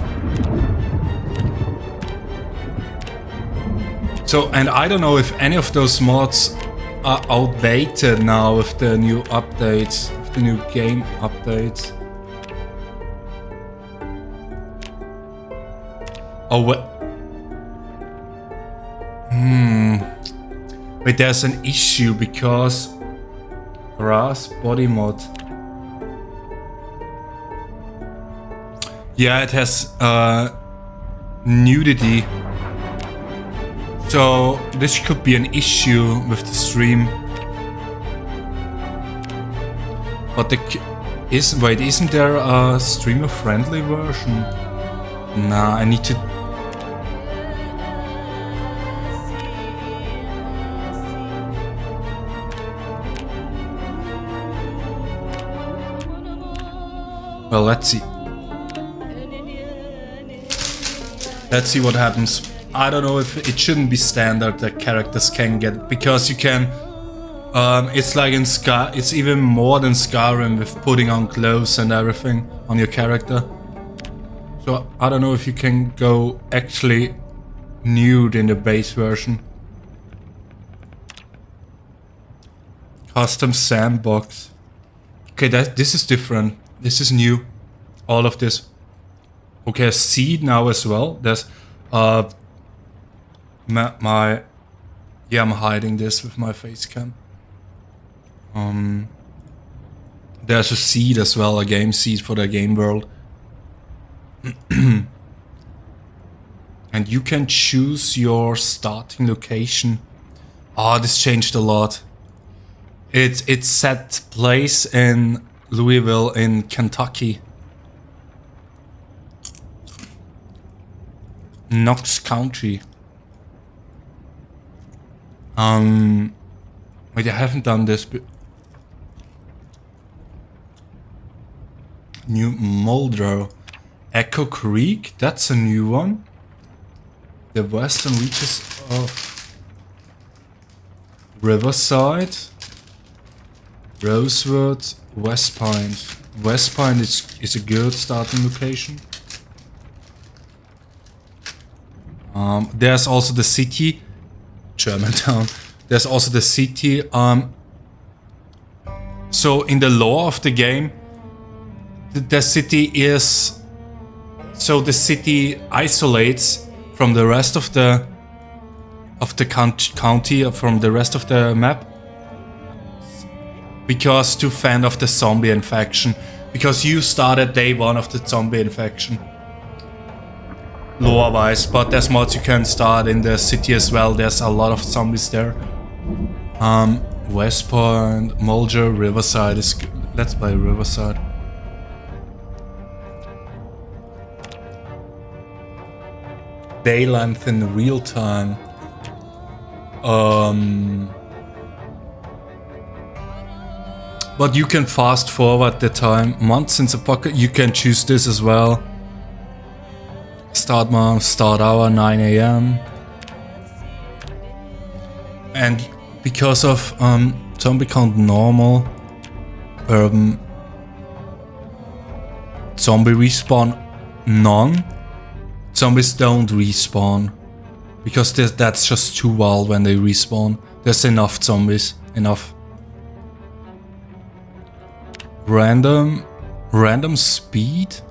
So, and I don't know if any of those mods are outdated now with the new updates, with the new game updates. Oh, wait, there's an issue because Brass body mod. Yeah, it has nudity. So this could be an issue with the stream. But isn't there a streamer friendly version? Nah, I need to. Well, let's see. Let's see what happens. I don't know if it shouldn't be standard that characters can get, because you can. It's like in Sky. It's even more than Skyrim with putting on clothes and everything on your character. So I don't know if you can go actually nude in the base version. Custom sandbox. Okay, this is different. This is new. All of this. Okay, seed now as well. There's my yeah, I'm hiding this with my face cam. There's a seed as well, a game seed for the game world. And you can choose your starting location. Oh, this changed a lot. It's set place in Louisville in Kentucky. Knox County. Wait, I haven't done this, but New Muldrow. Echo Creek, that's a new one. The western reaches of Riverside, Rosewood, West Pine. West Pine is a good starting location. There's also the city, Germantown. There's also the city. So in the lore of the game, the city is, so the city isolates from the rest of the county, from the rest of the map, because to fend off the zombie infection, because you started day 1 of the zombie infection lore wise, but there's mods you can start in the city as well. There's a lot of zombies there. West Point, Mulger, Riverside is good. Let's play Riverside. Day length in real time. But you can fast forward the time. Months in the pocket, you can choose this as well. Start month, start hour, 9 AM. And because of zombie count normal, zombie respawn none. Zombies don't respawn because that's just too wild when they respawn. There's enough zombies, enough. Random speed.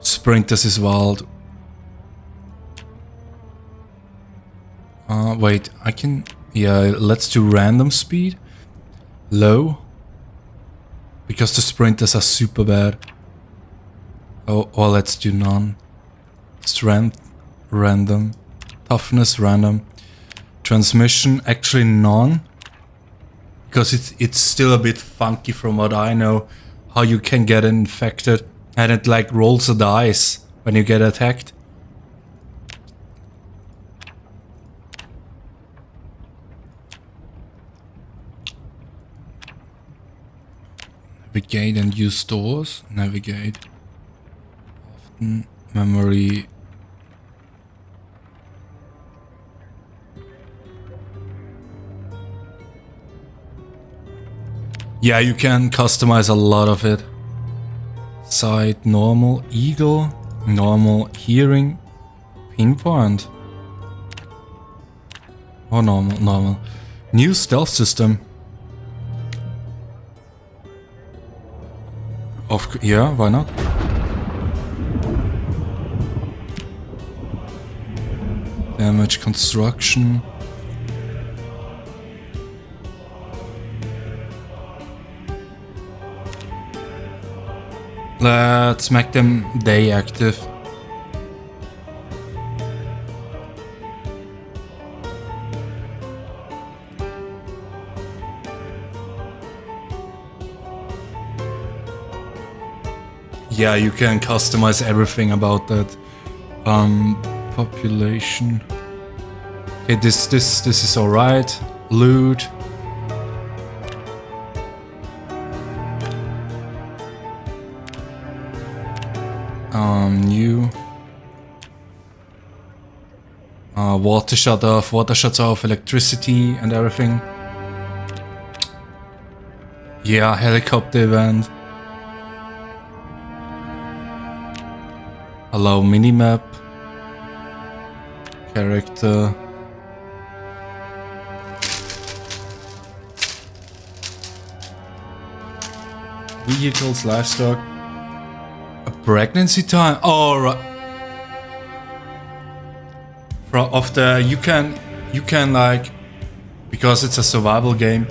Sprinters is wild. Wait, I can. Yeah, let's do random speed. Low. Because the sprinters are super bad. Oh, or let's do none. Strength, random. Toughness, random. Transmission, actually none. Because it's still a bit funky from what I know. How you can get infected. And it like rolls the dice when you get attacked. Navigate and use doors. Navigate. Often. Memory. Yeah, you can customize a lot of it. Sight, normal, eagle, normal, hearing, pinpoint. Oh, normal. New stealth system. Yeah, why not? Damage construction. Let's make them day active. Yeah, you can customize everything about that. Population. Okay, this is alright. Loot. New. Water shuts off, electricity and everything. Yeah, helicopter event. Allow minimap. Character. Vehicles, livestock. A pregnancy time. Oh, right. Of the you can like, because it's a survival game,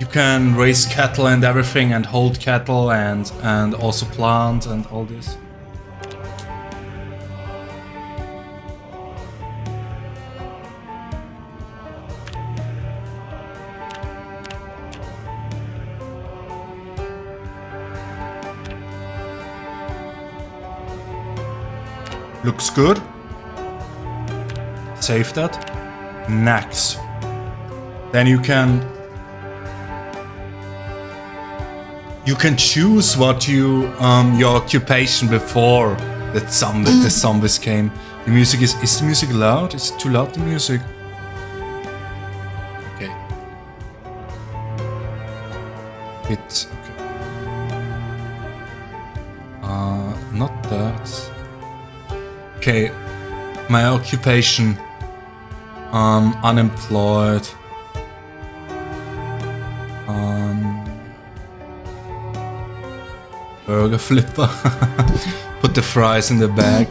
you can raise cattle and everything and hold cattle and also plant and all this. Looks good. Save that. Next. Then you can choose what your occupation before the zombies came. The music is the music loud? Is it too loud, the music? Okay. It's okay. Not that. Okay, my occupation, unemployed, Burger flipper. Put the fries in the bag.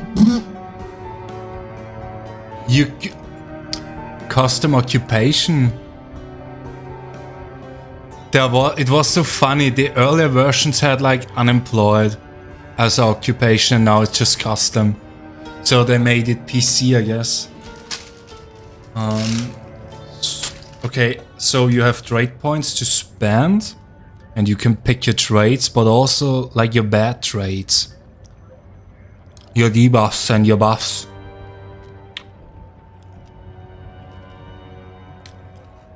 Custom occupation. It was so funny. The earlier versions had like unemployed as an occupation. Now it's just custom. So they made it PC, I guess. Okay, so you have trade points to spend, and you can pick your trades, but also like your bad trades, your debuffs and your buffs.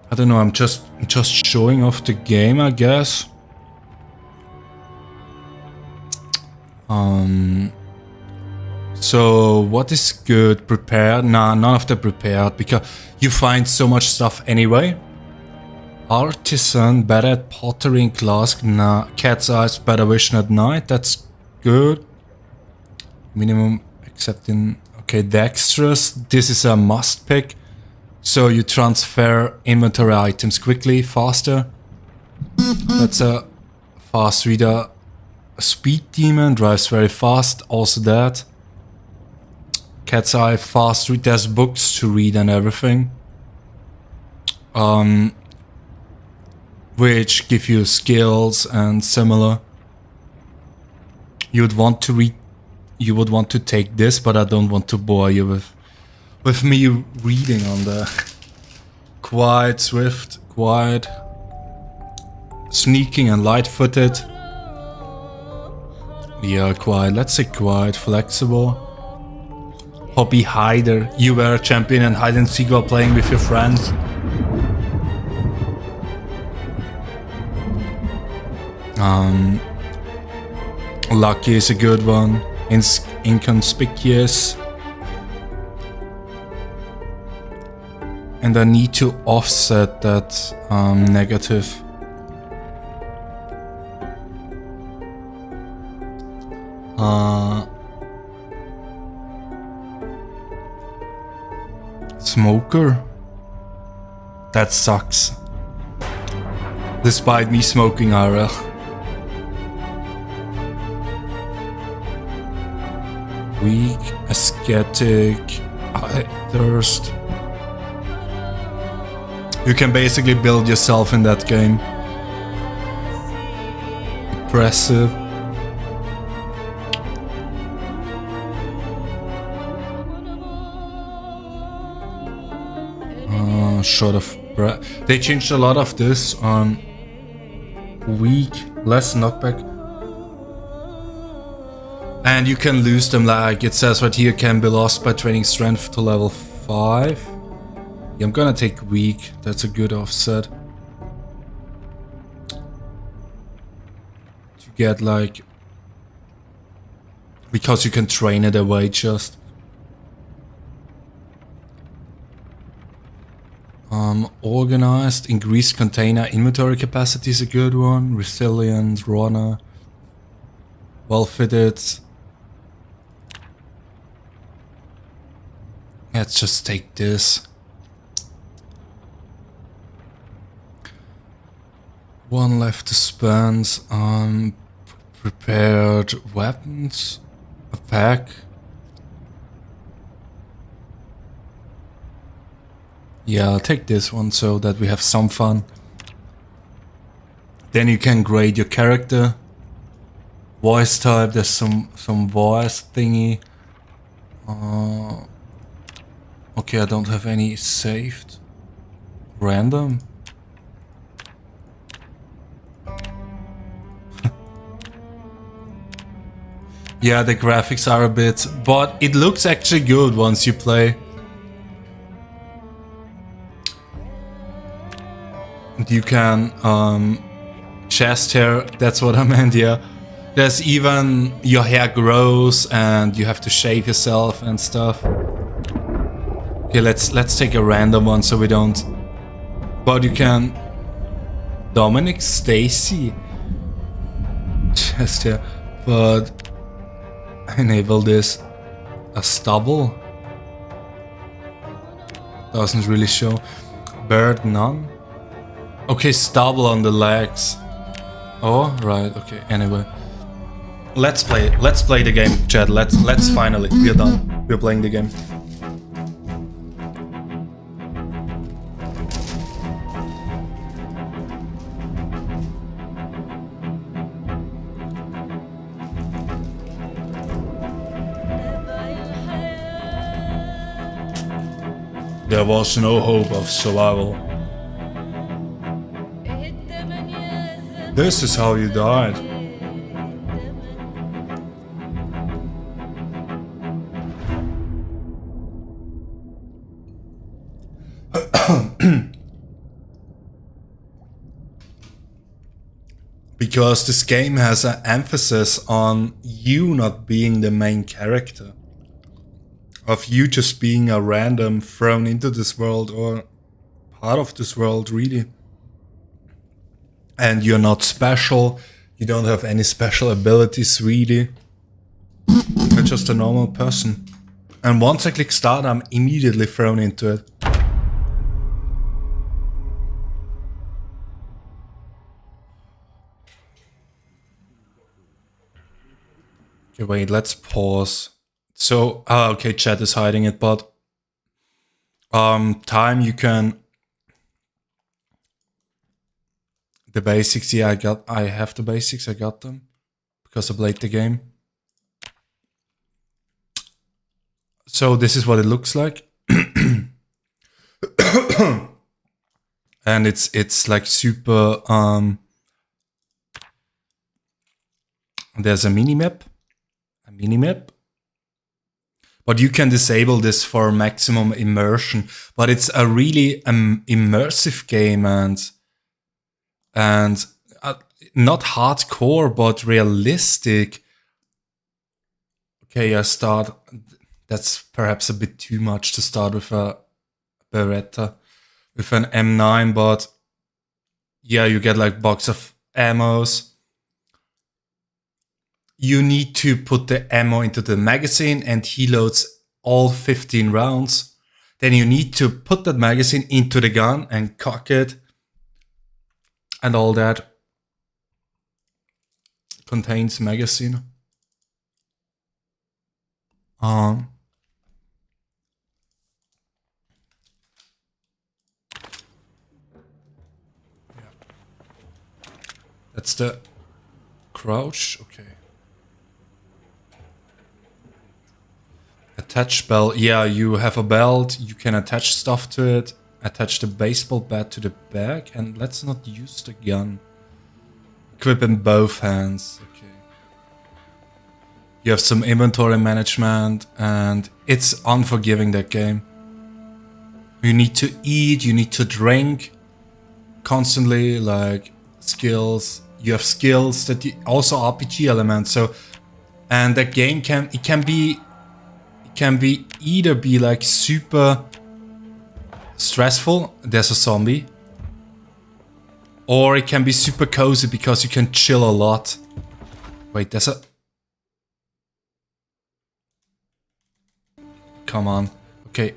I don't know. I'm just showing off the game, I guess. So what is good? Prepared? Nah, none of the prepared, because you find so much stuff anyway. Artisan, better at pottery and glass. Nah, cat's eyes, better vision at night. That's good. Minimum accepting. Okay, dexterous. This is a must pick. So you transfer inventory items quickly, faster. That's a fast reader. Speed demon, drives very fast. Also that. Cat's eye, fast read. There's books to read and everything. Which give you skills and similar. You would want to read. You would want to take this, but I don't want to bore you with me reading on the quiet, swift, quiet, sneaking and light-footed. Yeah, quiet. Let's say quiet, flexible. Hobby hider. You were a champion and hide and seek while playing with your friends. Lucky is a good one. Inconspicuous. And I need to offset that negative. Smoker? That sucks. Despite me smoking IRL. Weak, ascetic, thirst. You can basically build yourself in that game. Impressive. Shot of breath. They changed a lot of this on weak, less knockback. And you can lose them, like it says right here, can be lost by training strength to level 5. Yeah, I'm gonna take weak. That's a good offset. To get like... because you can train it away just. Organized, increased container inventory capacity is a good one. Resilient, runner. Well fitted. Let's just take this. One left to spend. Prepared weapons. A pack. Yeah, I'll take this one so that we have some fun. Then you can grade your character. Voice type, there's some voice thingy. Okay, I don't have any saved. Random. Yeah, the graphics are a bit, but it looks actually good once you play. You can chest hair, that's what I meant, yeah. There's even your hair grows and you have to shave yourself and stuff. Okay, let's take a random one so we don't. But you can Dominic Stacy chest hair, but enable this a stubble. Doesn't really show. Bird none. Okay, stubble on the legs. Oh, right, okay, anyway. Let's play the game, Chad. Let's finally. We're done. We're playing the game. There was no hope of survival. This is how you died. Because this game has an emphasis on you not being the main character. Of you just being a random thrown into this world or part of this world, really. And you're not special. You don't have any special abilities, really. You're just a normal person. And once I click start, I'm immediately thrown into it. Okay, wait, let's pause. So, okay, chat is hiding it, but time you can. The basics, yeah, I have the basics, I got them because I played the game. So this is what it looks like. And it's like super there's a minimap. But you can disable this for maximum immersion. But it's a really immersive game and not hardcore, but realistic. Okay, I start. That's perhaps a bit too much to start with a Beretta, with an M9, but yeah, you get like box of ammos. You need to put the ammo into the magazine and he loads all 15 rounds. Then you need to put that magazine into the gun and cock it. And all that contains magazine. Yeah. That's the crouch. Okay. Attach belt. Yeah, you have a belt. You can attach stuff to it. Attach the baseball bat to the bag. And let's not use the gun. Equip in both hands. Okay. You have some inventory management. And it's unforgiving, that game. You need to eat. You need to drink. Constantly, like, skills. You have skills that also RPG elements. So, and that game can be either be like super stressful, there's a zombie, or it can be super cozy because you can chill a lot. Wait, there's a... Come on. Okay.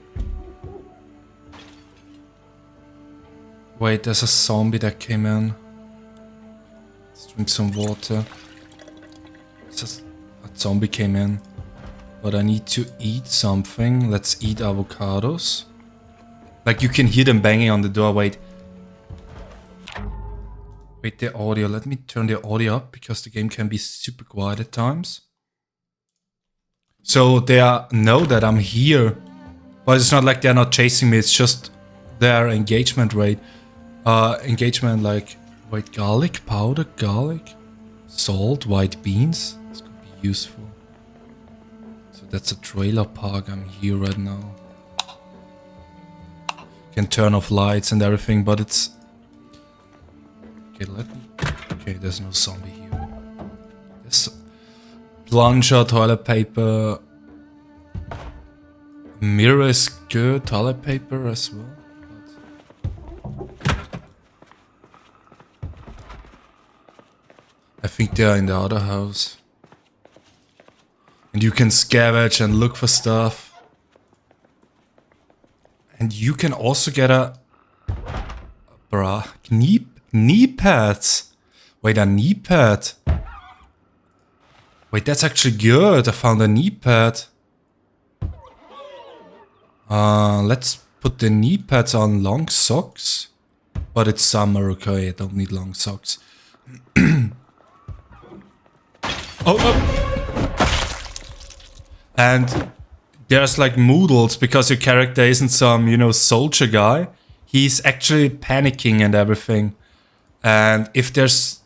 Wait, there's a zombie that came in. Let's drink some water. Just a zombie came in. But I need to eat something. Let's eat avocados. Like, you can hear them banging on the door. Wait. Wait, the audio. Let me turn the audio up because the game can be super quiet at times. So they know that I'm here. But it's not like they're not chasing me. It's just their engagement rate. Engagement like... Wait, garlic powder, garlic, salt, white beans. This could be useful. That's a trailer park. I'm here right now. Can turn off lights and everything, but it's... Okay, okay, there's no zombie here. There's plunger, toilet paper. Mirror is good, toilet paper as well. I think they're in the other house. And you can scavenge and look for stuff. And you can also get a... knee pads. Wait, a knee pad. Wait, that's actually good. I found a knee pad. Let's put the knee pads on long socks. But it's summer, okay, I don't need long socks. And there's like moodles because your character isn't some, you know, soldier guy. He's actually panicking and everything. And if there's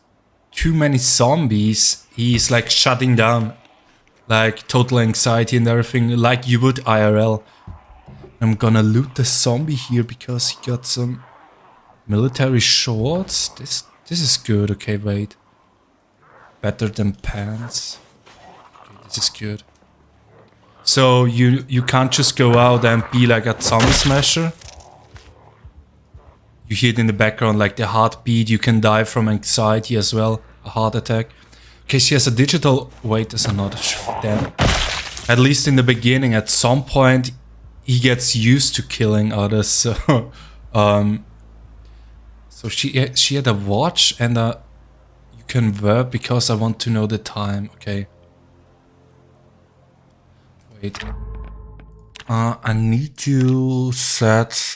too many zombies, he's like shutting down. Like total anxiety and everything, like you would IRL. I'm gonna loot the zombie here because he got some military shorts. This is good. Okay, wait. Better than pants. Okay, this is good. So you can't just go out and be like a zombie smasher. You hear it in the background like the heartbeat. You can die from anxiety as well. A heart attack. Okay, she has a digital... Wait, there's another... Damn. At least in the beginning, at some point, he gets used to killing others. So, so she had a watch and a... You can wear because I want to know the time. Okay. Wait. I need to set...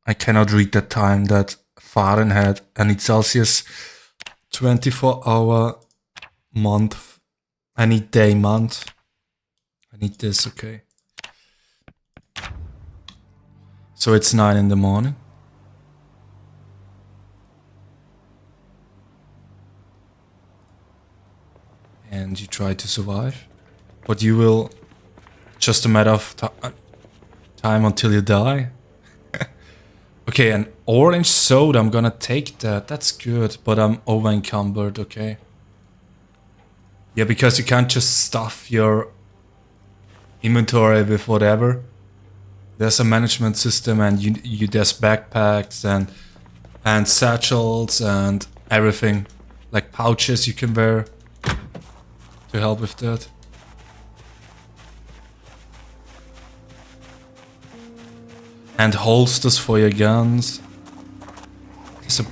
I cannot read the time, that Fahrenheit. I need Celsius. 24-hour month. I need day month. I need this, okay. So it's 9 in the morning. And you try to survive. But you will... Just a matter of time until you die. Okay, an orange soda, I'm gonna take that. That's good, but I'm over encumbered, okay. Yeah, because you can't just stuff your inventory with whatever. There's a management system and you there's backpacks and satchels and everything. Like pouches you can wear to help with that. And holsters for your guns. There's a...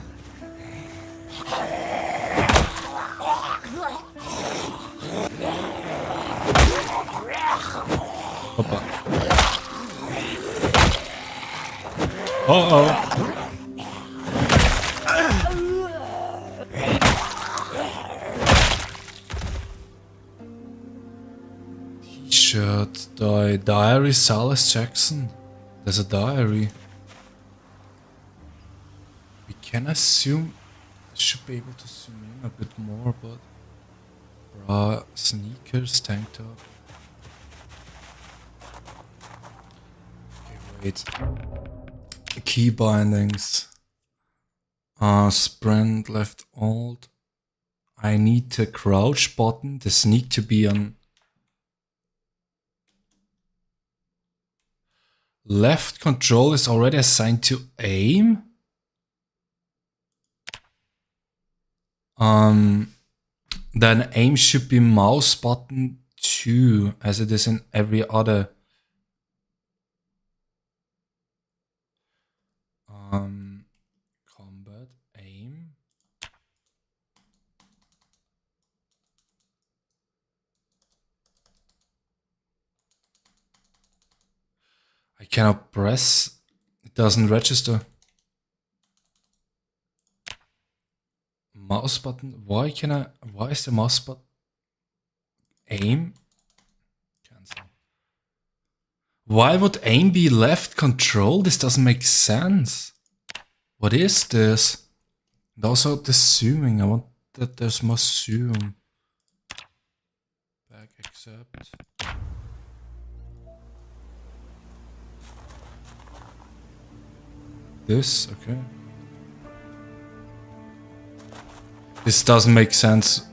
Hoppa. Uh-oh. T-shirt, diary, Silas Jackson. There's a diary. We can assume... I should be able to zoom in a bit more, but... Bra, sneakers, tank top... Okay, wait. Key bindings. Sprint, left, alt. I need the crouch button, the sneak to be on... Left control is already assigned to aim. Then aim should be mouse button 2, as it is in every other. Combat aim. I cannot press. It doesn't register. Mouse button. Why is the mouse button? Aim. Cancel. Why would aim be left control? This doesn't make sense. What is this? And also the zooming. I want that there's more zoom. Back accept. This, okay. This doesn't make sense.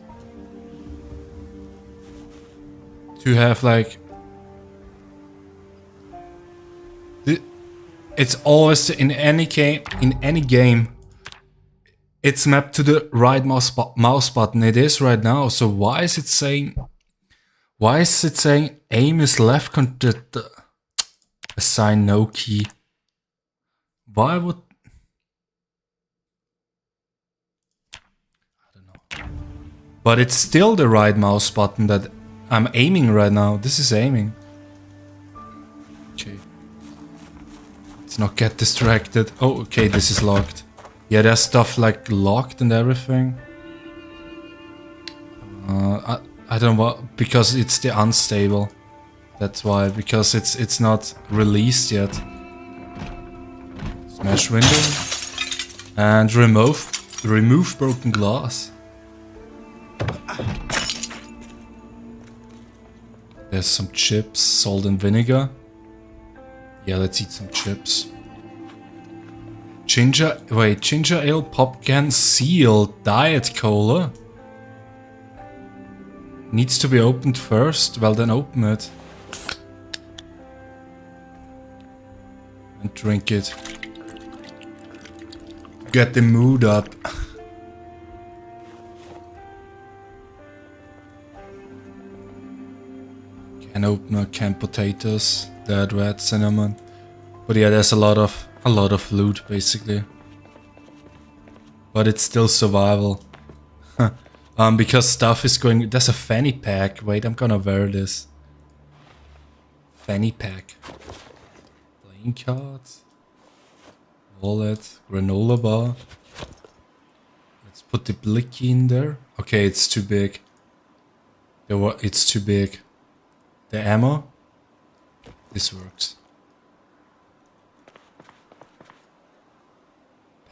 To have like... It's always in any game, it's mapped to the right mouse button. It is right now. So why is it saying aim is left assign no key? Why would... I don't know. But it's still the right mouse button that I'm aiming right now. This is aiming. Okay. Let's not get distracted. Oh, okay, this is locked. Yeah, there's stuff like locked and everything. I don't want, because it's the unstable. That's why, because it's not released yet. Smash window. And remove broken glass. There's some chips, salt and vinegar. Yeah, let's eat some chips. Ginger ale, popcan, seal, diet cola. Needs to be opened first. Well, then open it. And drink it. Get the mood up. Can opener, canned potatoes, dead rat, cinnamon. But yeah, there's a lot of loot basically. But it's still survival. Because stuff is going. There's a fanny pack. Wait, I'm gonna wear this. Fanny pack. Playing cards. Wallet. Granola bar. Let's put the blicky in there. Okay, it's too big. It's too big. The ammo. This works.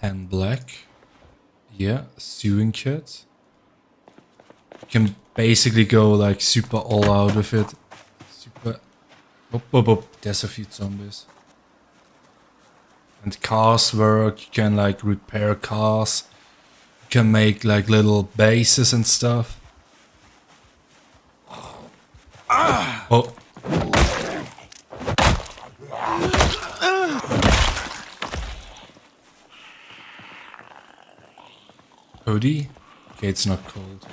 Pen black. Yeah, sewing kit. You can basically go like super all out with it. Super. There's a few zombies. And cars work. You can like repair cars. You can make like little bases and stuff. Oh. Hoodie? Okay, it's not cold.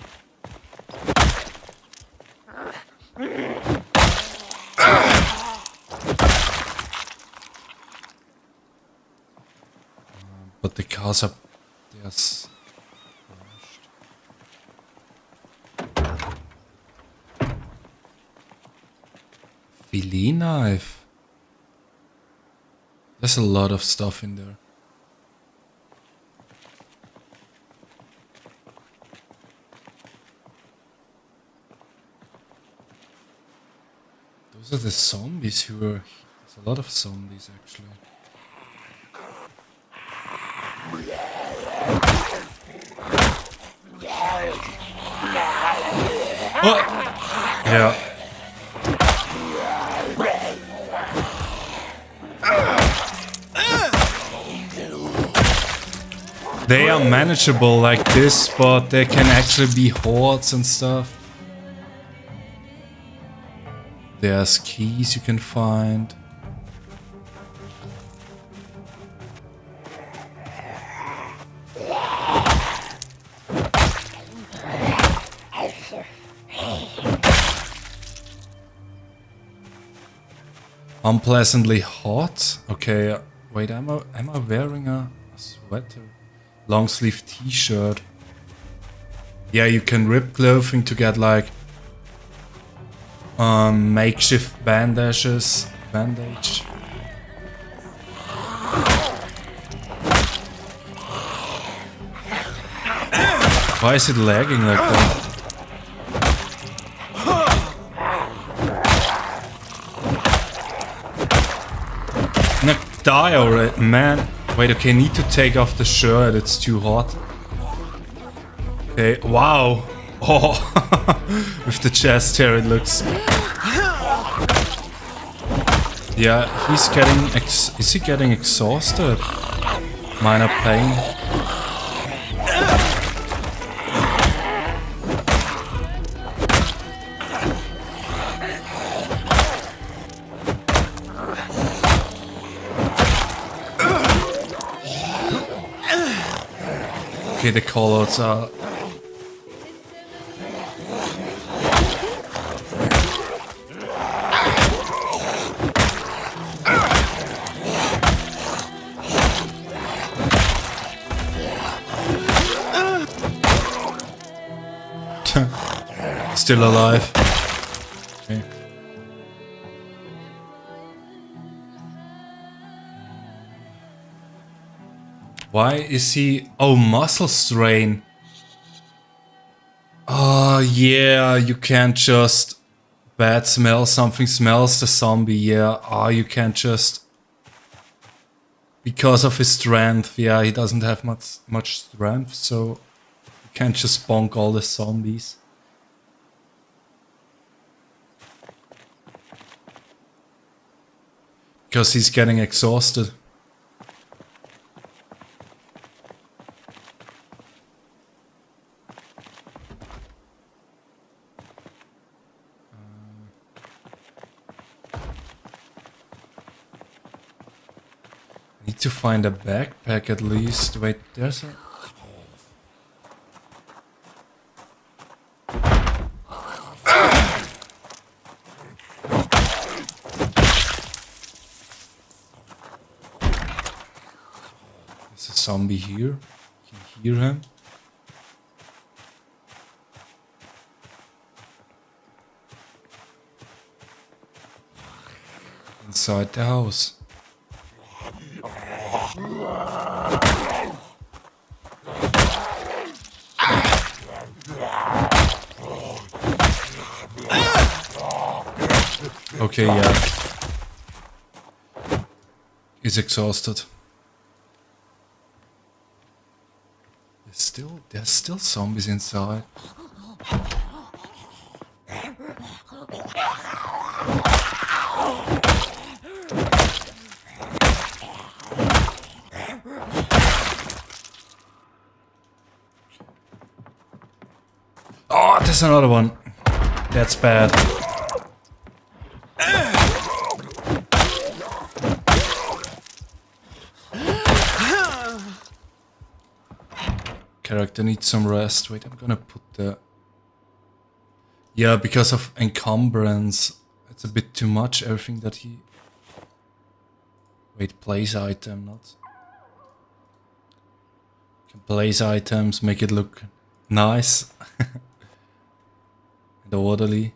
But the cars are... Yes. Filet knife. There's a lot of stuff in there. Those are the zombies who are... There's a lot of zombies actually. Oh! Yeah. They are manageable like this, but they can actually be hordes and stuff. There's keys you can find. Unpleasantly hot. Okay, wait, am I wearing a sweater? Long sleeve t-shirt. Yeah, you can rip clothing to get like makeshift bandage. Why is it lagging like that? No, die already, man. Wait, okay, need to take off the shirt, it's too hot. Okay, wow. Oh, with the chest here it looks... Yeah, he's getting... Is he getting exhausted? Minor pain. Okay, the callouts are... Still alive. Okay. Why is he... Oh, muscle strain. Oh, yeah, you can't just... Bad smell, something smells the zombie, yeah. Oh, you can't just... Because of his strength, yeah, he doesn't have much strength, so... You can't just bonk all the zombies. Because he's getting exhausted. Need to find a backpack at least. Wait, there's a... There's a zombie here. You can hear him. Inside the house. Okay, yeah. He's exhausted. There's still zombies inside. Oh, there's another one. That's bad. Character needs some rest. Wait, I'm gonna put the... Yeah, because of encumbrance, it's a bit too much, everything that he... Wait, place item, not... You can place items, make it look nice. And orderly.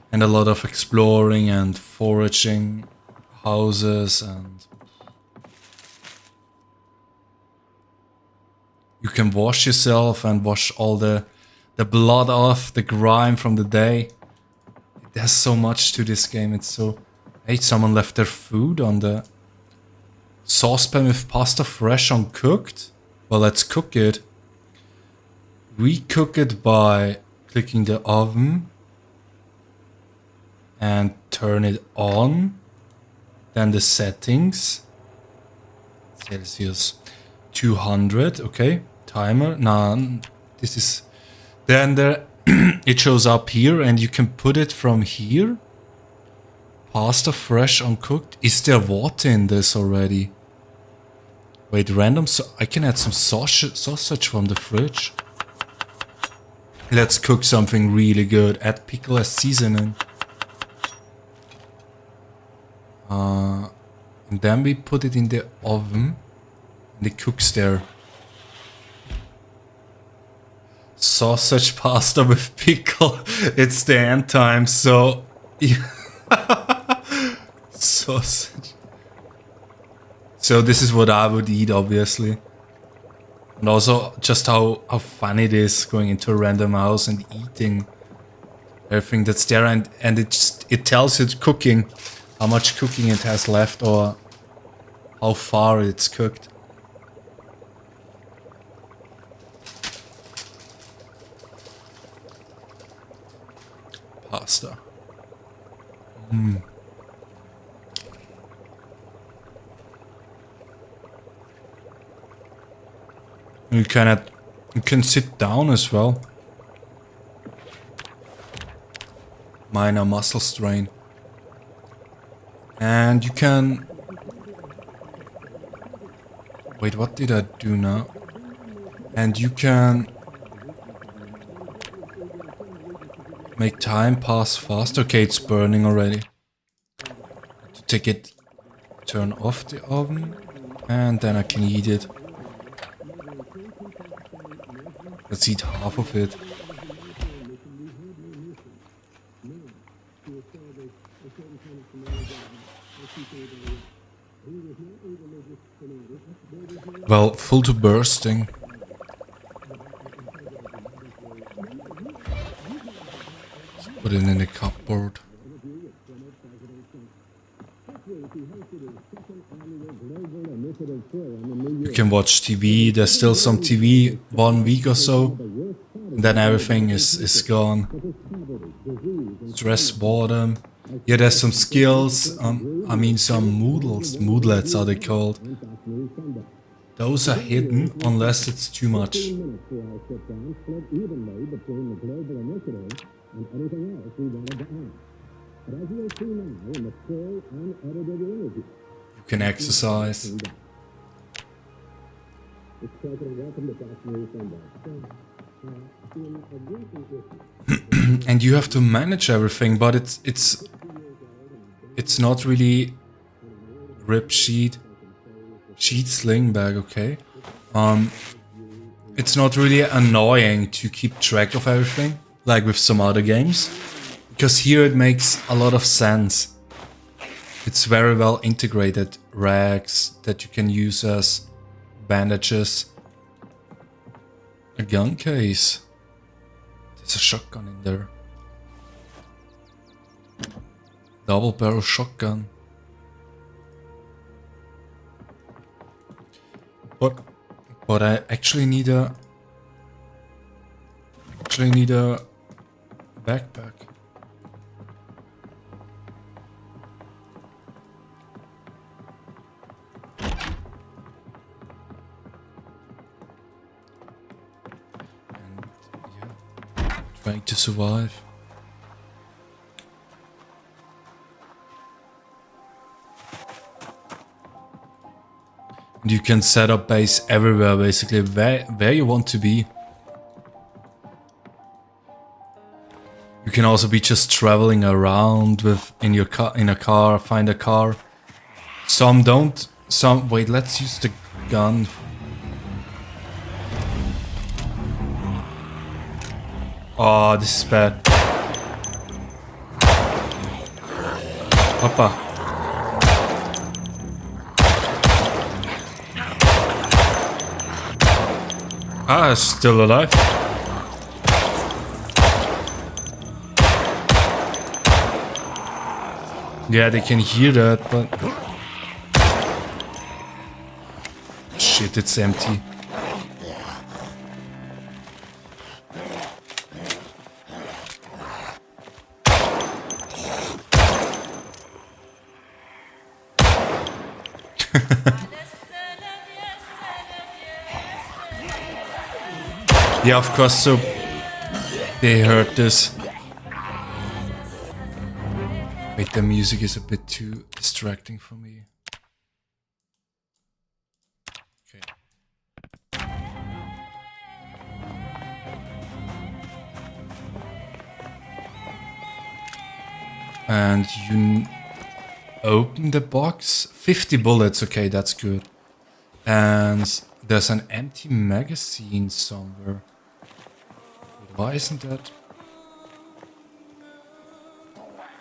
And a lot of exploring and foraging houses and... You can wash yourself and wash all the blood off, the grime from the day. There's so much to this game, it's so... Hey, someone left their food on the... Saucepan with pasta fresh uncooked? Well, let's cook it. We cook it by clicking the oven. And turn it on. Then the settings. Celsius 200, okay. Timer, none. This is... Then there it shows up here and you can put it from here. Pasta fresh uncooked. Is there water in this already? Wait, random... I can add some sausage from the fridge. Let's cook something really good. Add pickle as seasoning. And then we put it in the oven. And it cooks there. Sausage pasta with pickle. It's the end time, so... Sausage. So this is what I would eat, obviously. And also just how fun it is going into a random house and eating everything that's there. And it tells you it's cooking. How much cooking it has left or how far it's cooked. Pasta. You can sit down as well. Minor muscle strain. And you can... Wait, what did I do now? And you can... Make time pass fast. Okay, it's burning already. To take it... Turn off the oven. And then I can eat it. Let's eat half of it. Well, full to bursting. Let's put it in the cupboard. You can watch TV. There's still some TV 1 week or so. And then everything is gone. Stress, boredom. Yeah, there's some skills. I mean, some moodlets are they called. Those are hidden unless it's too much. You can exercise. And you have to manage everything, but it's not really rip sheet sling bag, okay? It's not really annoying to keep track of everything like with some other games, because here it makes a lot of sense. It's very well integrated. Rags that you can use as bandages. A gun case. There's a shotgun in there. Double barrel shotgun. But I actually need a backpack. And yeah, trying to survive. And you can set up base everywhere, basically, where you want to be. You can also be just traveling around in a car, find a car. Some don't. Some wait. Let's use the gun. Oh, this is bad. Papa. Ah, still alive. Yeah, they can hear that, but... Shit, it's empty. Yeah, of course, so they heard this. Wait, the music is a bit too distracting for me. Okay. And you open the box. 50 bullets, okay, that's good. And there's an empty magazine somewhere. Why isn't that?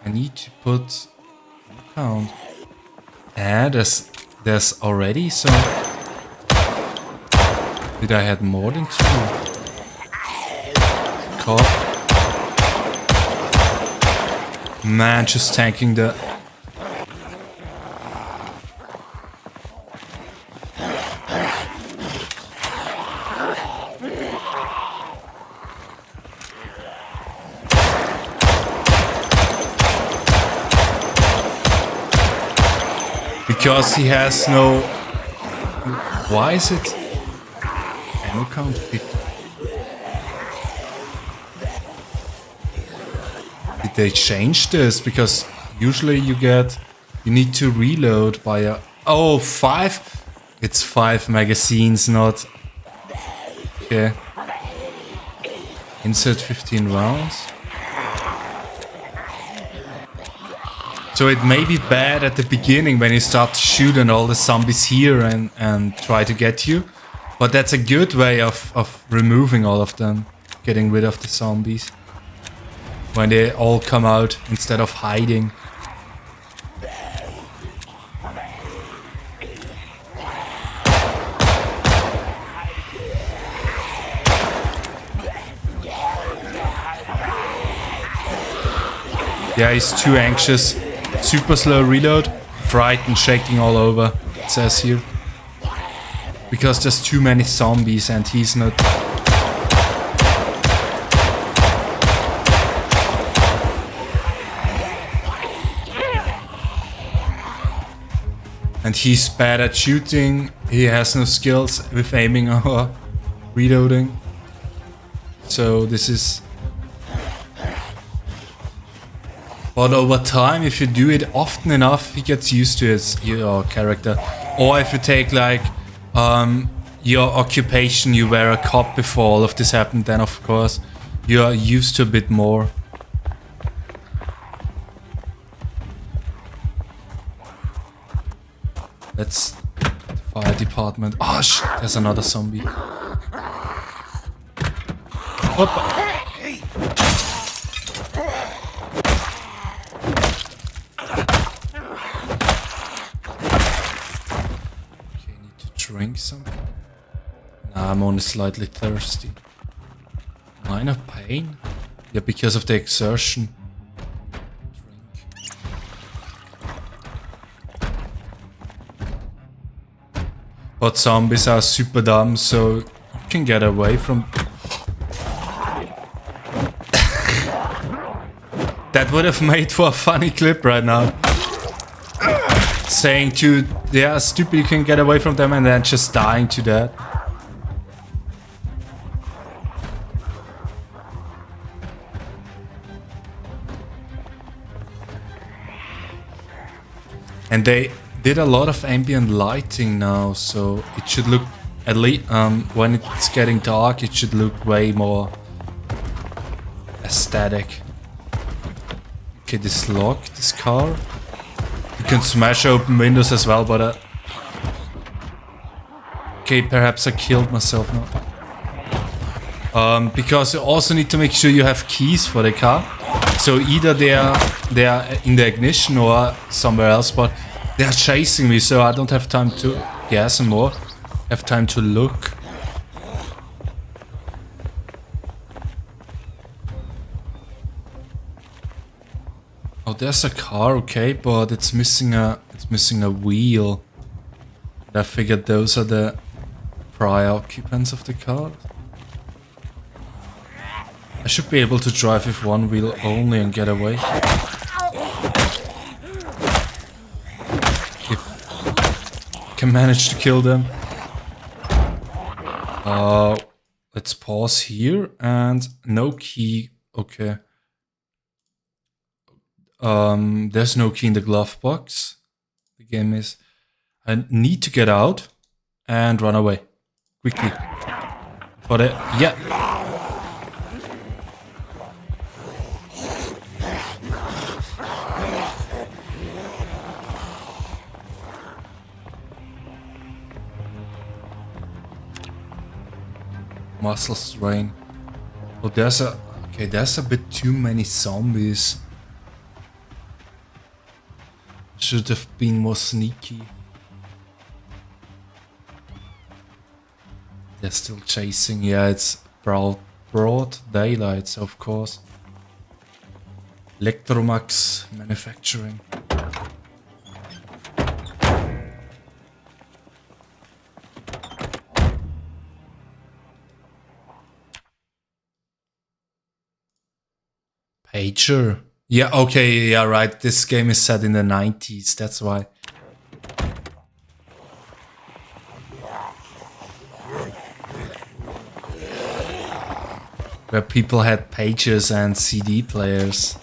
I need to put count. And there's already some. Did I had more than 2? Cop. Man, just tanking the. Because he has no... Why is it... Ammo count 50? Did they change this? Because usually you need to reload by a... Oh, 5? It's 5 magazines, not... Okay. Insert 15 rounds. So it may be bad at the beginning when you start to shoot and all the zombies here and try to get you. But that's a good way of removing all of them. Getting rid of the zombies. When they all come out instead of hiding. Yeah, he's too anxious. Super slow reload. Frightened, shaking all over, it says here. Because there's too many zombies and he's not... And he's bad at shooting. He has no skills with aiming or reloading. So this is... But over time, if you do it often enough, he gets used to your character. Or if you take like your occupation, you were a cop before all of this happened, then of course you are used to a bit more. That's the fire department. Oh shit, there's another zombie. Hoppa. Drink something? Nah, I'm only slightly thirsty. Minor pain? Yeah, because of the exertion. Drink. But zombies are super dumb, so you can get away from... That would have made for a funny clip right now. Saying to, they are stupid, you can get away from them, and then just dying to that. And they did a lot of ambient lighting now, so it should look, at least when it's getting dark, it should look way more aesthetic. Okay, this lock, this car. You can smash open windows as well, but okay, perhaps I killed myself now. Because you also need to make sure you have keys for the car. So either they are in the ignition or somewhere else, but they are chasing me, so I don't have time to gas anymore. I have time to look. Oh, there's a car, okay, but it's missing a wheel. I figured those are the prior occupants of the car. I should be able to drive with one wheel only and get away. If I can manage to kill them. Let's pause here and no key. Okay. There's no key in the glove box. The game is... I need to get out and run away. Quickly. For the... Yeah. Muscle strain. Oh, there's a... Okay, there's a bit too many zombies. Should have been more sneaky. They're still chasing. Yeah, it's broad daylight, so of course. Electromax manufacturing. Pager. Yeah, okay, yeah, right. This game is set in the 90s, that's why. Where people had pagers and CD players.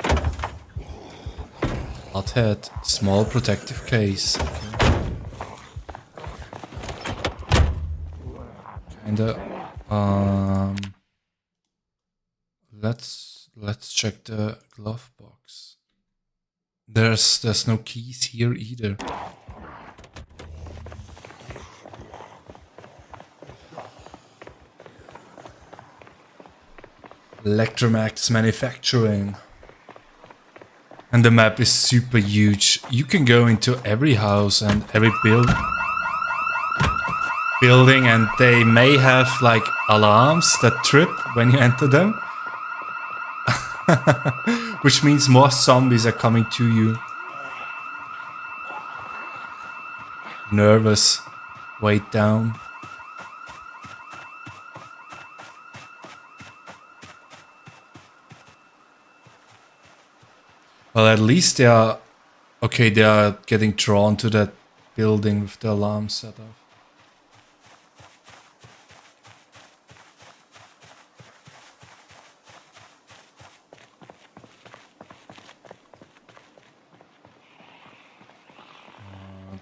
Hothead, small protective case. Okay. Kinda. Let's check the glove box. There's no keys here either. Electromax Manufacturing. And the map is super huge. You can go into every house and every building, and they may have like alarms that trip when you enter them. Which means more zombies are coming to you. Nervous. Weight down. Well, at least they are... Okay, they are getting drawn to that building with the alarm set off.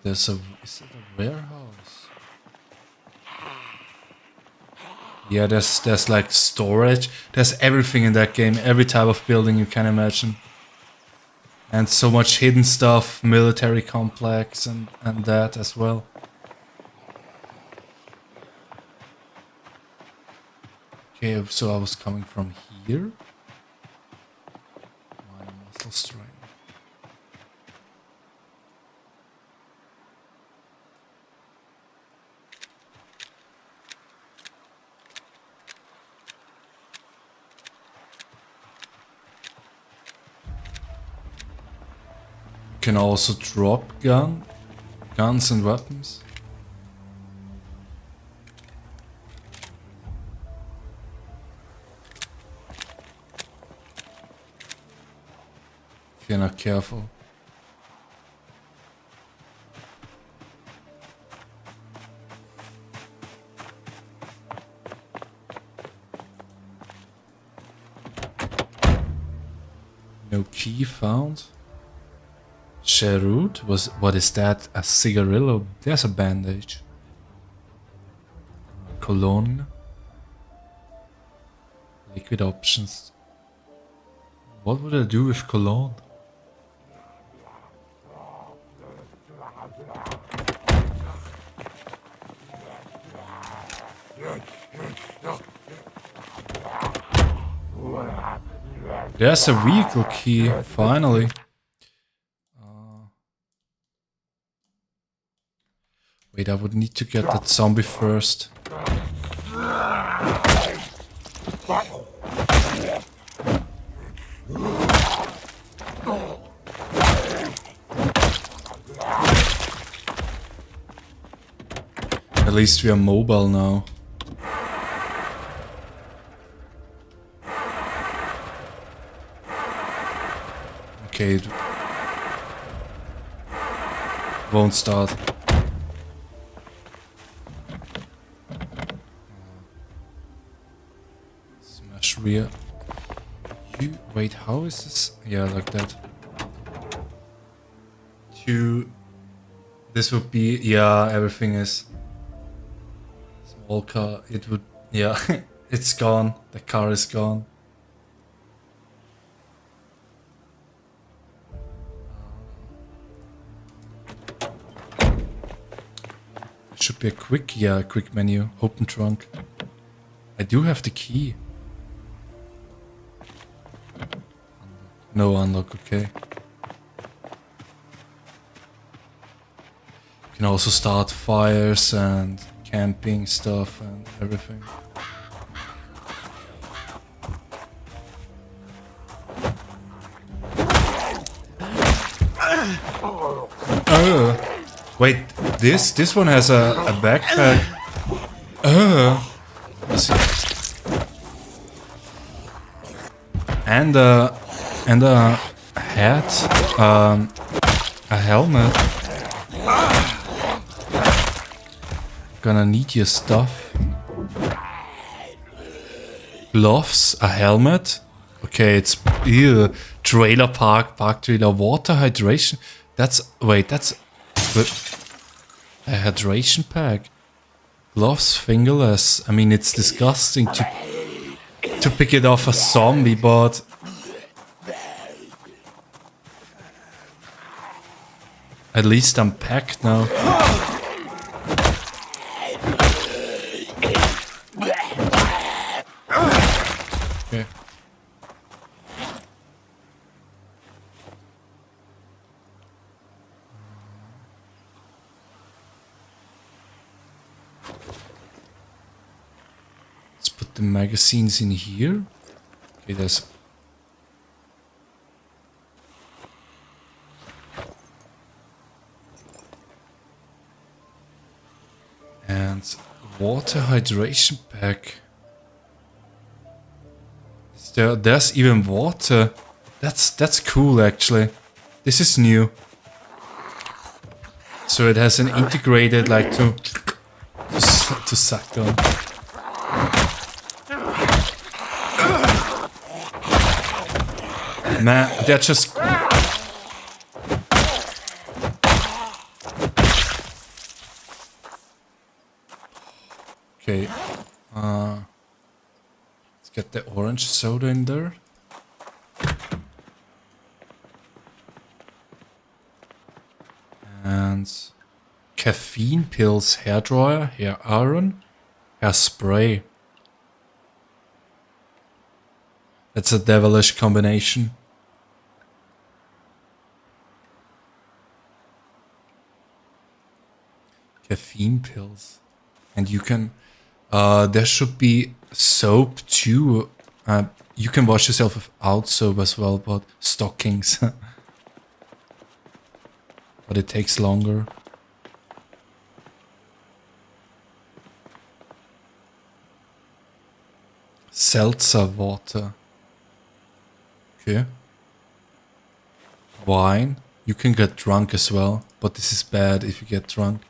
Is it a warehouse? Yeah, there's like storage. There's everything in that game. Every type of building you can imagine. And so much hidden stuff, military complex and that as well. Okay, so I was coming from here. Minor muscle strain. Can also drop guns and weapons. If you're not careful. No key found. Cherut? What is that? A cigarillo? There's a bandage. Cologne. Liquid options. What would I do with cologne? There's a vehicle key, finally. Wait, I would need to get that zombie first. At least we are mobile now. Okay. It won't start. Smash rear. Wait, how is this? Yeah, like that. This would be, yeah, everything is small car. It would, yeah, it's gone. The car is gone. Should be a quick menu. Open trunk. I do have the key. No unlock, okay. You can also start fires and camping stuff and everything. Oh, wait, this one has a backpack. Let's see. And a hat, a helmet. Gonna need your stuff. Gloves, a helmet. Okay, it's trailer park trailer, water, hydration. That's a hydration pack. Gloves, fingerless. I mean, it's disgusting to pick it off a zombie, but at least I'm packed now. Okay. put the magazines in here. Okay, there's... And water hydration pack. There's even water. That's cool actually. This is new. So it has an integrated like to suck on. Man, they're just... Okay. Let's get the orange soda in there. And caffeine pills, hairdryer, hair iron, hair spray. That's a devilish combination. Caffeine pills. And you can... there should be soap too. You can wash yourself without soap as well, but stockings. But it takes longer. Seltzer water. Okay. Wine. You can get drunk as well, but this is bad if you get drunk.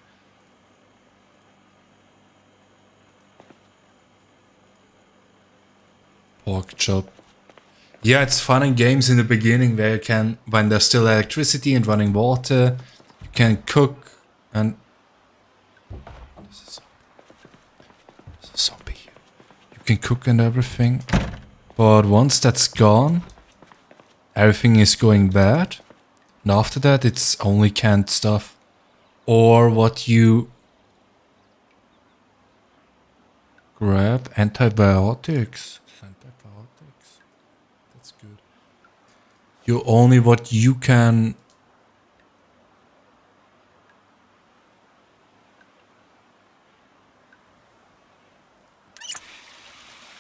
Pork chop. Yeah, it's fun in games in the beginning where you can, when there's still electricity and running water, you can cook and... There's a zombie here. You can cook and everything, but once that's gone, everything is going bad. And after that, it's only canned stuff. Or what you grab, antibiotics. That's good. You only what you can...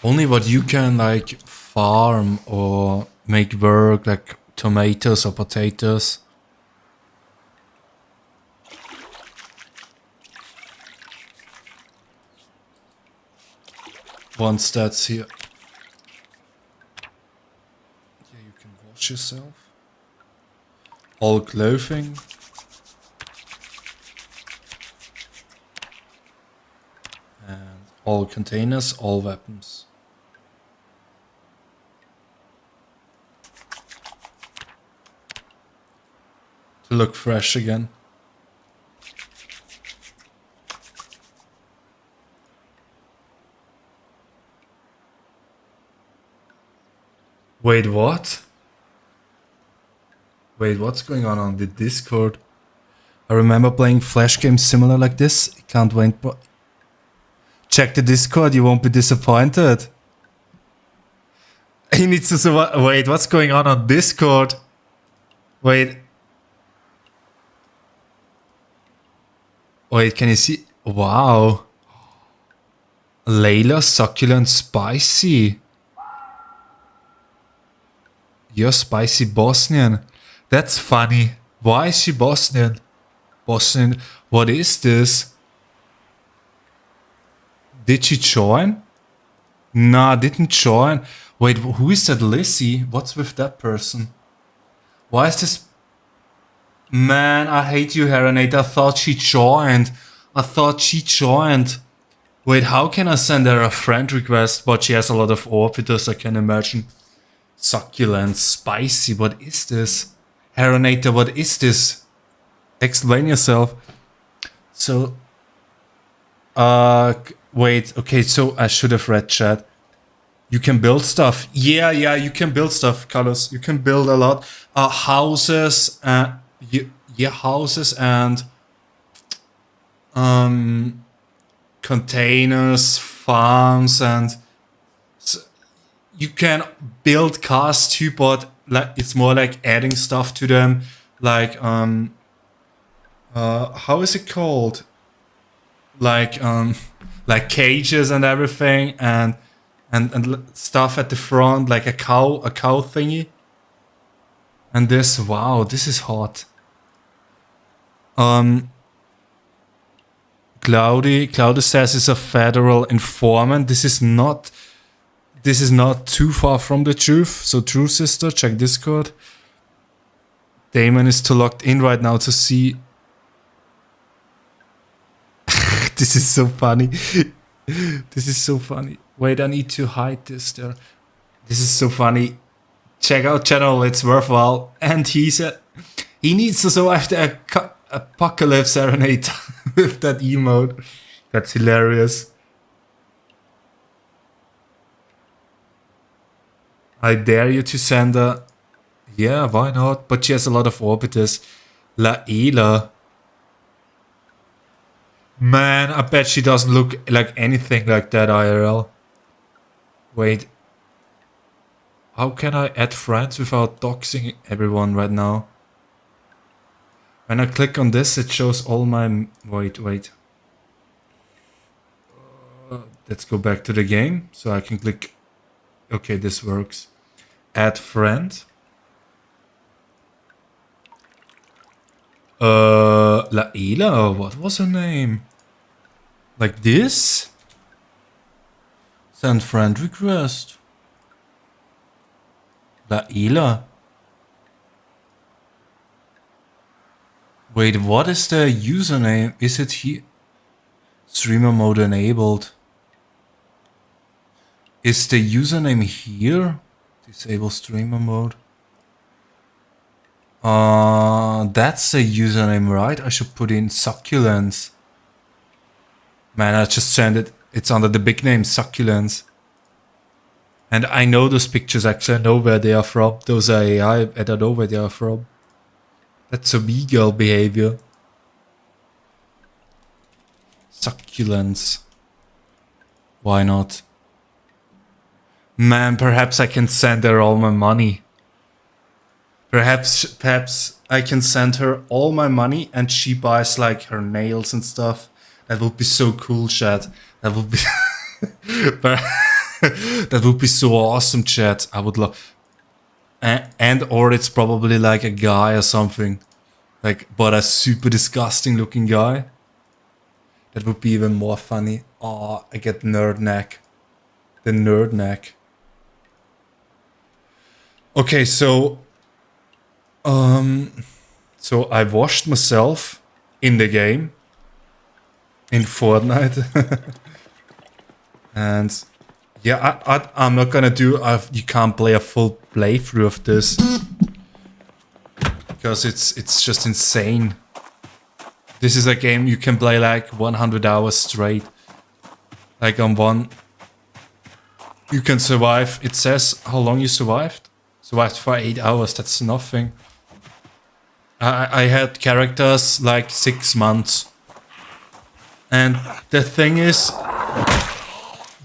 Only what you can like farm or make work, like tomatoes or potatoes. Once that's here. Yeah, you can wash yourself. All clothing. And all containers, all weapons. To look fresh again. Wait, what? Wait, what's going on the Discord? I remember playing flash games similar like this. Can't wait, but check the Discord, you won't be disappointed. He needs to survive. Wait, what's going on Discord? Wait. Wait, can you see? Wow. Layla, succulent, spicy. You're spicy Bosnian. That's funny. Why is she Bosnian? Bosnian. What is this? Did she join? Nah, didn't join. Wait, who is that Lizzie? What's with that person? Why is this... Man, I hate you, Heronate. I thought she joined. Wait, how can I send her a friend request? But she has a lot of orbiters, I can imagine. Succulent, spicy, what is this? Heronator, what is this? Explain yourself. So, wait, okay, so I should have read chat. You can build stuff. Yeah, you can build stuff, Carlos. You can build a lot. Houses, houses and containers, farms, and so you can build cars too, but like it's more like adding stuff to them, like how is it called? Like cages and everything, and and stuff at the front, like a cow thingy. And this, wow, this is hot. Cloudy says is a federal informant. This is not too far from the truth. So true sister, check Discord. Daimon is too locked in right now to see. This is so funny. This is so funny. Wait, I need to hide this there. This is so funny. Check out channel, it's worthwhile. And he said he needs to survive the apocalypse serenade with that emote. That's hilarious. I dare you to send a... Yeah, why not? But she has a lot of orbiters. Laila. Man, I bet she doesn't look like anything like that IRL. Wait. How can I add friends without doxing everyone right now? When I click on this, it shows all my... Wait. Let's go back to the game, so I can click... Okay, this works. Add friend. Laila, what was her name? Like this? Send friend request. Laila. Wait, what is the username? Is it here? Streamer mode enabled. Is the username here? Disable streamer mode. That's the username, right? I should put in succulents. Man, I just sent it. It's under the big name succulents. And I know those pictures actually. I know where they are from. Those are AI. I don't know where they are from. That's a B-girl behavior. Succulents. Why not? Man, perhaps I can send her all my money. Perhaps I can send her all my money and she buys like her nails and stuff. That would be so cool, chat. That would be... That would be so awesome, chat. I would love... And or it's probably like a guy or something. Like, but a super disgusting looking guy. That would be even more funny. Oh, I get nerd neck. The nerd neck. Okay, so... So I washed myself in the game. In Fortnite. And... Yeah, I'm not gonna do... you can't play a full playthrough of this. Because it's just insane. This is a game you can play like 100 hours straight. Like on one... You can survive... It says how long you survived. Survived for 8 hours, that's nothing. I had characters like 6 months. And the thing is...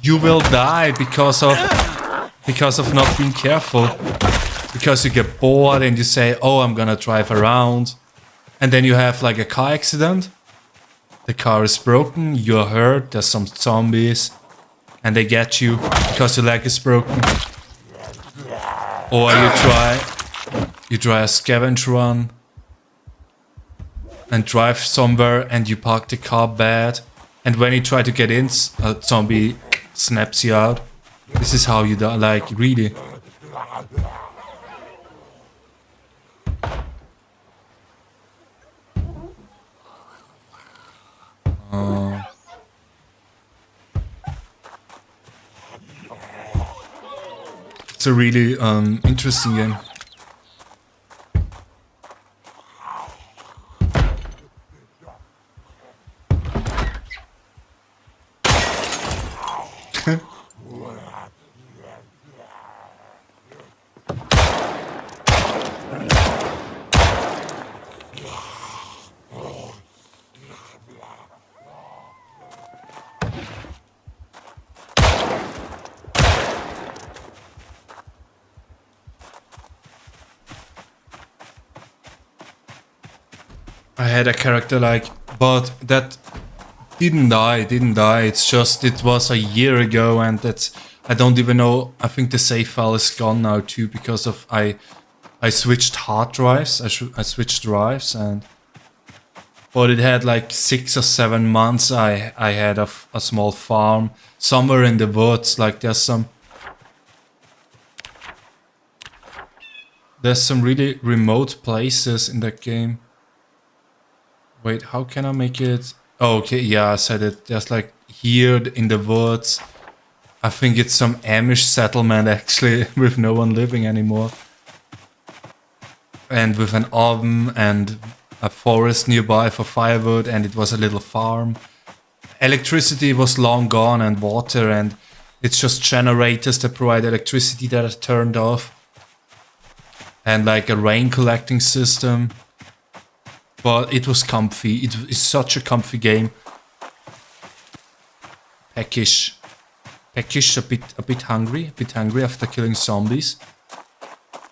You will die because of not being careful. Because you get bored and you say, oh, I'm gonna drive around. And then you have like a car accident. The car is broken, you're hurt, there's some zombies. And they get you because your leg is broken. Or you try a scavenge run. And drive somewhere and you park the car bad. And when you try to get in, a zombie snaps you out. This is how you die, like, really. It's a really interesting game. I had a character like, but that Didn't die. It's just, it was a year ago, and that's, I don't even know, I think the save file is gone now too, because of, I switched hard drives, I switched drives, and, but it had like 6 or 7 months, I had a small farm, somewhere in the woods, like there's some really remote places in that game. Wait, how can I make it? Oh, okay, yeah, I said it. There's like here in the woods. I think it's some Amish settlement actually, with no one living anymore. And with an oven and a forest nearby for firewood, and it was a little farm. Electricity was long gone, and water, and it's just generators that provide electricity that are turned off. And like a rain collecting system. But it was comfy. It is such a comfy game. Peckish, a bit hungry after killing zombies.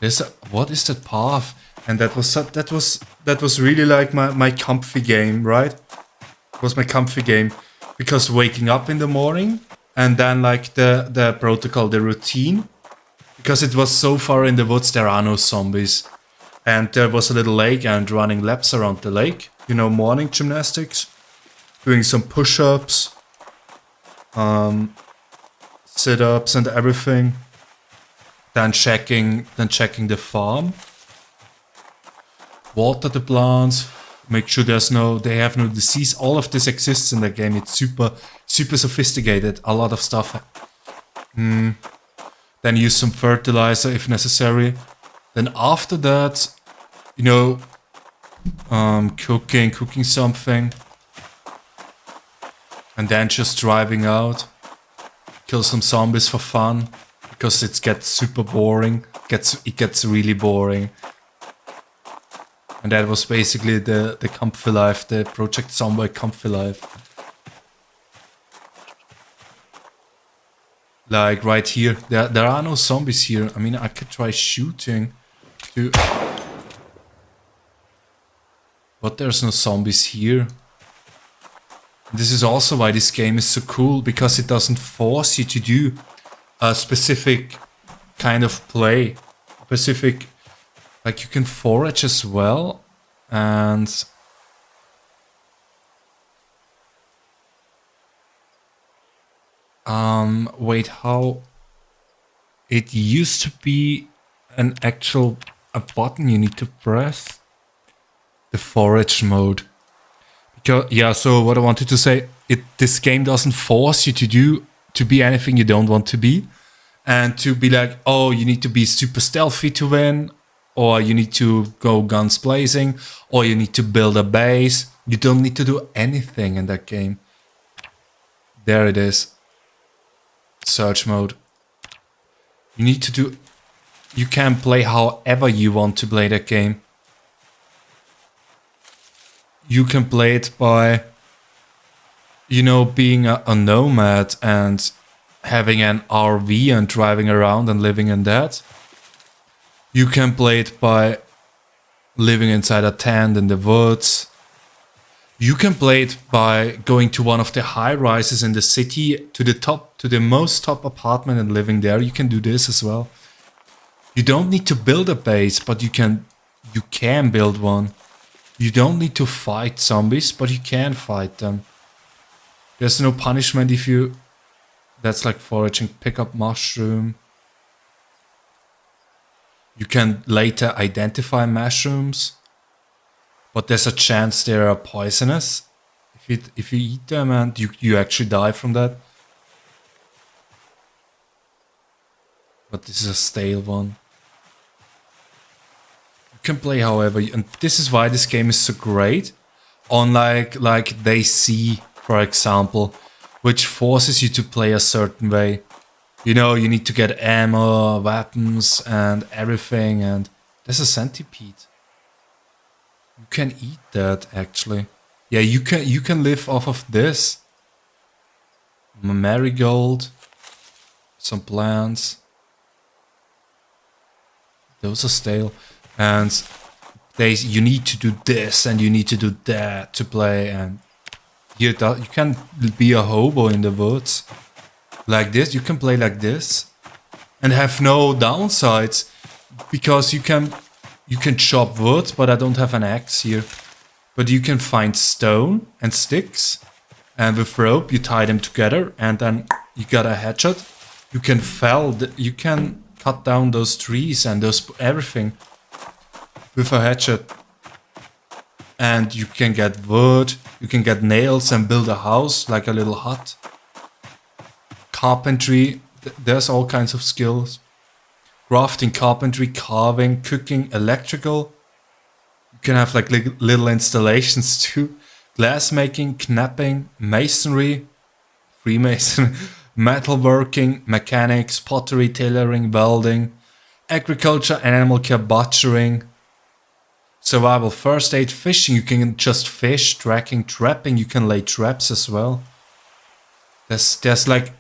There's a, what is that path? And that was really like my comfy game, right? It was my comfy game, because waking up in the morning and then like the protocol, the routine, because it was so far in the woods, there are no zombies. And there was a little lake, and running laps around the lake. You know, morning gymnastics. Doing some push-ups. Sit-ups and everything. Then checking the farm. Water the plants. Make sure they have no disease. All of this exists in the game. It's super sophisticated. A lot of stuff. Then use some fertilizer if necessary. Then after that, you know, cooking something. And then just driving out. Kill some zombies for fun. Because it gets super boring. It gets really boring. And that was basically the comfy life, the Project Zomboid comfy life. Like right here, there are no zombies here. I mean, I could try shooting to... But there's no zombies here. This is also why this game is so cool, because it doesn't force you to do a specific kind of play. Specific... Like, you can forage as well, and... wait, how... It used to be a button you need to press. The forage mode. Because, yeah, so what I wanted to say, this game doesn't force you to be anything you don't want to be. And to be like, oh, you need to be super stealthy to win, or you need to go guns blazing, or you need to build a base. You don't need to do anything in that game. There it is. Search mode. You can play however you want to play that game. You can play it by, you know, being a nomad and having an RV and driving around and living in that. You can play it by living inside a tent in the woods. You can play it by going to one of the high rises in the city, to the most top apartment, and living there. You can do this as well. You don't need to build a base, but you can build one. You don't need to fight zombies, but you can fight them. There's no punishment if you... That's like foraging. Pick up mushroom. You can later identify mushrooms, but there's a chance they are poisonous. If you eat them, and you actually die from that. But this is a stale one. You can play however, and this is why this game is so great. Unlike like DayZ, for example, which forces you to play a certain way. You know, you need to get ammo, weapons, and everything, and there's a centipede. You can eat that, actually. Yeah, you can live off of this. Marigold. Some plants. Those are stale. And you need to do this and you need to do that to play, and You can be a hobo in the woods. Like this, you can play like this. And have no downsides. Because you can chop wood, but I don't have an axe here. But you can find stone and sticks. And with rope, you tie them together. And then you got a hatchet. You can you can cut down those trees and everything with a hatchet. And you can get wood, you can get nails and build a house, like a little hut. Carpentry, there's all kinds of skills. Crafting, carpentry, carving, cooking, electrical. You can have like little installations too. Glass making, knapping, masonry, Freemason, metalworking, mechanics, pottery, tailoring, welding, agriculture, animal care, butchering, survival, first aid, fishing. You can just fish, tracking, trapping. You can lay traps as well. There's like,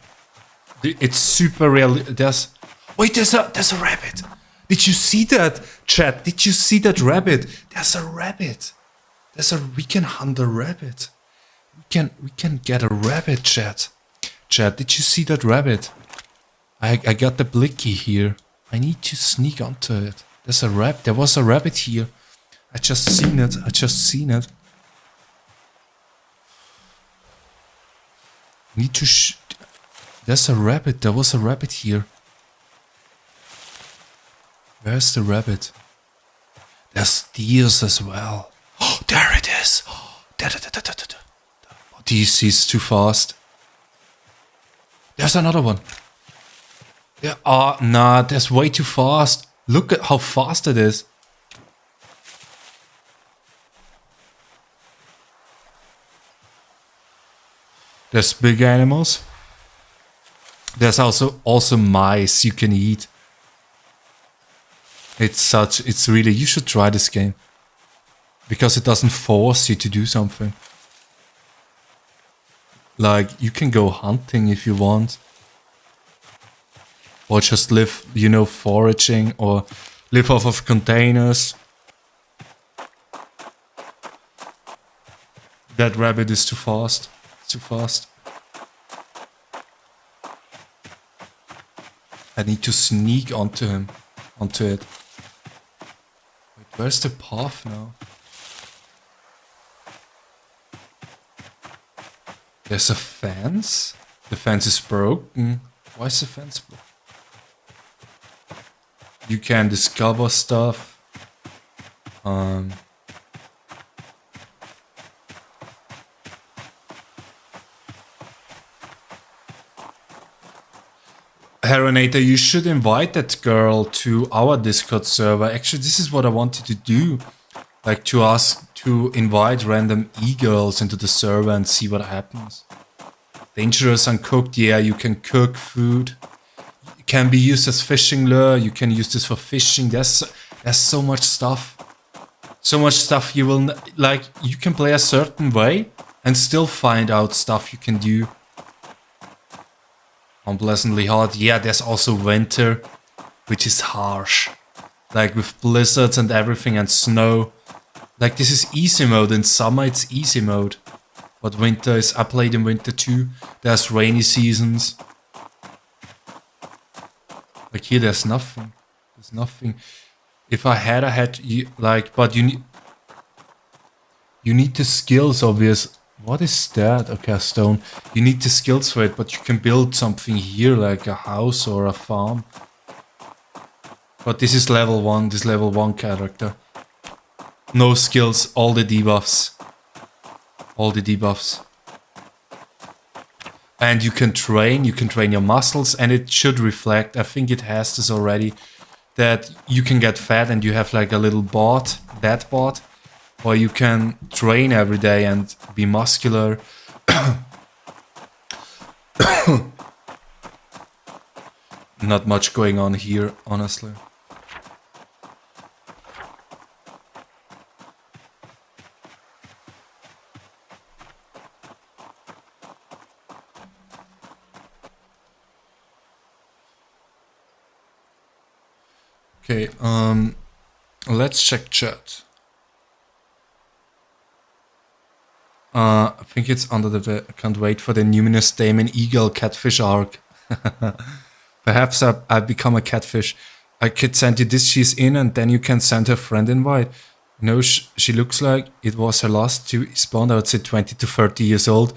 it's super real. Wait, there's a rabbit. Did you see that, chat? Did you see that rabbit? There's a rabbit. We can hunt a rabbit. We can get a rabbit, chat. Chat, did you see that rabbit? I got the blicky here. I need to sneak onto it. There was a rabbit here. I just seen it. Need to there's a rabbit. There was a rabbit here. Where's the rabbit? There's deers as well. Oh, there it is. This is too fast. There's another one. Yeah. Oh, nah, that's way too fast. Look at how fast it is. There's big animals. There's also mice you can eat. It's really, you should try this game. Because it doesn't force you to do something. Like, you can go hunting if you want. Or just live, foraging, or live off of containers. That rabbit is too fast. It's too fast. I need to sneak onto it. Wait, where's the path now? There's a fence? The fence is broken. Why is the fence broken? You can discover stuff. Heronator, you should invite that girl to our Discord server. Actually, this is what I wanted to do. Like, to invite random e-girls into the server and see what happens. Dangerous uncooked, yeah, you can cook food. It can be used as fishing lure, you can use this for fishing. There's so much stuff. So much stuff you will, you can play a certain way and still find out stuff you can do. Unpleasantly hot, yeah, there's also winter, which is harsh. Like with blizzards and everything and snow. Like, this is easy mode. In summer it's easy mode. But winter is... I played in winter too. There's rainy seasons. Like here there's nothing. There's nothing. If I had but you need the skills, obvious. What is that? Okay, a stone. You need the skills for it, but you can build something here, like a house or a farm. But this is level 1, this level 1 character. No skills, all the debuffs. All the debuffs. And you can train your muscles, and it should reflect, I think it has this already, that you can get fat and you have like a little bot, that bot, or you can train every day and be muscular. Not much going on here, honestly. Okay, let's check chat. I think it's under the. I can't wait for the numinous Daimon Eagle catfish arc. Perhaps I become a catfish. I could send you this. She's in, and then you can send her friend invite. You know, she looks like it was her last to spawn. I would say 20 to 30 years old.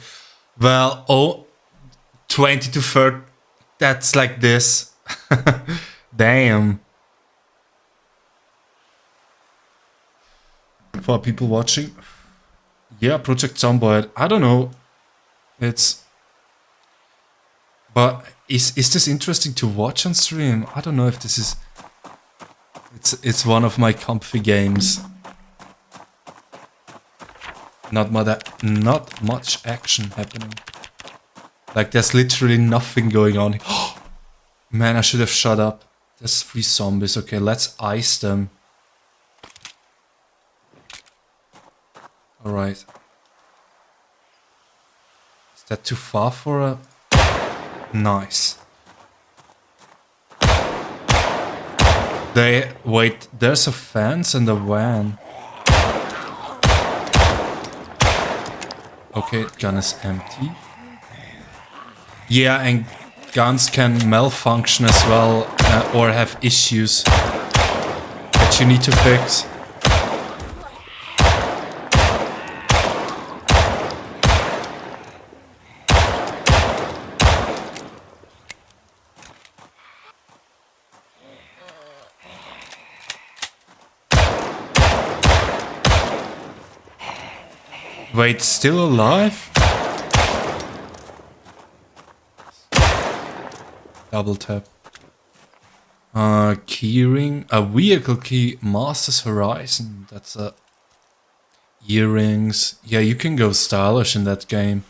Well, 20 to 30. That's like this. Damn. For people watching, yeah, Project Zomboid. I don't know. But is this interesting to watch on stream? I don't know if this is. It's one of my comfy games. Not much action happening. Like there's literally nothing going on. Man, I should have shut up. There's 3 zombies. Okay, let's ice them. Alright. Is that too far for a... Nice. Wait, there's a fence and a van. Okay, gun is empty. Yeah, and guns can malfunction as well, or have issues that you need to fix. Wait, still alive? Double tap. Keyring. A vehicle key. Master's Horizon. That's a... Earrings. Yeah, you can go stylish in that game.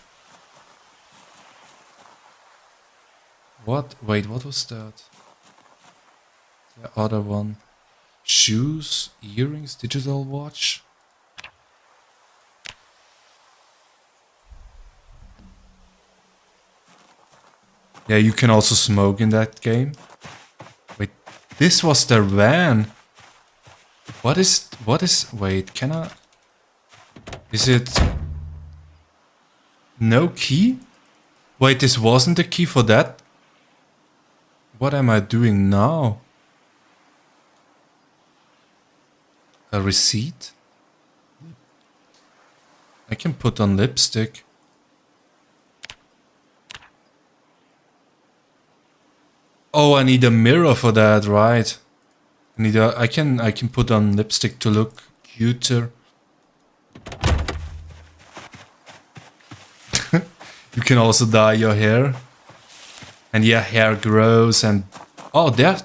What? Wait, what was that? The other one. Shoes. Earrings. Digital watch. Yeah, you can also smoke in that game. Wait, this was their van. What is, wait, can I... Is it... No key? Wait, this wasn't the key for that? What am I doing now? A receipt? I can put on lipstick. Oh, I need a mirror for that, right? I can put on lipstick to look cuter. You can also dye your hair. And yeah, hair grows and... Oh, there.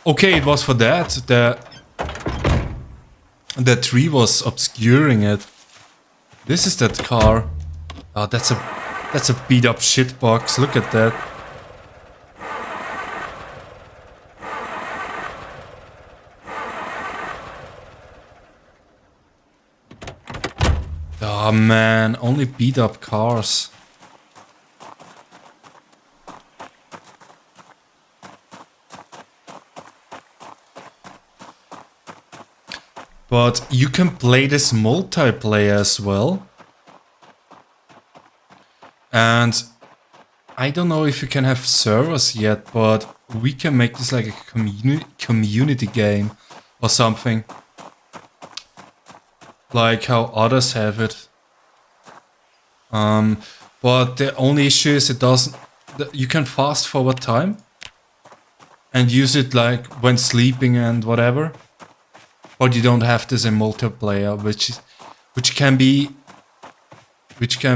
Okay, it was for that. The tree was obscuring it. This is that car. Oh, that's a beat up shitbox. Look at that. Oh man, only beat up cars. But you can play this multiplayer as well. And I don't know if you can have servers yet, but we can make this like a community game or something. Like how others have it. But the only issue is it doesn't... You can fast forward time. And use it like when sleeping and whatever. But you don't have this in multiplayer, which can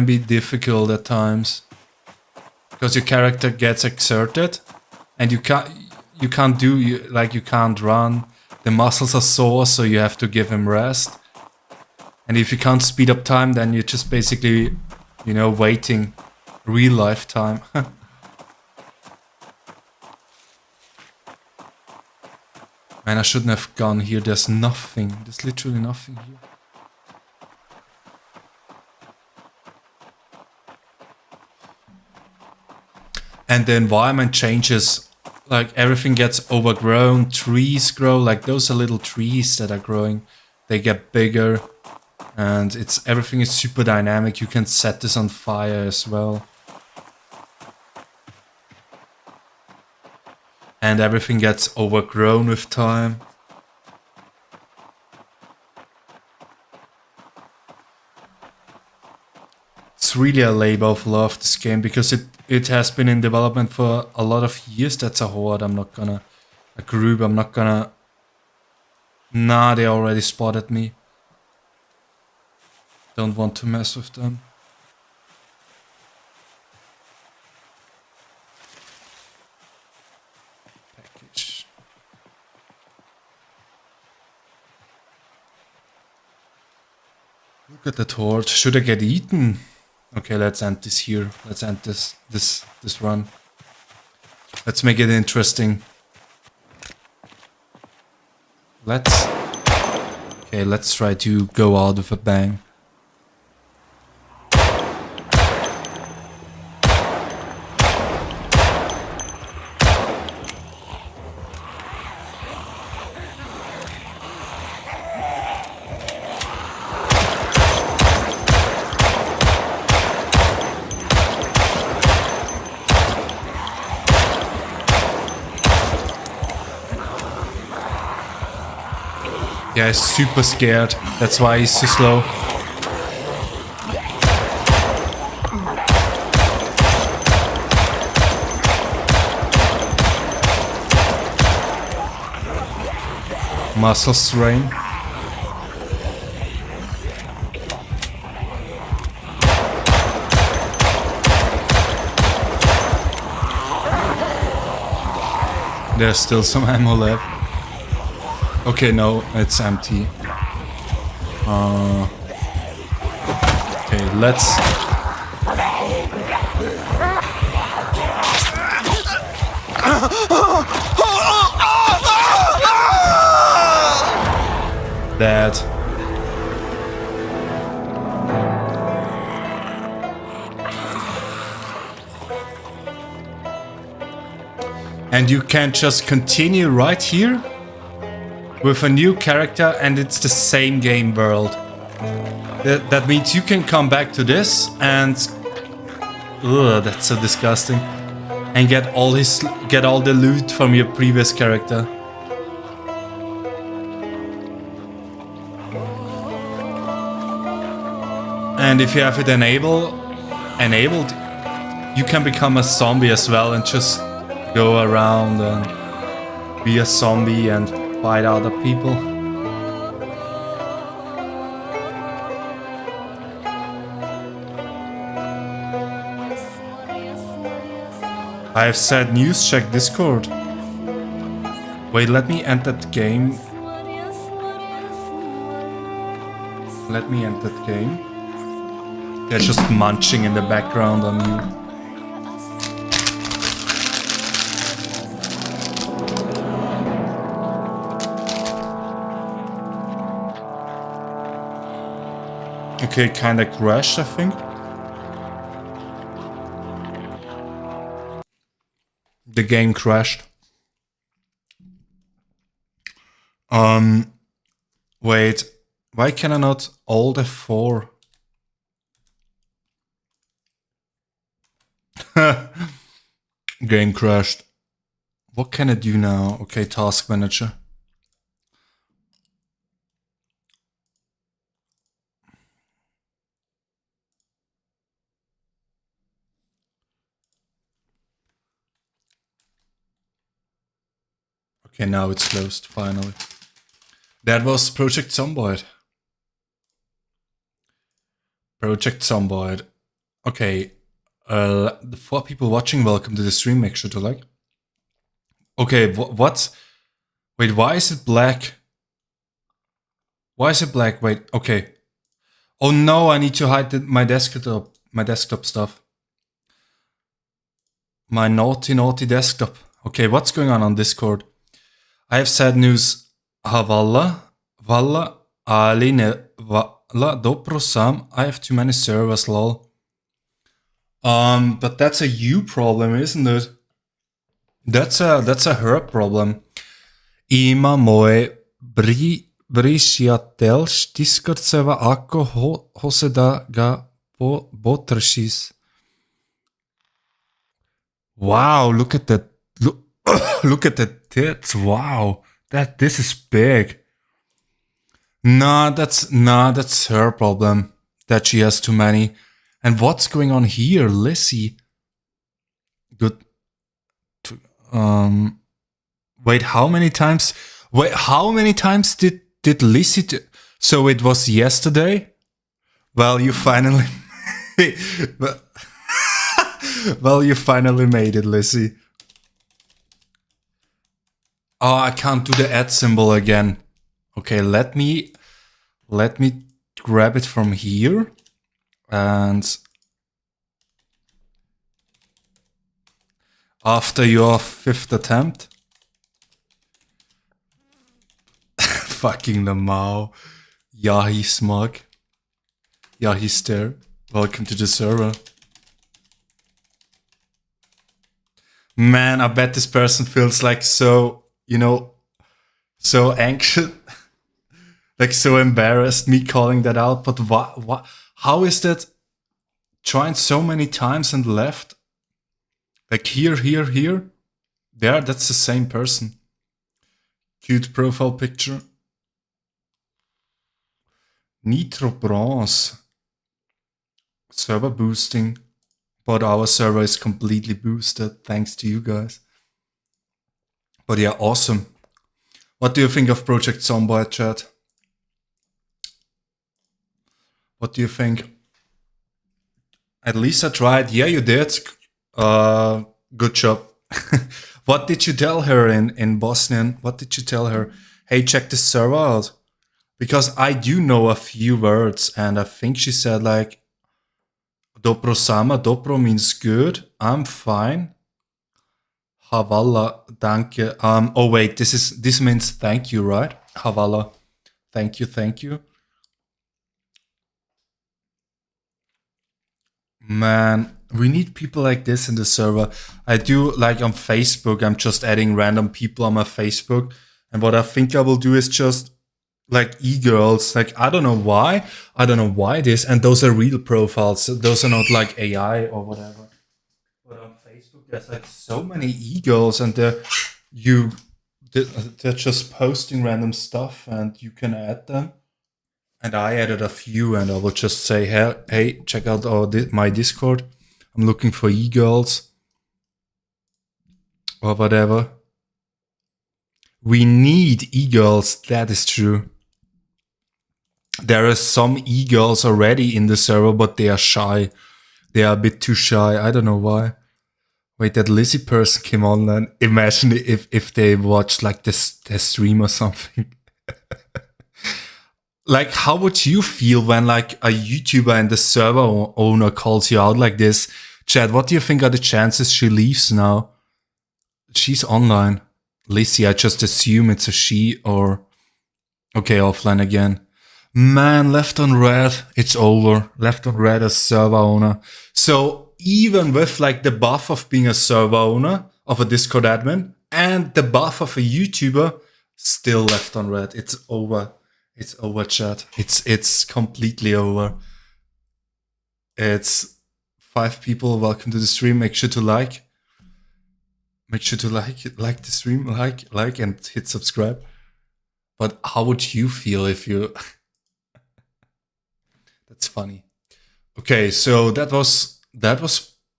be difficult at times. Because your character gets exerted. And you can't run. The muscles are sore, so you have to give him rest. And if you can't speed up time, then you're just basically, you know, waiting real life time. Man, I shouldn't have gone here. There's nothing. There's literally nothing here. And the environment changes. Like everything gets overgrown. Trees grow. Like those are little trees that are growing. They get bigger. And everything is super dynamic. You can set this on fire as well. And everything gets overgrown with time. It's really a labor of love, this game, because it has been in development for a lot of years. That's a horde. I'm not gonna... A group. I'm not gonna... Nah, they already spotted me. Don't want to mess with them. Package. Look at that horde. Should I get eaten? Okay, let's end this here. Let's end this run. Let's make it interesting. Okay, let's try to go out with a bang. Yeah, he's super scared. That's why he's so slow. Muscle strain. There's still some ammo left. Okay, no, it's empty. Okay, let's... That. And you can just continue right here with a new character, and it's the same game world. That means you can come back to this and... Ugh, that's so disgusting. And get all the loot from your previous character. And if you have it enabled, you can become a zombie as well and just go around and be a zombie and fight other people. I have said news, check Discord. Wait, let me end that game. Let me end that game. They're just munching in the background on you. Okay, kinda crashed, I think. The game crashed. Wait, why can I not Alt F4? Game crashed. What can I do now? Okay, task manager. Okay, now it's closed, finally. That was Project Zomboid. Project Zomboid. Okay, the 4 people watching, welcome to the stream, make sure to like. Okay, what's... Wait, why is it black? Why is it black? Wait, okay. Oh no, I need to hide my desktop stuff. My naughty desktop. Okay, what's going on Discord? I have sad news. Valla, Aline, Valla, Dobro Sam. I have too many servers, lol. But that's a you problem, isn't it? That's a her problem. Ima moje prijateľš Discord server, ako ho se dá ga potršis. Wow, look at that. Look at that tits. Wow. This is big. Nah, that's her problem. That she has too many. And what's going on here? Lissy. Good. Wait, how many times? Did Lissy? So it was yesterday. Well, you finally. Well, you finally made it, Lissy. Oh, I can't do the add symbol again. Okay, let me grab it from here, and after your 5th attempt, fucking Lamau, Yahi Smug, Yahi Stare, welcome to the server. Man, I bet this person feels like so, so anxious, like so embarrassed me calling that out. But what? How is that? Trying so many times and left. Like here, there. That's the same person. Cute profile picture. Nitro Bronze. Server boosting. But our server is completely boosted, thanks to you guys. But yeah, awesome. What do you think of Project Zomboid, chat? What do you think? At least I tried. Yeah, you did. Good job. What did you tell her in Bosnian? What did you tell her? Hey, check this server out. Because I do know a few words, and I think she said like, Dobro sama, dobro means good. I'm fine. Havala, danke. Oh wait, this means thank you, right? Havala, thank you. Man, we need people like this in the server. I do like on Facebook. I'm just adding random people on my Facebook, and what I think I will do is just like e-girls. Like I don't know why this, and those are real profiles. Those are not like AI or whatever. But on Facebook, there's like so many e-girls, and they're just posting random stuff, and you can add them. And I added a few, and I will just say, hey, check out my Discord. I'm looking for e-girls or whatever. We need e-girls. That is true. There are some e-girls already in the server, but they are shy. They are a bit too shy. I don't know why. Wait, that Lizzie person came on, and imagine if they watched like this stream or something. Like, how would you feel when like a YouTuber and the server owner calls you out like this? Chad, what do you think are the chances she leaves now? She's online. Lizzie, I just assume it's a she or... Okay, offline again. Man, left on red, it's over. Left on red as server owner. So even with like the buff of being a server owner, of a Discord admin, and the buff of a YouTuber, still left on red. It's over. It's over, chat. It's completely over. It's 5 people. Welcome to the stream. Make sure to like. Make sure to like the stream, like, and hit subscribe. But how would you feel if you... That's funny. Okay, so that was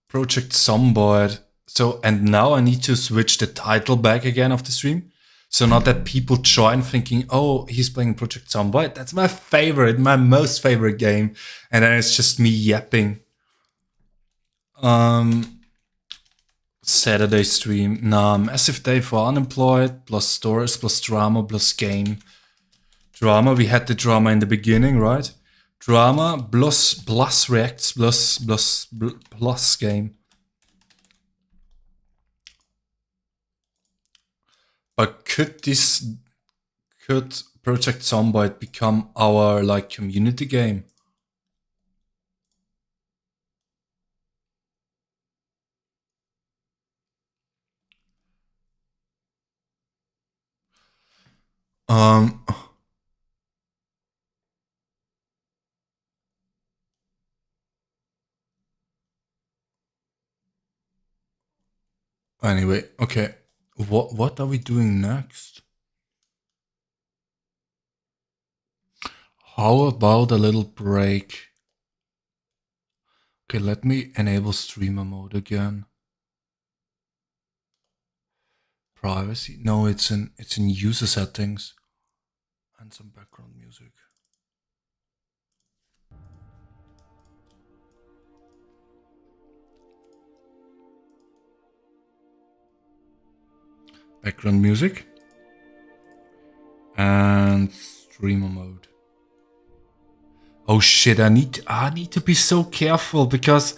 Project Zomboid. So, and now I need to switch the title back again of the stream. So not that people join thinking, oh, he's playing Project Zomboid. That's my favorite, my most favorite game. And then it's just me yapping. Saturday stream. Nah, massive day for Unemployed, plus stories, plus drama, plus game. Drama, we had the drama in the beginning, right? Drama plus reacts plus game. But could Project Zomboid become our like community game? Anyway, okay. What are we doing next? How about a little break? Okay, let me enable streamer mode again. Privacy. No, it's in user settings. And some background music. Background music. And streamer mode. Oh shit, I need to be so careful because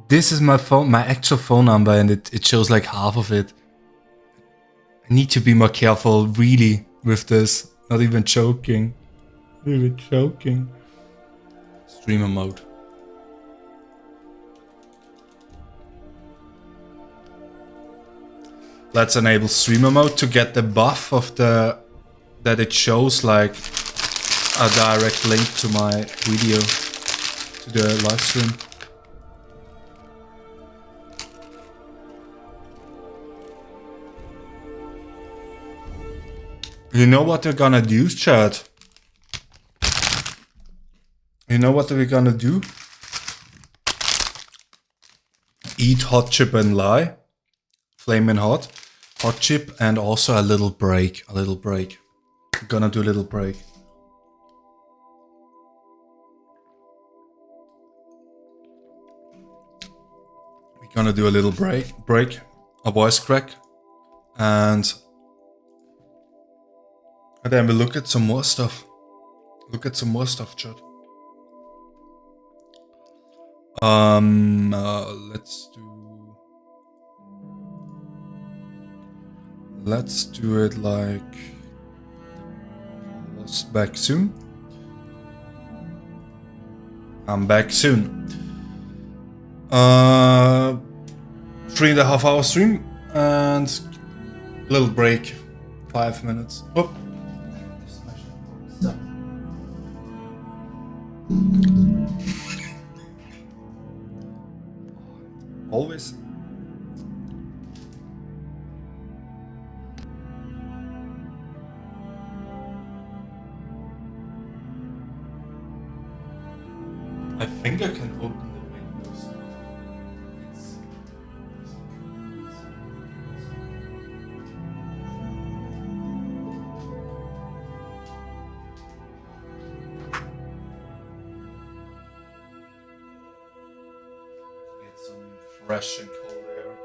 this is my phone, my actual phone number, and it shows like half of it. I need to be more careful, really, with this. Not even joking. Not even joking. Streamer mode. Let's enable streamer mode to get the buff of that it shows like a direct link to my video, to the live stream. You know what they're gonna do, chat? You know what we're gonna do? Eat hot chip and lie. Flamin' hot. Hot chip and also a little break. A little break. We're gonna do a little break. We're gonna do a little break. A voice crack. And then we look at some more stuff. Look at some more stuff, chat. Let's do it like back soon. I'm back soon. 3.5 hour stream and little break, 5 minutes. Oh. Always. I think I can open the windows. Get some fresh and cold air.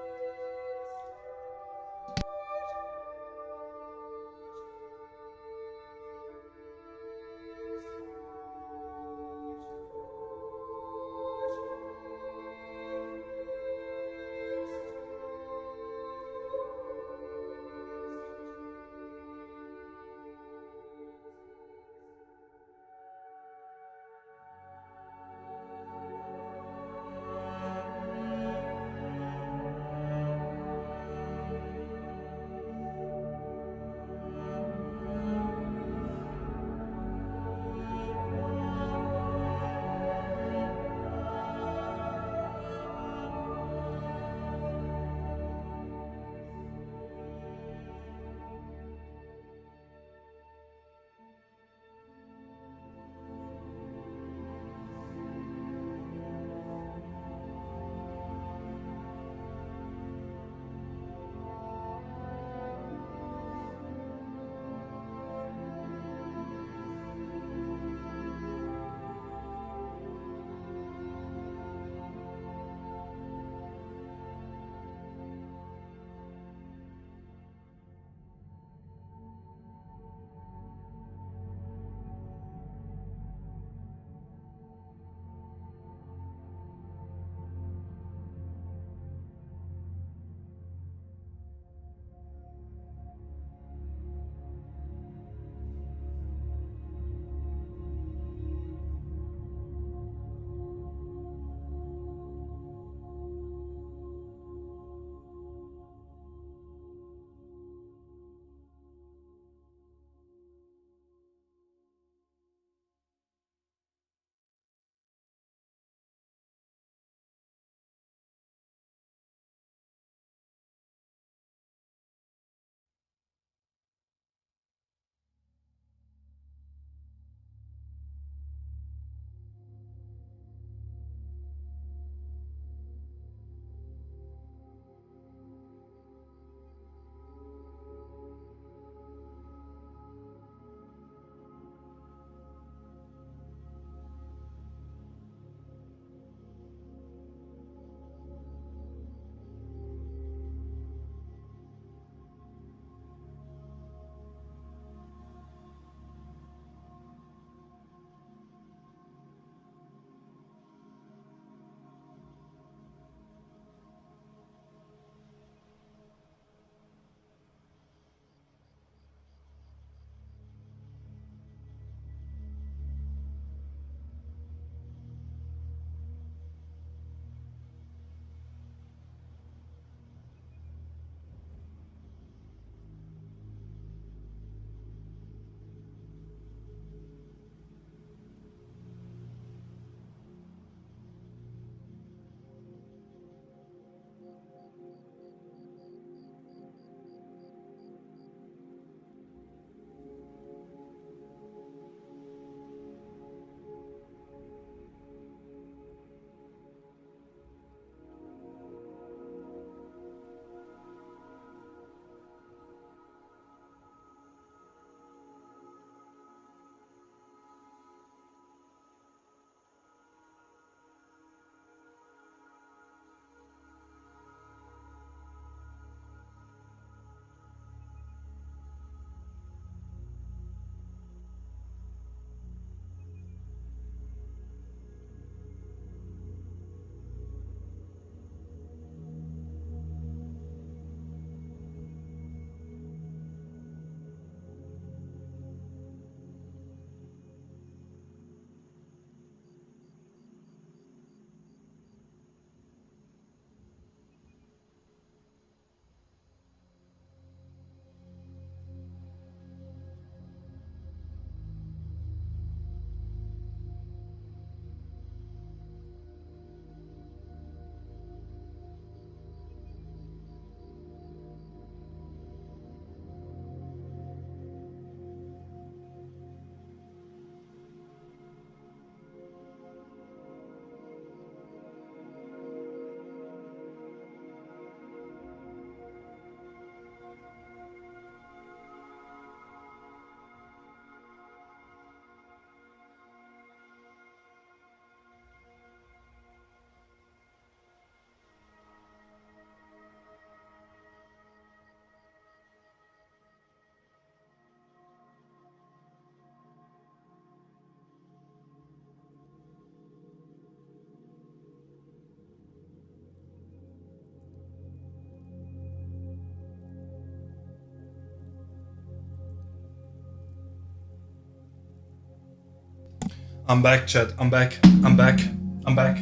I'm back, chat. I'm back. I'm back. I'm back.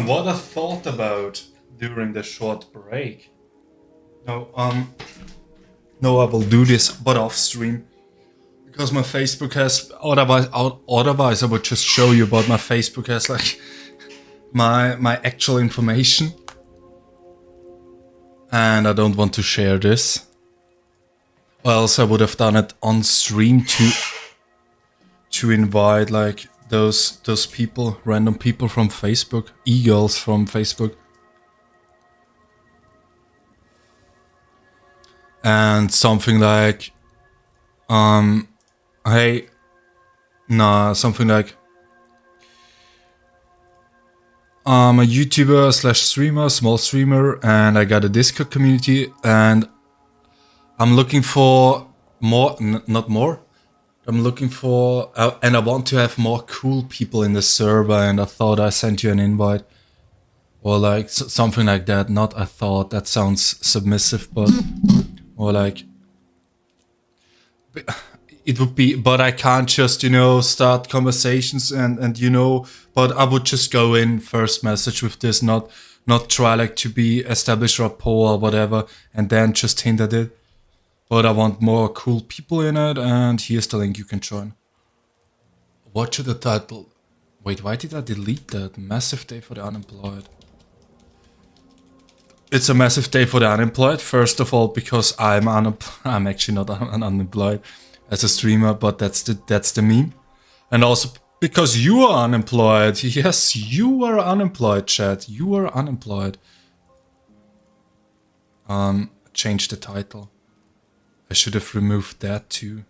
What I thought about during the short break. No, I will do this, but off stream. Because my Facebook has, otherwise I would just show you, but my Facebook has like my actual information. And I don't want to share this. Or else I would have done it on stream to invite like those people, random people from Facebook, e-girls from Facebook. And something like, hey, nah, something like, I'm a YouTuber slash streamer, small streamer, and I got a Discord community, and I'm looking for more, not more. I'm looking for, and I want to have more cool people in the server, and I thought I sent you an invite. Or like, something like that. Not I thought, that sounds submissive, but, or like, it would be, but I can't just, start conversations and but I would just go in first message with this, not try like to be establish rapport or whatever, and then just hint at it. But I want more cool people in it, and here's the link you can join. What should the title? Wait, why did I delete that? Massive day for the unemployed. It's a massive day for the unemployed. First of all, because I'm actually not unemployed as a streamer, but that's the meme. And also because you are unemployed. Yes, you are unemployed, chat. You are unemployed. Change the title. I should have removed that too.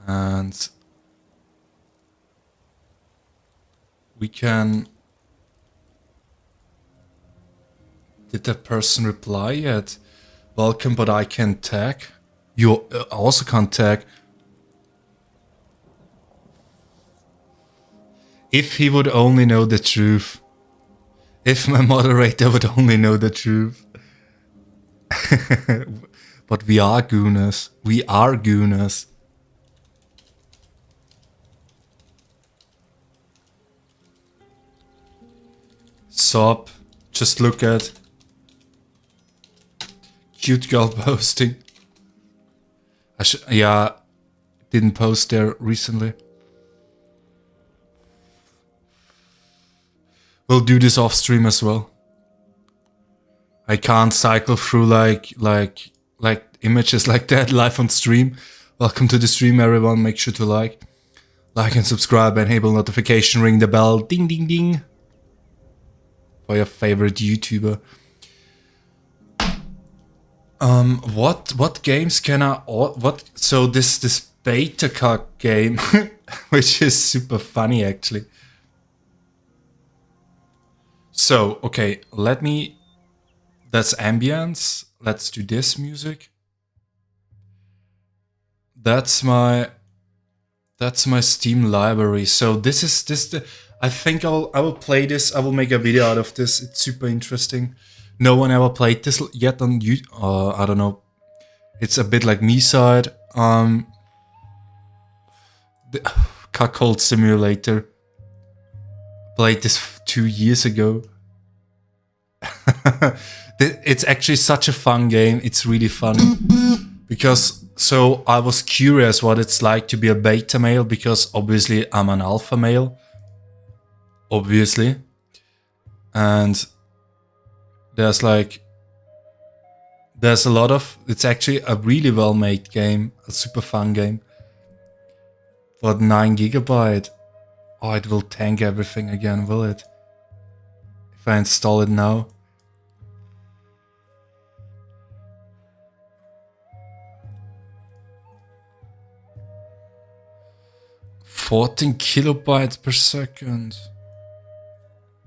And we can... Did that person reply yet? Welcome, but I can tag. You also can't tag. If he would only know the truth. If my moderator would only know the truth. But we are gooners. We are gooners. Sup. Just look at... Cute girl posting. Yeah, didn't post there recently. We'll do this off stream as well. I can't cycle through like images like that live on stream. Welcome to the stream, everyone. Make sure to like and subscribe, enable notification, ring the bell, ding ding ding, for your favorite YouTuber. What games can I... So this beta cock game, which is super funny actually. So, okay, let me... That's ambience. Let's do this music. That's my Steam library. So this is I think I will play this. I will make a video out of this. It's super interesting. No one ever played this yet on YouTube. I don't know. It's a bit like me side. The Cuckold Simulator. Played this 2 years ago. It's actually such a fun game. It's really funny. Because, so I was curious what it's like to be a beta male, because obviously I'm an alpha male. Obviously. And there's a lot of... It's actually a really well-made game. A super fun game. But 9 GB. Oh, it will tank everything again, will it? If I install it now. $14 kilobytes per second.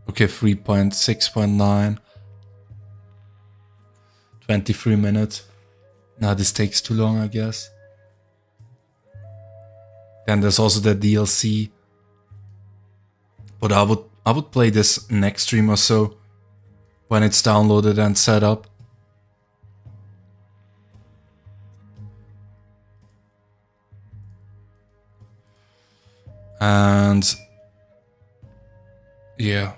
Okay, 3.6.9. 23 minutes. Now this takes too long, I guess. Then there's also the DLC. But I would play this next stream or so, when it's downloaded and set up. And yeah.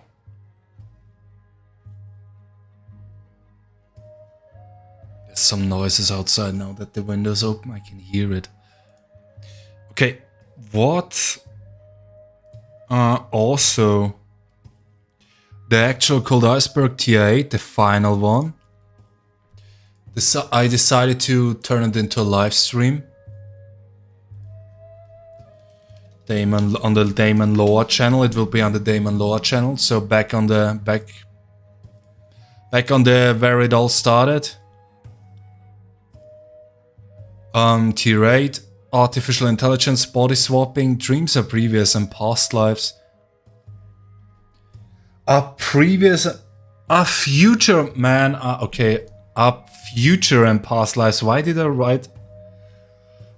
There's some noises outside now that the window's open. I can hear it. Okay, what also the actual Cold Iceberg Tier 8, the final one. I decided to turn it into a live stream. Daimon on the Daimon Loa channel. It will be on the Daimon Loa channel. So back on the where it all started. Tier 8, artificial intelligence, body swapping, dreams are previous and past lives. A future, man. Okay, a future and past lives. Why did I write?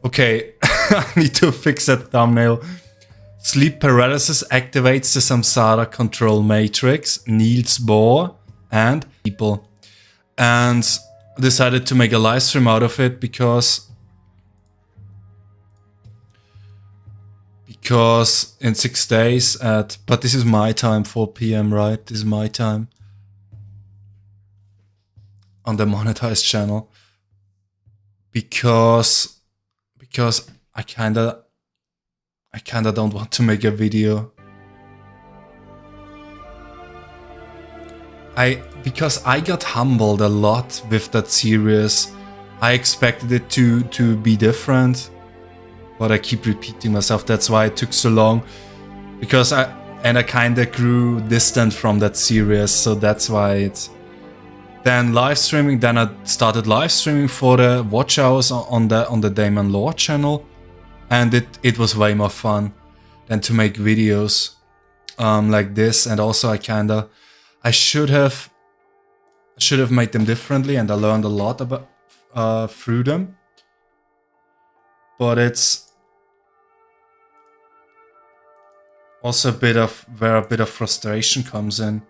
Okay, I need to fix that thumbnail. Sleep paralysis activates the samsara control matrix, Niels Bohr, and people. And decided to make a live stream out of it because in 6 days but this is my time, 4 p.m, right? This is my time. On the monetized channel. Because I kinda don't want to make a video. Because I got humbled a lot with that series. I expected it to be different. But I keep repeating myself. That's why it took so long. Because I kinda grew distant from that series. So that's why it's... Then live streaming. Then I started live streaming for the watch hours on the Daimon Lore channel. And it was way more fun than to make videos like this. And also I should have made them differently, and I learned a lot about through them. But it's also where a bit of frustration comes in.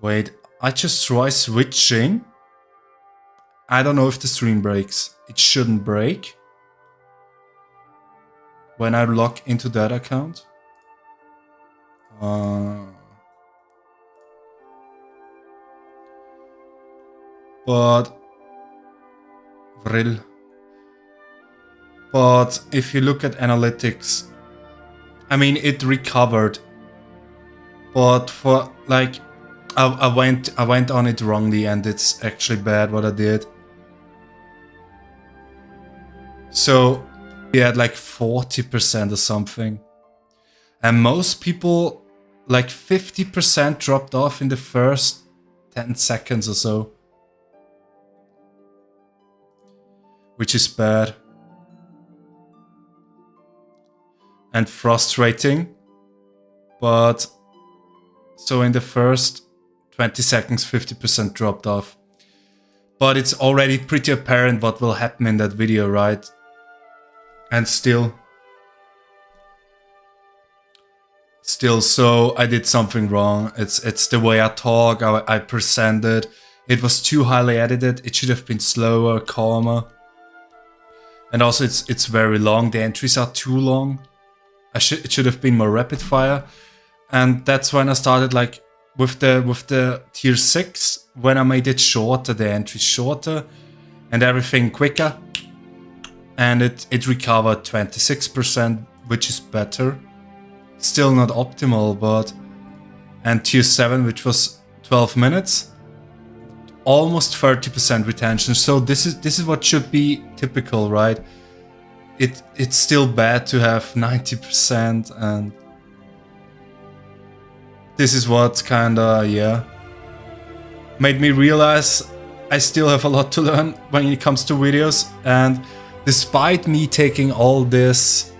Wait, I just try switching. I don't know if the stream breaks. It shouldn't break. When I log into that account. But if you look at analytics, I mean, it recovered. But for like, I went on it wrongly, and it's actually bad what I did. So we had like 40% or something, and most people, like 50%, dropped off in the first 10 seconds or so, which is bad and frustrating. But so in the first 20 seconds 50% dropped off, but it's already pretty apparent what will happen in that video, right? And still, so I did something wrong. It's the way I talk, I present it. It was too highly edited. It should have been slower, calmer. And also it's very long. The entries are too long. It should have been more rapid fire. And that's when I started like with the tier 6, when I made it shorter, the entries shorter and everything quicker. And it recovered 26%, which is better. Still not optimal, but... And tier 7, which was 12 minutes, almost 30% retention. So this is what should be typical, right? It's still bad to have 90%, and this is what kinda, yeah, made me realize I still have a lot to learn when it comes to videos. And despite me taking all this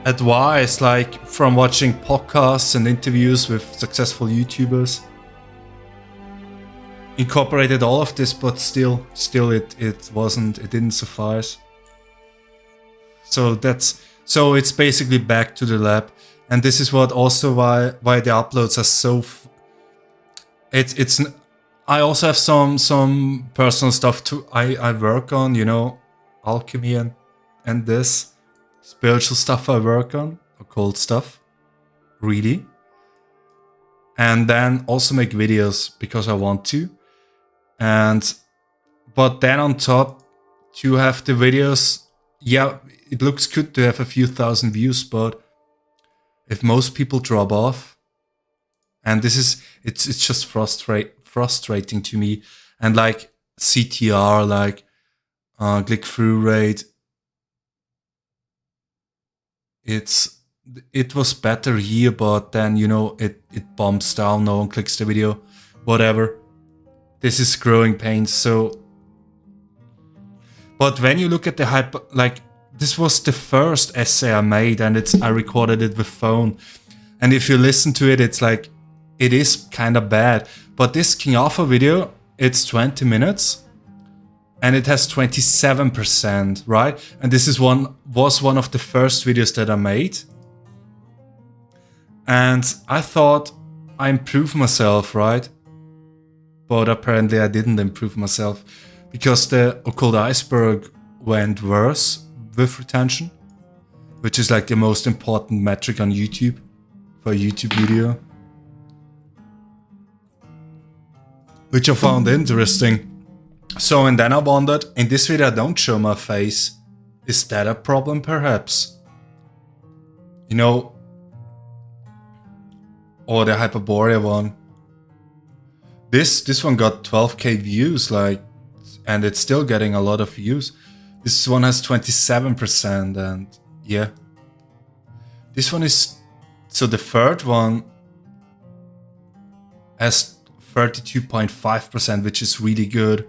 advice, like from watching podcasts and interviews with successful YouTubers, incorporated all of this, but still it didn't suffice. So it's basically back to the lab, and this is what also why the uploads are so. I also have some personal stuff I work on, you know, alchemy and and this spiritual stuff I work on, occult stuff, really. And then also make videos because I want to. But then on top, to have the videos, yeah, it looks good to have a few thousand views, but if most people drop off, and it's just frustrating to me. And like CTR, like click-through rate, it was better here, but then, you know, it bumps down, no one clicks the video, whatever. This is growing pains. So, but when you look at the hype, like, this was the first essay I made, and I recorded it with phone. And if you listen to it, it's like, it is kind of bad. But this King Arthur video, it's 20 minutes. And it has 27%, right? And this was one of the first videos that I made. And I thought I improved myself, right? But apparently I didn't improve myself, because the occult iceberg went worse with retention, which is like the most important metric on YouTube for a YouTube video, which I found interesting. So, and then I wondered, in this video I don't show my face. Is that a problem perhaps? You know, or the Hyperborea one. This one got 12k views, like, and it's still getting a lot of views. This one has 27%, and yeah. This one is, so the third one has 32.5%, which is really good.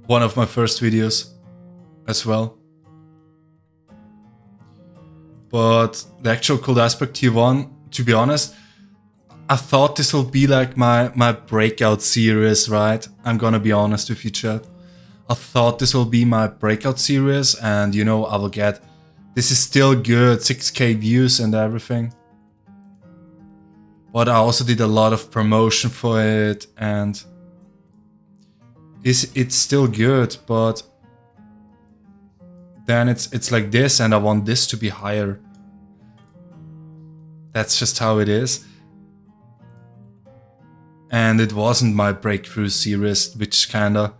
One of my first videos as well. But the actual Cold Aspect Tier 1, to be honest, I thought this will be like my breakout series, right? I'm gonna be honest with you, chat. I thought this will be my breakout series, and you know, I will get, this is still good, 6k views and everything. But I also did a lot of promotion for it, and it's still good, but then it's like this, and I want this to be higher. That's just how it is. And it wasn't my breakthrough series, which kinda,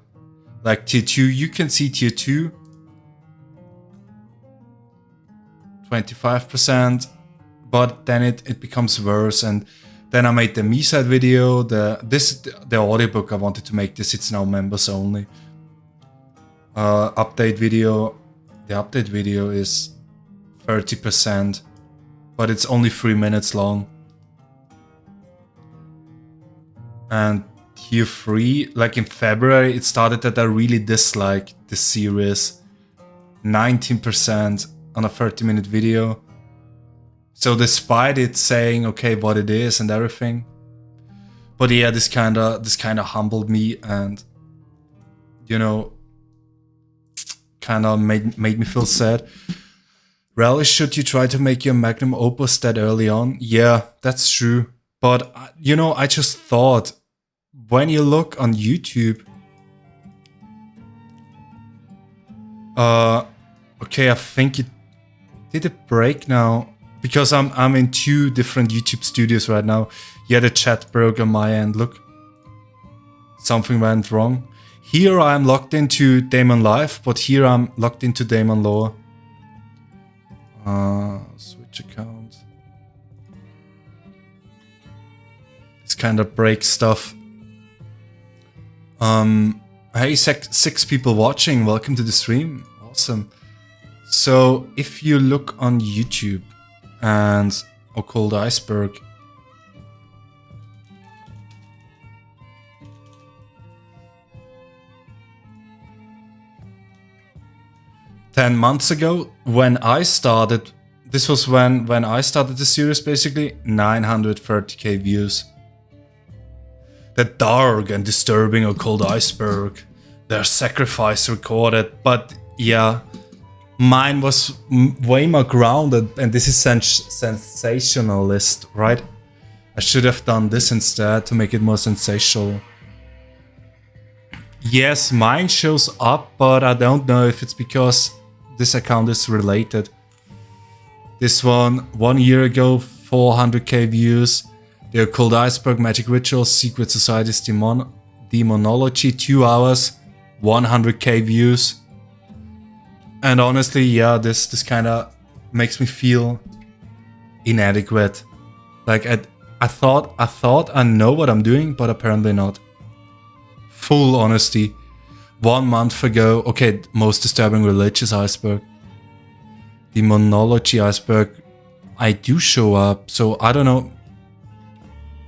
like tier 2, you can see tier 2, 25%, but then it becomes worse. And then I made the Me-Side video, the audiobook I wanted to make this, it's now members only. Update video, the update video is 30%, but it's only 3 minutes long. And tier 3, like in February, it started that I really disliked the series. 19% on a 30-minute video. So despite it saying, okay, what it is and everything. But yeah, this kinda humbled me, and, you know, kinda made me feel sad. Really, should you try to make your magnum opus that early on? Yeah, that's true. But, you know, I just thought, when you look on YouTube, okay, I think it did it break now, because I'm in 2 different YouTube studios right now. Yeah, the chat broke on my end. Look, something went wrong. Here I'm logged into Daimon Live, but here I'm logged into Daimon Lore. Switch account. This kind of breaks stuff. Hey, 6 people watching. Welcome to the stream. Awesome. So if you look on YouTube and Occult Iceberg, ten months ago, when I started, this was when I started the series, basically 930k views. The dark and disturbing Occult Iceberg, their sacrifice recorded, but yeah, mine was way more grounded, and this is sensationalist, right? I should have done this instead to make it more sensational. Yes, mine shows up, but I don't know if it's because this account is related. This one year ago, 400k views. The Occult Iceberg, Magic Rituals, Secret Societies, Demonology, 2 hours, 100k views. And honestly, yeah, this kind of makes me feel inadequate. Like I thought I know what I'm doing, but apparently not. Full honesty. 1 month ago, okay, Most Disturbing Religious Iceberg. Demonology Iceberg, I do show up, so I don't know.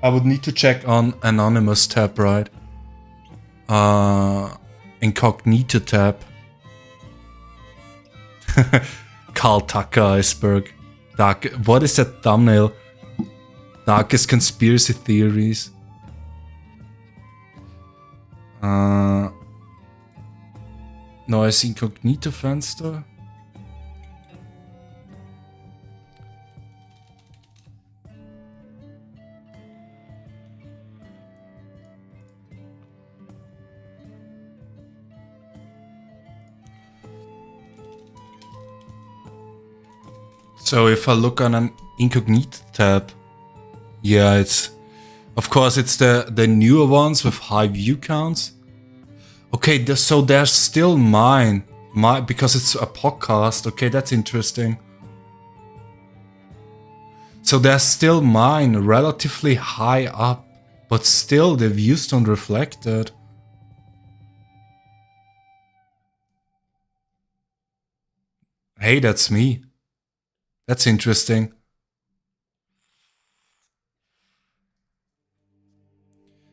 I would need to check on Anonymous tab, right? Incognito tab. Carl Tucker Iceberg. Dark. What is that thumbnail? Darkest conspiracy theories. Neues Incognito Fenster. So if I look on an incognito tab, yeah, it's, of course, it's the newer ones with high view counts. Okay, so they're still mine, because it's a podcast. Okay, that's interesting. So they're still mine, relatively high up, but still the views don't reflect that. Hey, that's me. That's interesting.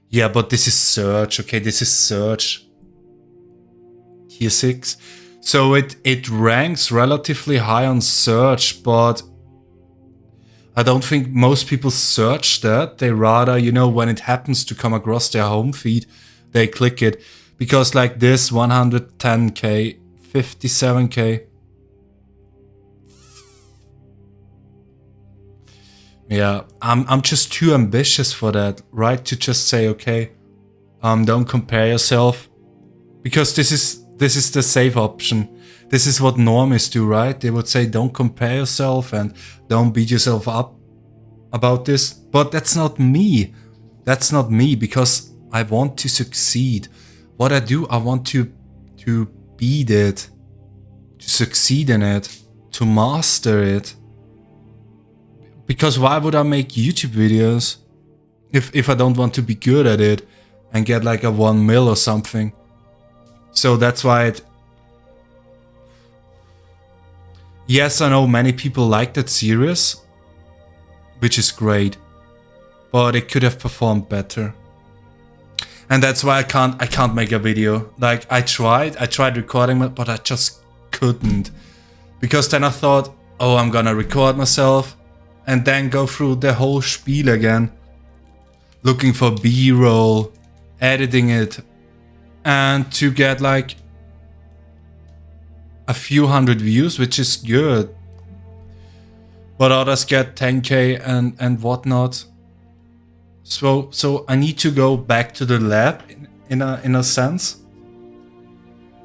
Yeah, but this is search. Okay, this is search. Tier 6. So it ranks relatively high on search, but I don't think most people search that. They rather, you know, when it happens to come across their home feed, they click it. Because like this, 110k, 57k. Yeah, I'm just too ambitious for that, right? To just say, okay, don't compare yourself, because this is the safe option. This is what normies do, right? They would say, don't compare yourself and don't beat yourself up about this. But that's not me. That's not me, because I want to succeed. What I do, I want to beat it, to succeed in it, to master it. Because why would I make YouTube videos if I don't want to be good at it and get like a 1 mil or something? So that's why yes, I know many people like that series, which is great, but it could have performed better. And that's why I can't make a video. Like I tried recording it, but I just couldn't. Because then I thought, oh, I'm gonna record myself and then go through the whole spiel again, looking for B-roll, editing it, and to get like a few hundred views, which is good. But others get 10k and whatnot. So I need to go back to the lab in a sense,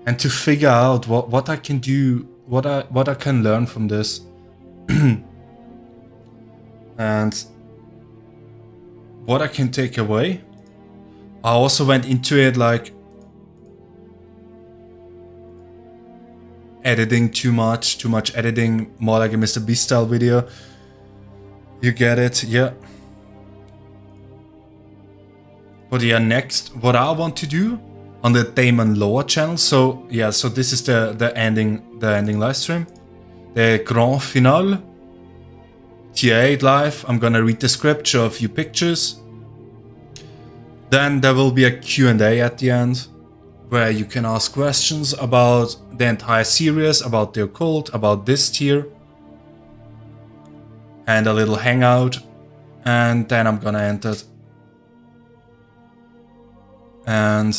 and to figure out what I can do, what I can learn from this. And what I can take away. I also went into it like editing too much editing, more like a Mr. Beast style video. You get it, yeah. But yeah, next, what I want to do on the Daimon lore channel. So yeah, so this is the ending live stream, the grand finale. Tier 8 live. I'm gonna read the script, show a few pictures. Then there will be a Q&A at the end, where you can ask questions about the entire series, about the occult, about this tier. And a little hangout. And then I'm gonna end it. And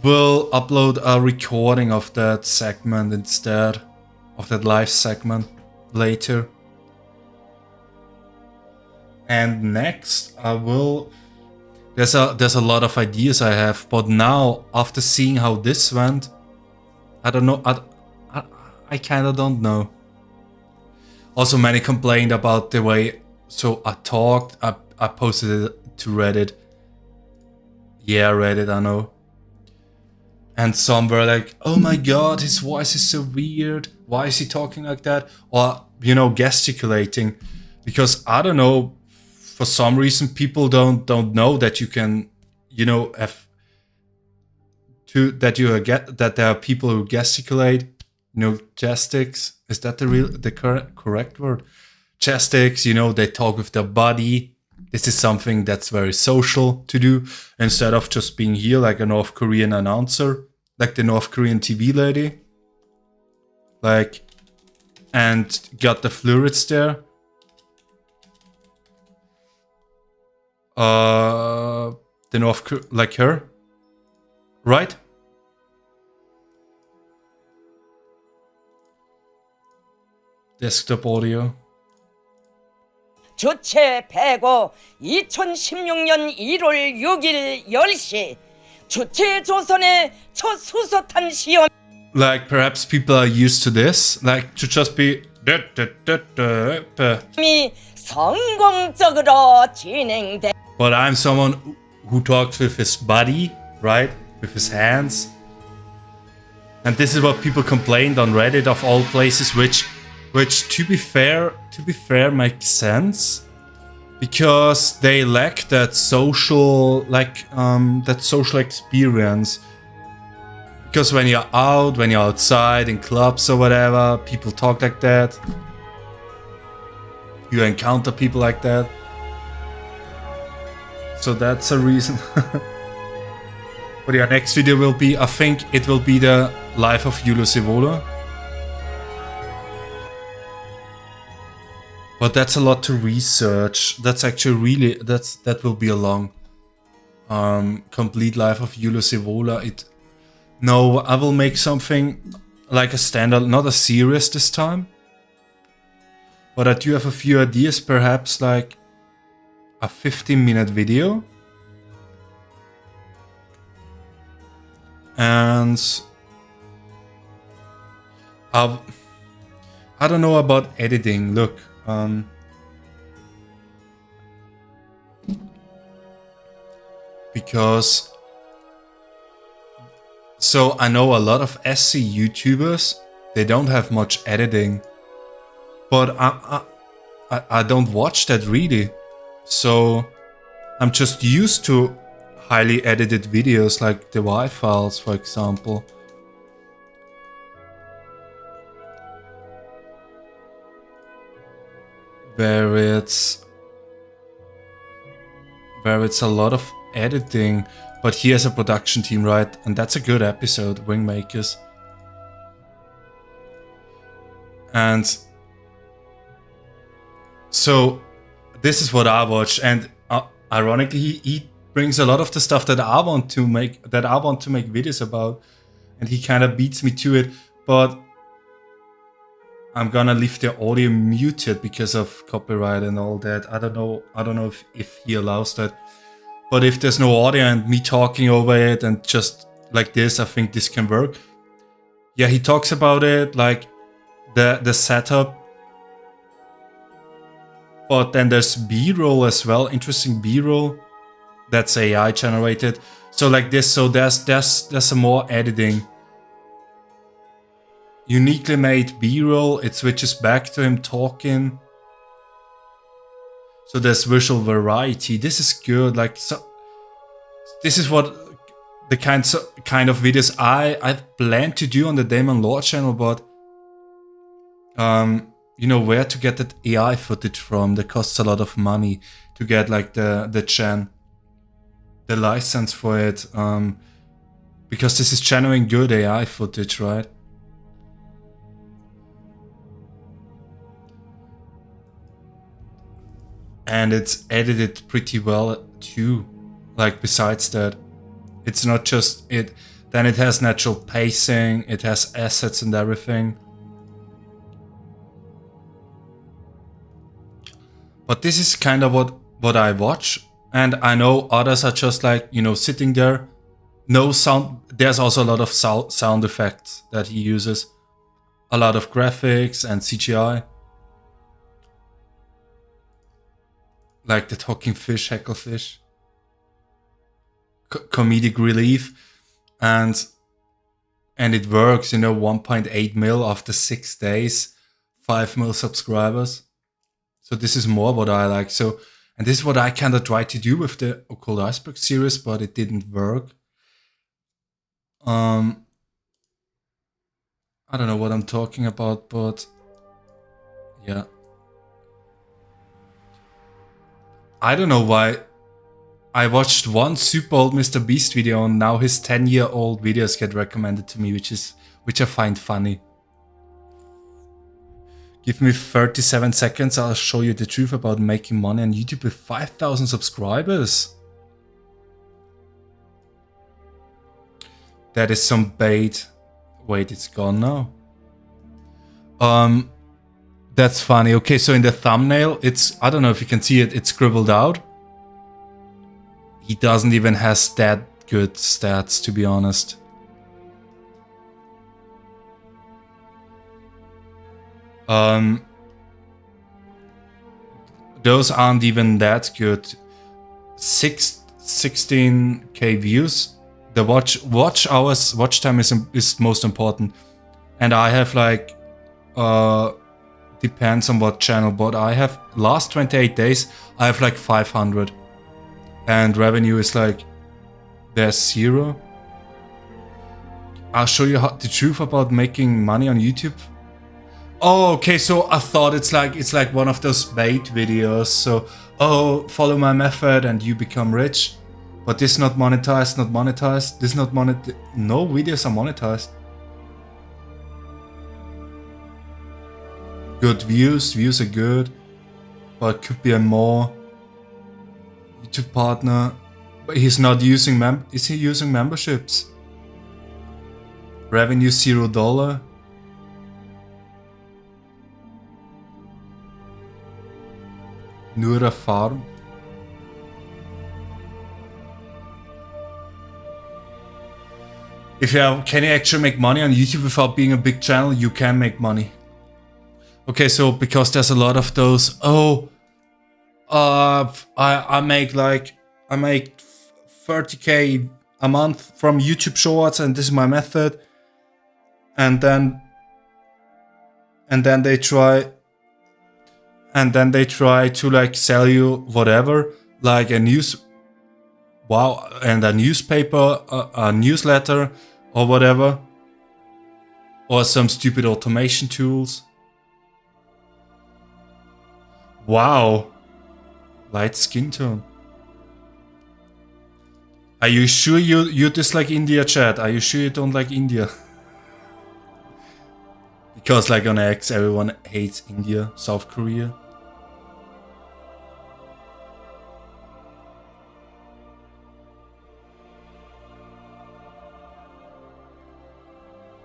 we'll upload a recording of that segment instead, of that live segment, later. And next I will, there's a lot of ideas I have, but now after seeing how this went, I don't know. I kind of don't know. Also, many complained about the way. So I talked. I posted it to Reddit. Yeah, Reddit. I know. And some were like, "Oh my god, his voice is so weird. Why is he talking like that?" Or gesticulating, because I don't know. For some reason, people don't know that you can, have to that there are people who gesticulate. Gestics. Is that the correct word? Gestics. They talk with their body. This is something that's very social to do, instead of just being here like a North Korean announcer, like the North Korean TV lady, and got the fluids there. Like her, right? Desktop audio. 주최 배고 2016년 1월 6일 10시 주최 조선의 첫 수소탄 시험. Like perhaps people are used to this, like to just be. 성공적으로 진행돼. But I'm someone who talks with his body, right? With his hands. And this is what people complained on Reddit, of all places, which to be fair makes sense, because they lack that social experience. Because when you're outside in clubs or whatever, people talk like that. You encounter people like that. So that's a reason. But yeah, next video will be, I think it will be the life of Julius Evola. But that's a lot to research. That's actually that will be a long, complete life of Julius Evola. No, I will make something like a standard, not a series this time. But I do have a few ideas, perhaps like a 15-minute video. And I don't know about editing. Look, because so I know a lot of SC YouTubers, they don't have much editing, but I don't watch that really, so I'm just used to highly edited videos like the WAV files, for example. Where it's a lot of editing, but here's a production team, right? And that's a good episode, Wingmakers. And so this is what I watch, and ironically, he brings a lot of the stuff that I want to make videos about, and he kind of beats me to it. But I'm gonna leave the audio muted because of copyright and all that. I don't know if he allows that. But if there's no audio and me talking over it and just like this, I think this can work. Yeah, he talks about it, like the setup. But then there's B-roll as well, interesting B-roll. That's AI generated. So like this, so there's some more editing. Uniquely made B-roll, it switches back to him talking. So there's visual variety. This is good. Like, so this is what the kind of videos I plan to do on the Daimon Lore channel, but where to get that AI footage from? That costs a lot of money to get like the license for it, because this is genuine good AI footage, right? And it's edited pretty well too. Like, besides that, it's not just it. Then it has natural pacing, it has assets and everything. But this is kind of what I watch. And I know others are just like, sitting there, no sound. there's also a lot of sound effects that he uses. A lot of graphics and CGI. Like the talking fish, hecklefish. Comedic relief. And it works, 1.8 mil after 6 days. 5 mil subscribers. So this is more what I like. And this is what I kind of tried to do with the Occult Iceberg series, but it didn't work. I don't know what I'm talking about, but yeah. I don't know why I watched one super old Mr. Beast video and now his 10-year-old videos get recommended to me, which I find funny. Give me 37 seconds, I'll show you the truth about making money on YouTube with 5,000 subscribers. That is some bait. Wait, it's gone now. That's funny. Okay, so in the thumbnail, I don't know if you can see it, it's scribbled out. He doesn't even has that good stats, to be honest. Those aren't even that good. 16k views. The watch hours, watch time is most important. And I have like, depends on what channel, but I have last 28 days, I have like 500. And revenue is like, there's 0. I'll show you the truth about making money on YouTube. Oh, okay, so I thought it's like one of those bait videos. So, follow my method and you become rich. But this not monetized, not monetized. This not monetized. No videos are monetized. Good views are good. But could be a more YouTube partner. But he's not using is he using memberships? Revenue $0. Nura Farm. Can you actually make money on YouTube without being a big channel? You can make money. Okay, so because there's a lot of those, I make 30k a month from YouTube Shorts, and this is my method. And then they try to like sell you whatever, like a newspaper, a newsletter or whatever, or some stupid automation tools. Wow, light skin tone. Are you sure you dislike India, chat? Are you sure you don't like India? Because like on X, everyone hates India, South Korea.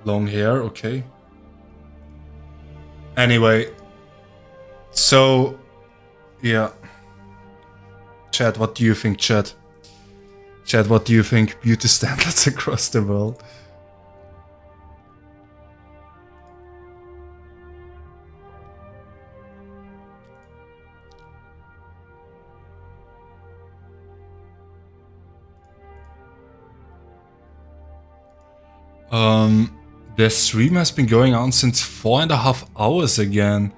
Long hair, okay. Anyway, so yeah. Chat, what do you think, chat? Chat, what do you think? Beauty standards across the world. The stream has been going on since 4.5 hours again.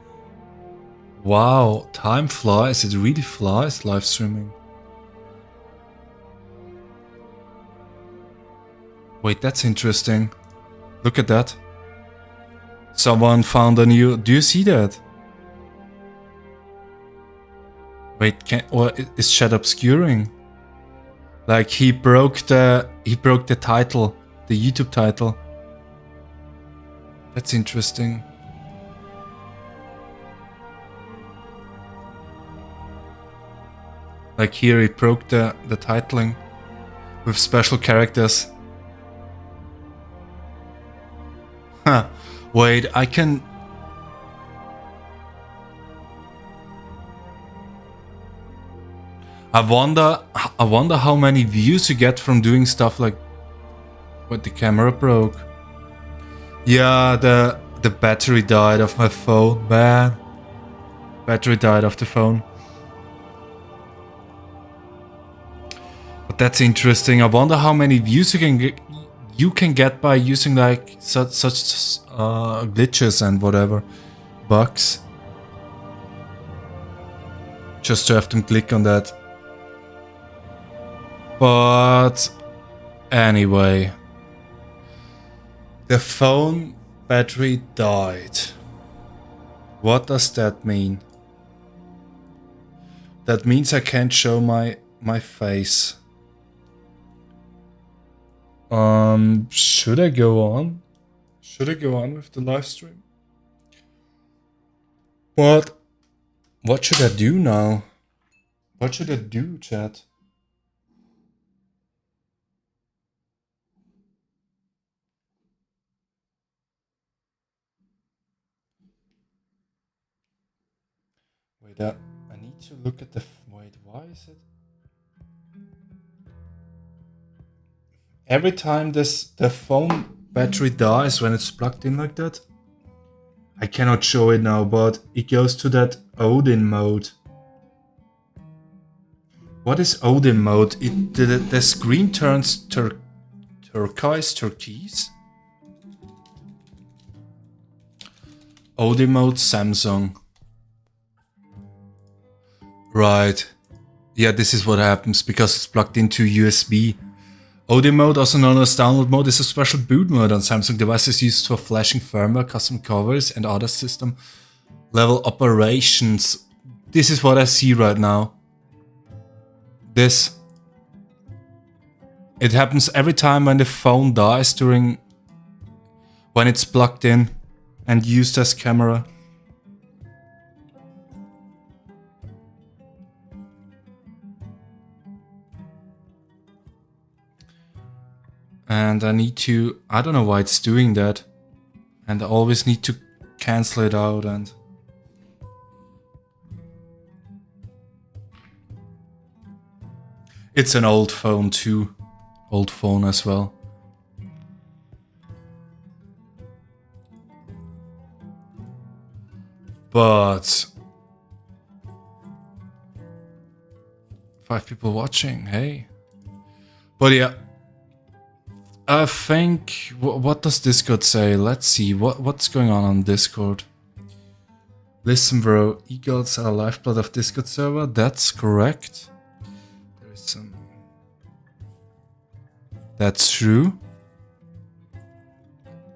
Wow, time flies. It really flies, live streaming. Wait, that's interesting. Look at that. Someone found a new... Do you see that? Wait, or is chat obscuring? Like he broke the title, the YouTube title. That's interesting. Like here he broke the titling with special characters. Huh. Wait, I can... I wonder how many views you get from doing stuff like... But the camera broke. Yeah, the battery died of my phone, man. Battery died of the phone. But that's interesting. I wonder how many views you can get by using like such glitches and whatever bugs. Just to have them click on that. But anyway, the phone battery died. What does that mean? That means I can't show my face. Should I go on? Should I go on with the live stream? What should I do now? What should I do, chat? Wait, I need to look at the... Wait, why is it... Every time the phone battery dies when it's plugged in like that, I cannot show it now, but it goes to that Odin mode. What is Odin mode? The screen turns turquoise. Odin mode Samsung. Right. Yeah, this is what happens because it's plugged into USB. Odin mode, also known as download mode, is a special boot mode on Samsung devices used for flashing firmware, custom covers, and other system level operations. This is what I see right now. This. It happens every time when the phone dies when it's plugged in and used as camera. And I don't know why it's doing that. And I always need to cancel it out and... It's an old phone too. Old phone as well. But... 5 people watching, hey. But yeah. I think... What does Discord say? Let's see. What's going on Discord? Listen bro, eagles are lifeblood of Discord server. That's correct. There is some... That's true.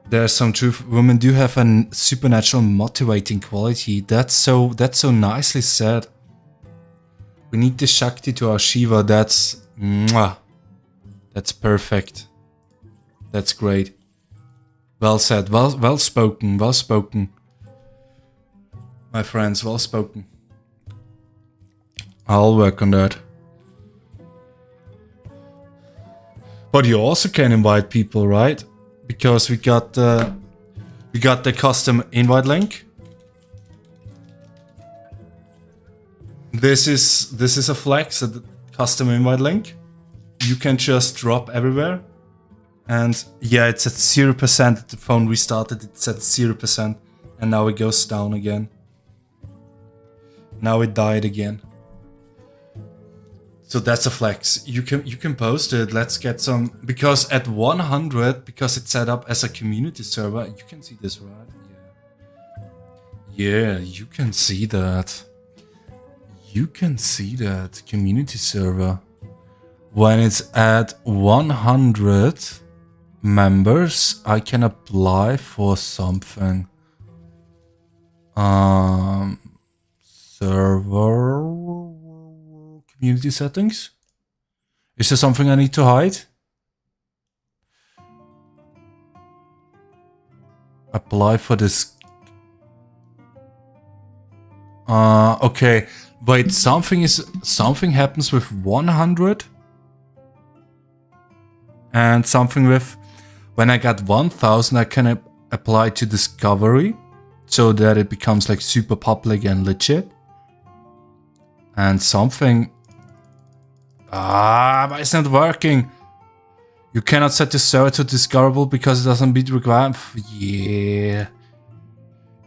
There's some truth. Women do have a supernatural motivating quality. That's so nicely said. We need the Shakti to our Shiva. That's... Mwah. That's perfect. That's great. Well said. Well spoken. Well spoken. My friends, well spoken. I'll work on that. But you also can invite people, right? Because we got the custom invite link. This is a flex, a custom invite link. You can just drop everywhere. And yeah, it's at 0%. The phone restarted, it's at 0%. And now it goes down again. Now it died again. So that's a flex. You can post it. Let's get some, because at 100, because it's set up as a community server, you can see this, right? Yeah, you can see that. You can see that community server. When it's at 100 members, I can apply for something. Server community settings. Is there something I need to hide? Apply for this. Okay. Wait, something happens with 100 and something with when I got 1000 I can apply to discovery so that it becomes like super public and legit. And something but it's not working. You cannot set the server to discoverable because it doesn't meet requirement. Yeah.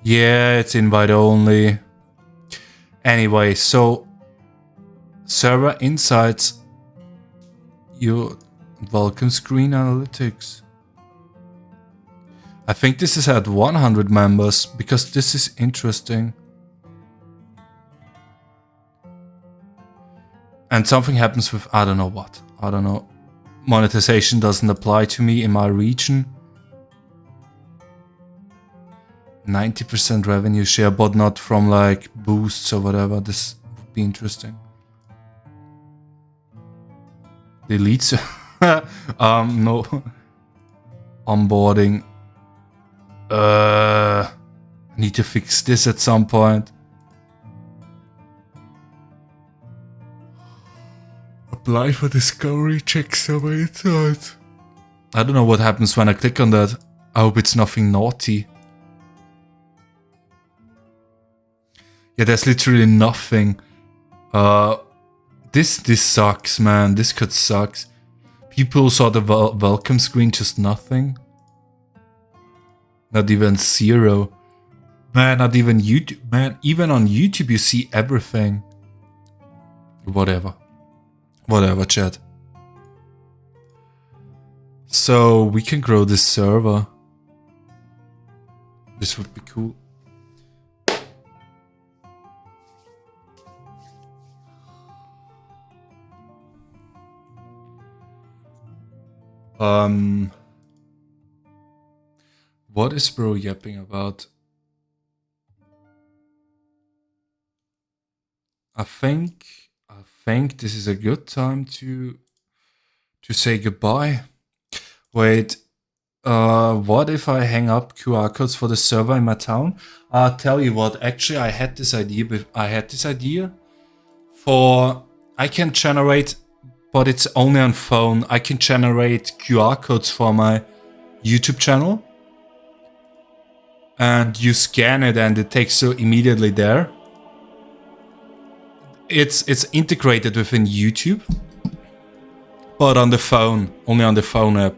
Yeah, it's invite only. Anyway, so server insights, your welcome screen analytics. I think this is at 100 members because this is interesting. And something happens with, I don't know what. I don't know. Monetization doesn't apply to me in my region. 90% revenue share, but not from like boosts or whatever. This would be interesting. Delete. No. Onboarding. I need to fix this at some point. Apply for discovery, check server insights. I don't know what happens when I click on that. I hope it's nothing naughty. Yeah, there's literally nothing. This sucks, man. This could sucks. People saw the welcome screen, just nothing. Not even 0. Man, not even YouTube. Man, even on YouTube you see everything. Whatever. Whatever, chat. So we can grow this server. This would be cool. What is bro yapping about? I think this is a good time to say goodbye. Wait, what if I hang up QR codes for the server in my town? I'll tell you what, actually I had this idea for, I can generate, but it's only on phone, I can generate QR codes for my YouTube channel. And you scan it and it takes you immediately there. It's integrated within YouTube, but on the phone, only on the phone app.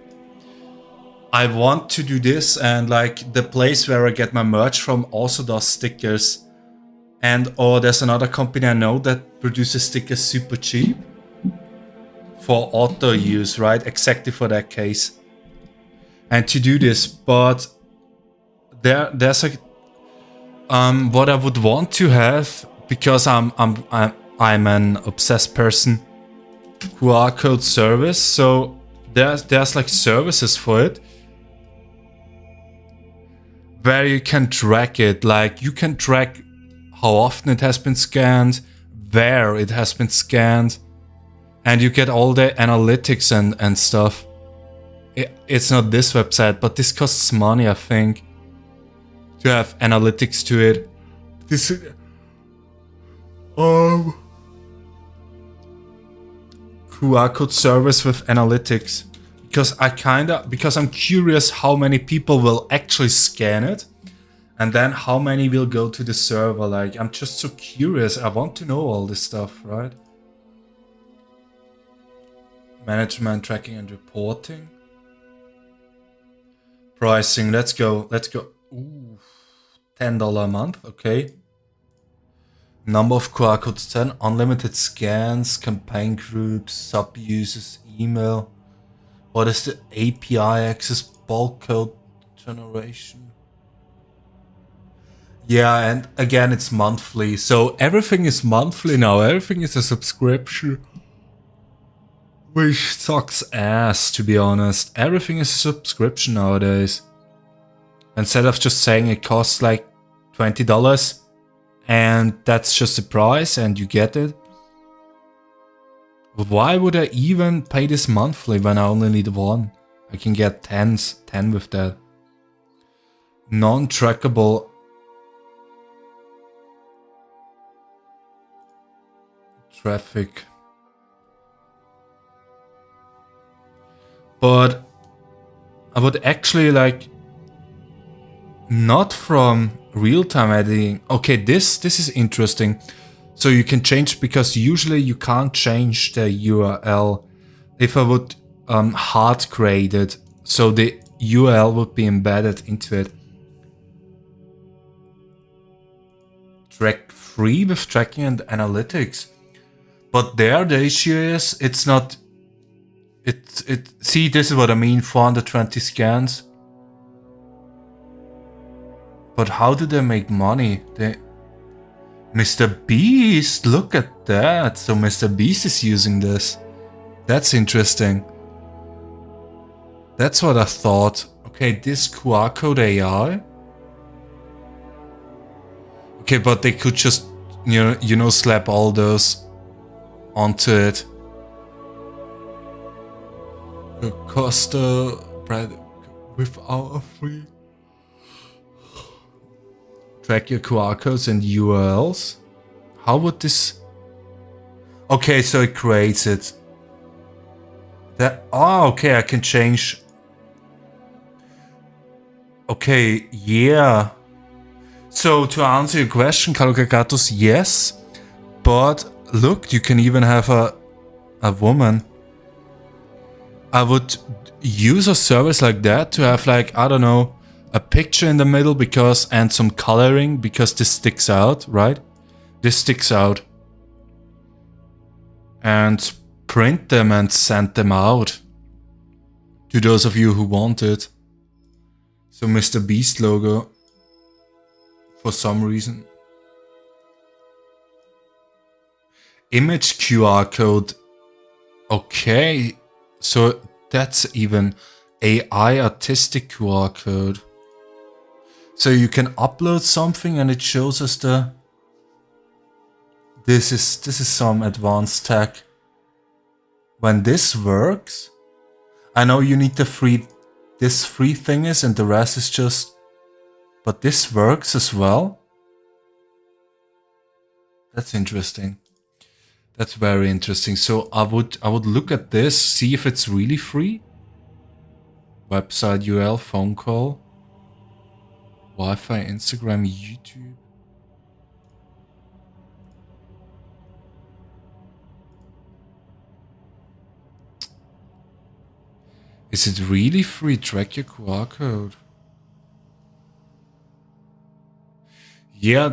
I want to do this, and like the place where I get my merch from also does stickers. And or there's another company I know that produces stickers super cheap for auto use, right? Exactly for that case. And to do this, but there's a what I would want to have, because I'm an obsessed person, QR code service. So there's like services for it where you can track it. Like you can track how often it has been scanned, where it has been scanned, and you get all the analytics and stuff. It's not this website, but this costs money, I think, to have analytics to it. This QR code service with analytics, because I'm curious how many people will actually scan it, and then how many will go to the server. Like, I'm just so curious. I want to know all this stuff, right? Management, tracking and reporting. Pricing, let's go. Ooh, $10 a month, okay. Number of QR codes 10, unlimited scans, campaign groups, sub users, email. What is the API access, bulk code generation? Yeah, and again, it's monthly. So everything is monthly now. Everything is a subscription. Which sucks ass, to be honest. Everything is a subscription nowadays. Instead of just saying it costs like $20 and that's just the price and you get it. Why would I even pay this monthly when I only need one? I can get 10 with that. Non-trackable traffic. But I would actually like not from real-time editing. Okay, this is interesting. So you can change, because usually you can't change the URL. If I would hard graded, so the URL would be embedded into it. Track free with tracking and analytics, but there the issue is it's not. See, this is what I mean. 420 scans. But how do they make money? Mr. Beast, look at that. So Mr. Beast is using this. That's interesting. That's what I thought. Okay, this QR code AI. Okay, but they could just, you know, slap all those onto it. Costa bread without a free. Track your QR codes and URLs. How would this? Okay, so it creates it. Okay, I can change. Okay, yeah. So to answer your question, Kalogagatos, yes. But look, you can even have a woman. I would use a service like that to have, like, I don't know, a picture in the middle and some coloring, because this sticks out, right? This sticks out. And print them and send them out to those of you who want it. So Mr. Beast logo, for some reason. Image QR code. Okay. So that's even AI artistic QR code. So you can upload something and it shows us the. This is some advanced tech. When this works, I know you need this free thing is, and the rest is just. But this works as well. That's interesting. That's very interesting. So I would look at this, see if it's really free. Website URL, phone call, Wi-Fi, Instagram, YouTube. Is it really free? Track your QR code. Yeah,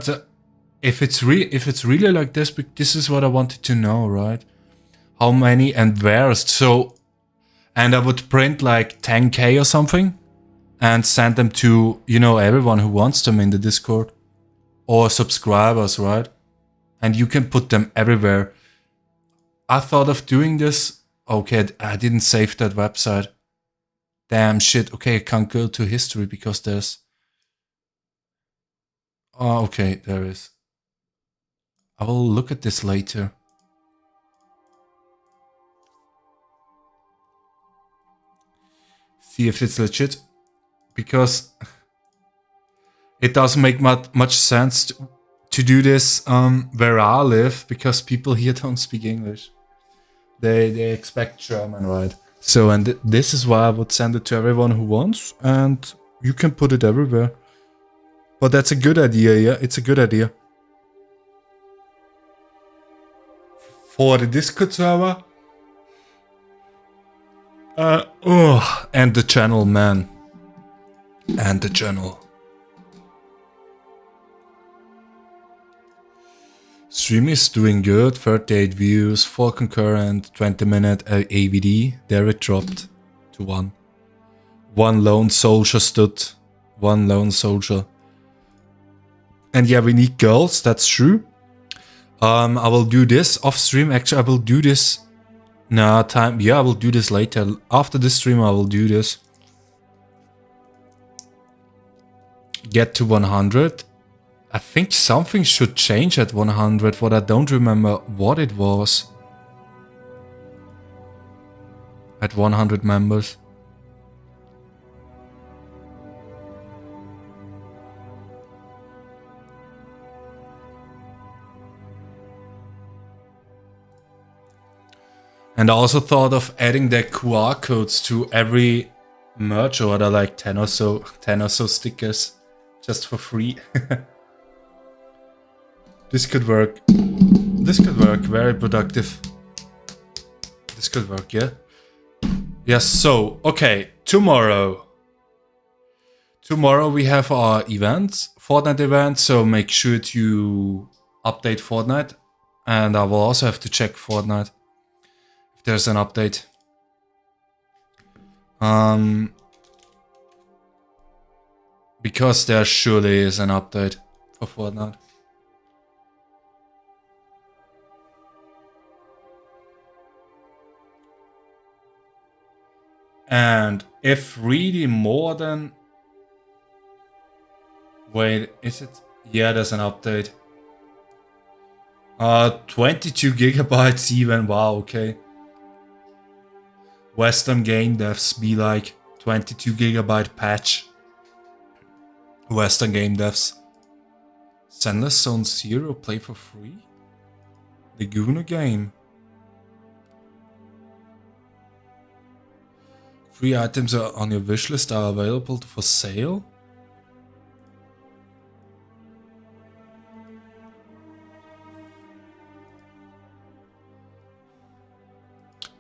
if it's really like this, this is what I wanted to know, right? How many and where? So, and I would print like 10K or something and send them to, you know, everyone who wants them in the Discord or subscribers, right? And you can put them everywhere. I thought of doing this. Okay, I didn't save that website. Damn shit. Okay, I can't go to history because there's. Oh, okay, there is. I will look at this later. See if it's legit. Because it doesn't make much sense to do this where I live, because people here don't speak English. They expect German, right? So, and this is why I would send it to everyone who wants, and you can put it everywhere. But that's a good idea, yeah? It's a good idea. For the Discord server. And the channel, man. And the channel. Stream is doing good. 38 views, 4 concurrent, 20-minute AVD. There it dropped to 1. One lone soldier stood. One lone soldier. And yeah, we need girls, that's true. I will do this off stream. Actually, I will do this. Nah, time. Yeah, I will do this later. After this stream, I will do this. Get to 100. I think something should change at 100, but I don't remember what it was. At 100 members. And I also thought of adding the QR codes to every merch order, like 10 or so stickers, just for free. This could work. This could work. Very productive. This could work, yeah. Yes, so, okay, tomorrow. Tomorrow we have our event, Fortnite event, so make sure to update Fortnite. And I will also have to check Fortnite if there's an update. Because there surely is an update for Fortnite. And if really more than... Wait, is it? Yeah, there's an update. 22 gigabytes even, wow, okay. Western game devs be like 22 gigabyte patch. Western game devs. Sendless Zone Zero, play for free? The Gooner game. Free items are on your wishlist are available for sale?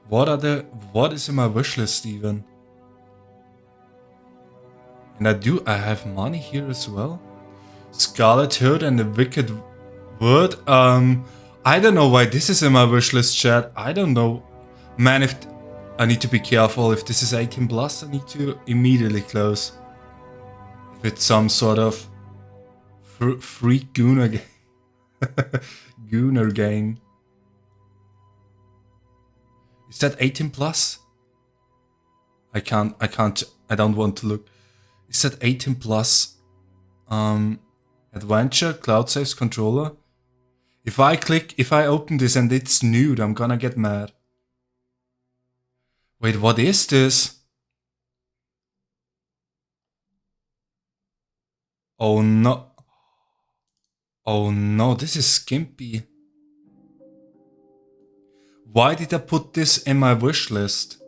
What is in my wishlist even? And I have money here as well. Scarlet Hood and the Wicked Word. I don't know why this is in my wishlist, chat. I don't know. Man, if I need to be careful. If this is 18 plus, I need to immediately close. If it's some sort of free Gooner game. Gooner game. Is that 18 plus? I don't want to look. Is that 18 plus? Adventure, cloud saves, controller. If I open this and it's nude, I'm gonna get mad. Wait, what is this? Oh no. Oh no, this is skimpy. Why did I put this in my wish list?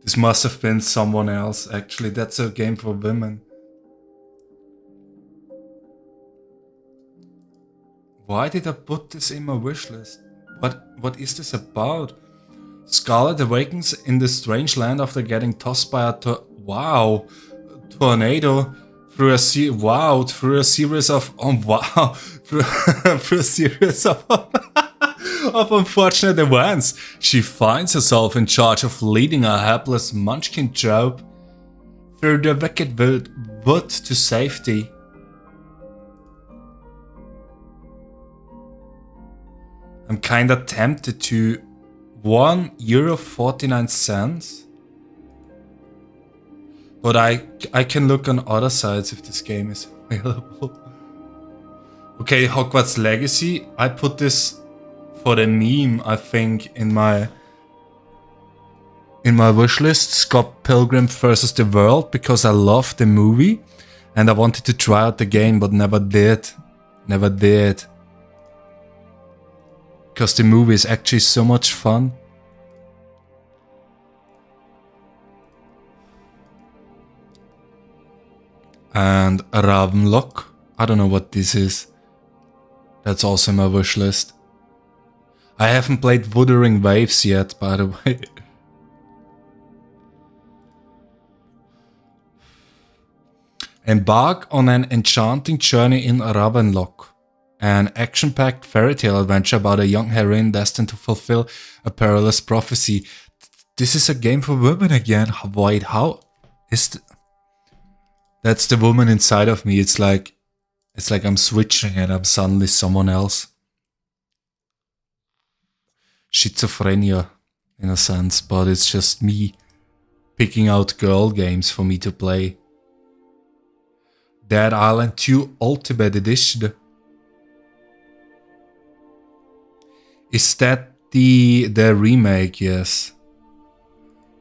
This must have been someone else, actually. That's a game for women. Why did I put this in my wish list? What is this about? Scarlet awakens in the strange land after getting tossed by a tornado through a series of through a series of of unfortunate events. She finds herself in charge of leading a helpless munchkin troop through the wicked wood to safety. I'm kinda tempted to €1.49. But I can look on other sites if this game is available. Okay, Hogwarts Legacy. I put this for the meme, I think, in my wishlist. Scott Pilgrim vs. the World, because I love the movie and I wanted to try out the game, but never did. Never did. Because the movie is actually so much fun. And Ravenlock. I don't know what this is. That's also in my wish list. I haven't played Wuthering Waves yet, by the way. Embark on an enchanting journey in Ravenlock. An action-packed fairy tale adventure about a young heroine destined to fulfill a perilous prophecy. This is a game for women again. Wait, how is that's the woman inside of me. It's like I'm switching and I'm suddenly someone else. Schizophrenia, in a sense, but it's just me picking out girl games for me to play. Dead Island 2 Ultimate Edition. Is that the remake? Yes.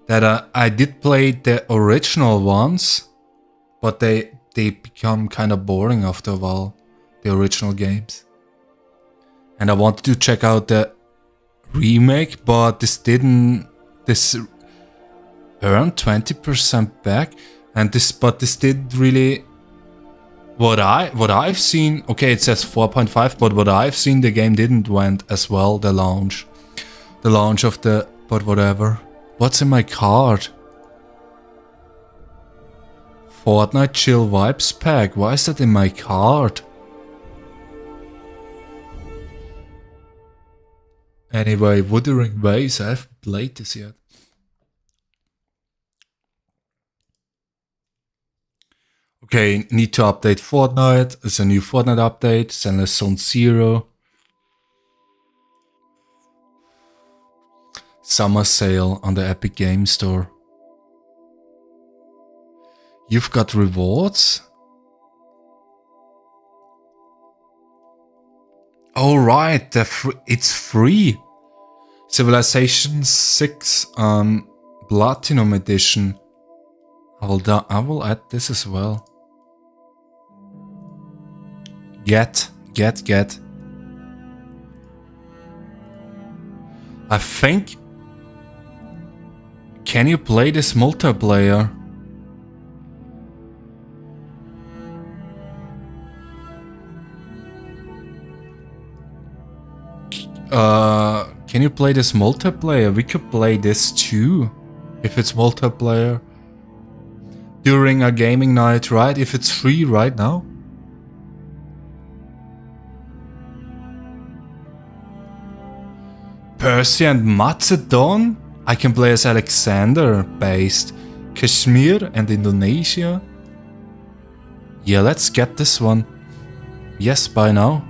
That I did play the original ones, but they become kind of boring after a while, the original games. And I wanted to check out the remake, but this earned 20% back, and this did really what I've seen. Okay, it says 4.5, but what I've seen, the game didn't went as well. The launch of the but whatever. What's in my card? Fortnite Chill Vibes pack. Why is that in my card? Anyway, Wuthering Waves. I haven't played this yet. Okay, need to update Fortnite. It's a new Fortnite update. Zenless Zone Zero. Summer sale on the Epic Game Store. You've got rewards? Oh right, it's free. Civilization 6 Platinum Edition. I will add this as well. Get. I think... Can you play this multiplayer? Can you play this multiplayer? We could play this too, if it's multiplayer. During a gaming night, right? If it's free right now. Percy and Macedon? I can play as Alexander, based Kashmir and Indonesia. Yeah, let's get this one. Yes, by now.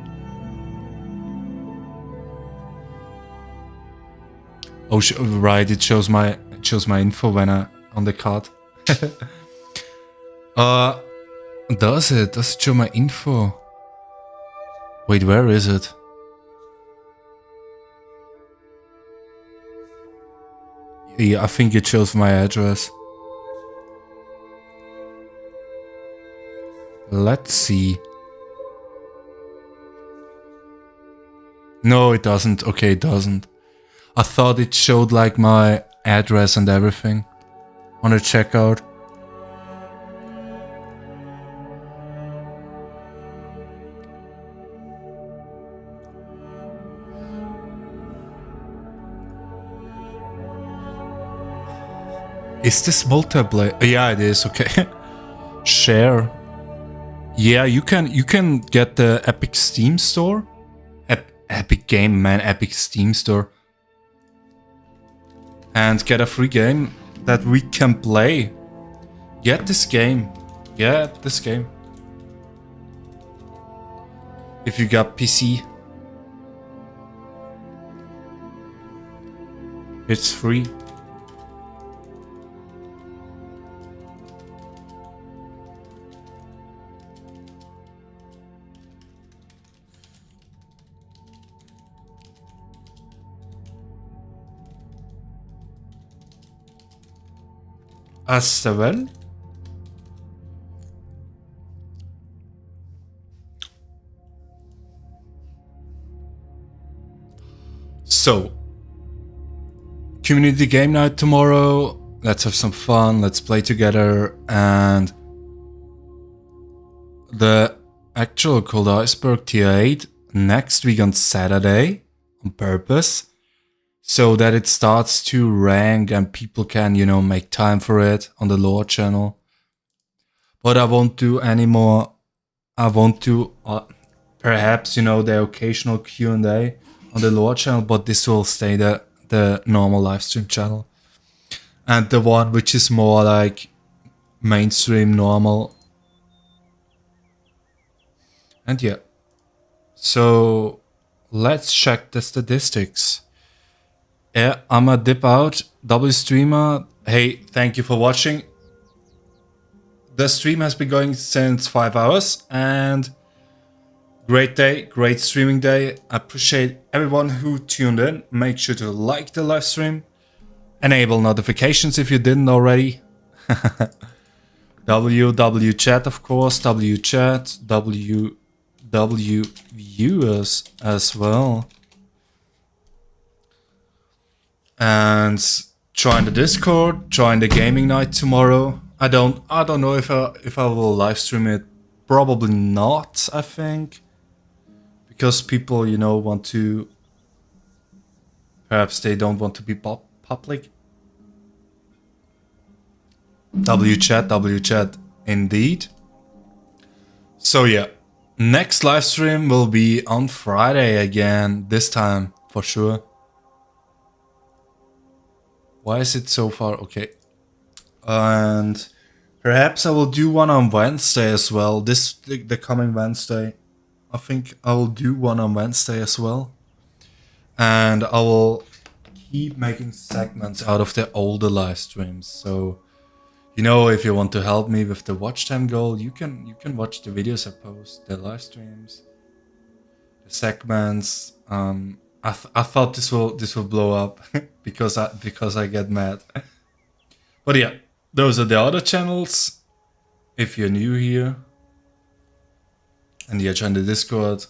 Oh, right, it shows my info when on the card. Does it? Does it show my info? Wait, where is it? Yeah, I think it shows my address. Let's see. No, it doesn't. Okay, it doesn't. I thought it showed like my address and everything on the checkout. Is this multiplayer? Yeah, it is. Okay. Share. Yeah, you can get the Epic Steam Store. Epic Game, man. Epic Steam Store. And get a free game that we can play. Get this game. Get this game. If you got PC. It's free. As well. So, community game night tomorrow. Let's have some fun. Let's play together. And the actual Cold Iceberg Tier 8 next week on Saturday on purpose. So that it starts to rank and people can, you know, make time for it on the lore channel. But I won't do any more. I won't do perhaps, you know, the occasional Q&A on the lore channel, but this will stay the normal live stream channel. And the one which is more like mainstream normal. And yeah. So let's check the statistics. Yeah, I'ma dip out. W streamer. Hey, thank you for watching. The stream has been going since 5 hours and great day, great streaming day. I appreciate everyone who tuned in. Make sure to like the live stream. Enable notifications if you didn't already. W chat, of course. W chat. W viewers as well. And join the Discord, join the gaming night tomorrow. I don't know if I will live stream it. Probably not, I think. Because people, you know, want to, perhaps they don't want to be public. W chat, indeed. So yeah, next live stream will be on Friday again, this time for sure. Why is it so far? Okay. And perhaps I will do one on Wednesday as well. The coming Wednesday. I think I will do one on Wednesday as well. And I will keep making segments out of the older live streams. So, you know, if you want to help me with the watch time goal, you can watch the videos I post, the live streams, the segments. I thought this will blow up because I get mad. But yeah, those are the other channels. If you're new here and you join the Discord,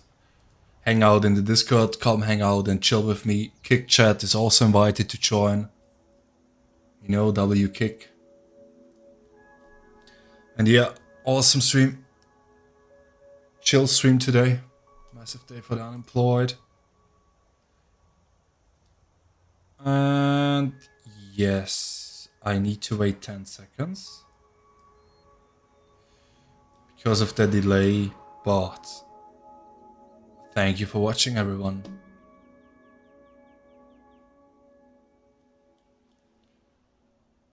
hang out in the Discord, come hang out and chill with me. Kick Chat is also invited to join. You know, W-Kick. And yeah, awesome stream. Chill stream today. Massive day for the unemployed. And yes, I need to wait 10 seconds. Because of the delay, but thank you for watching, everyone.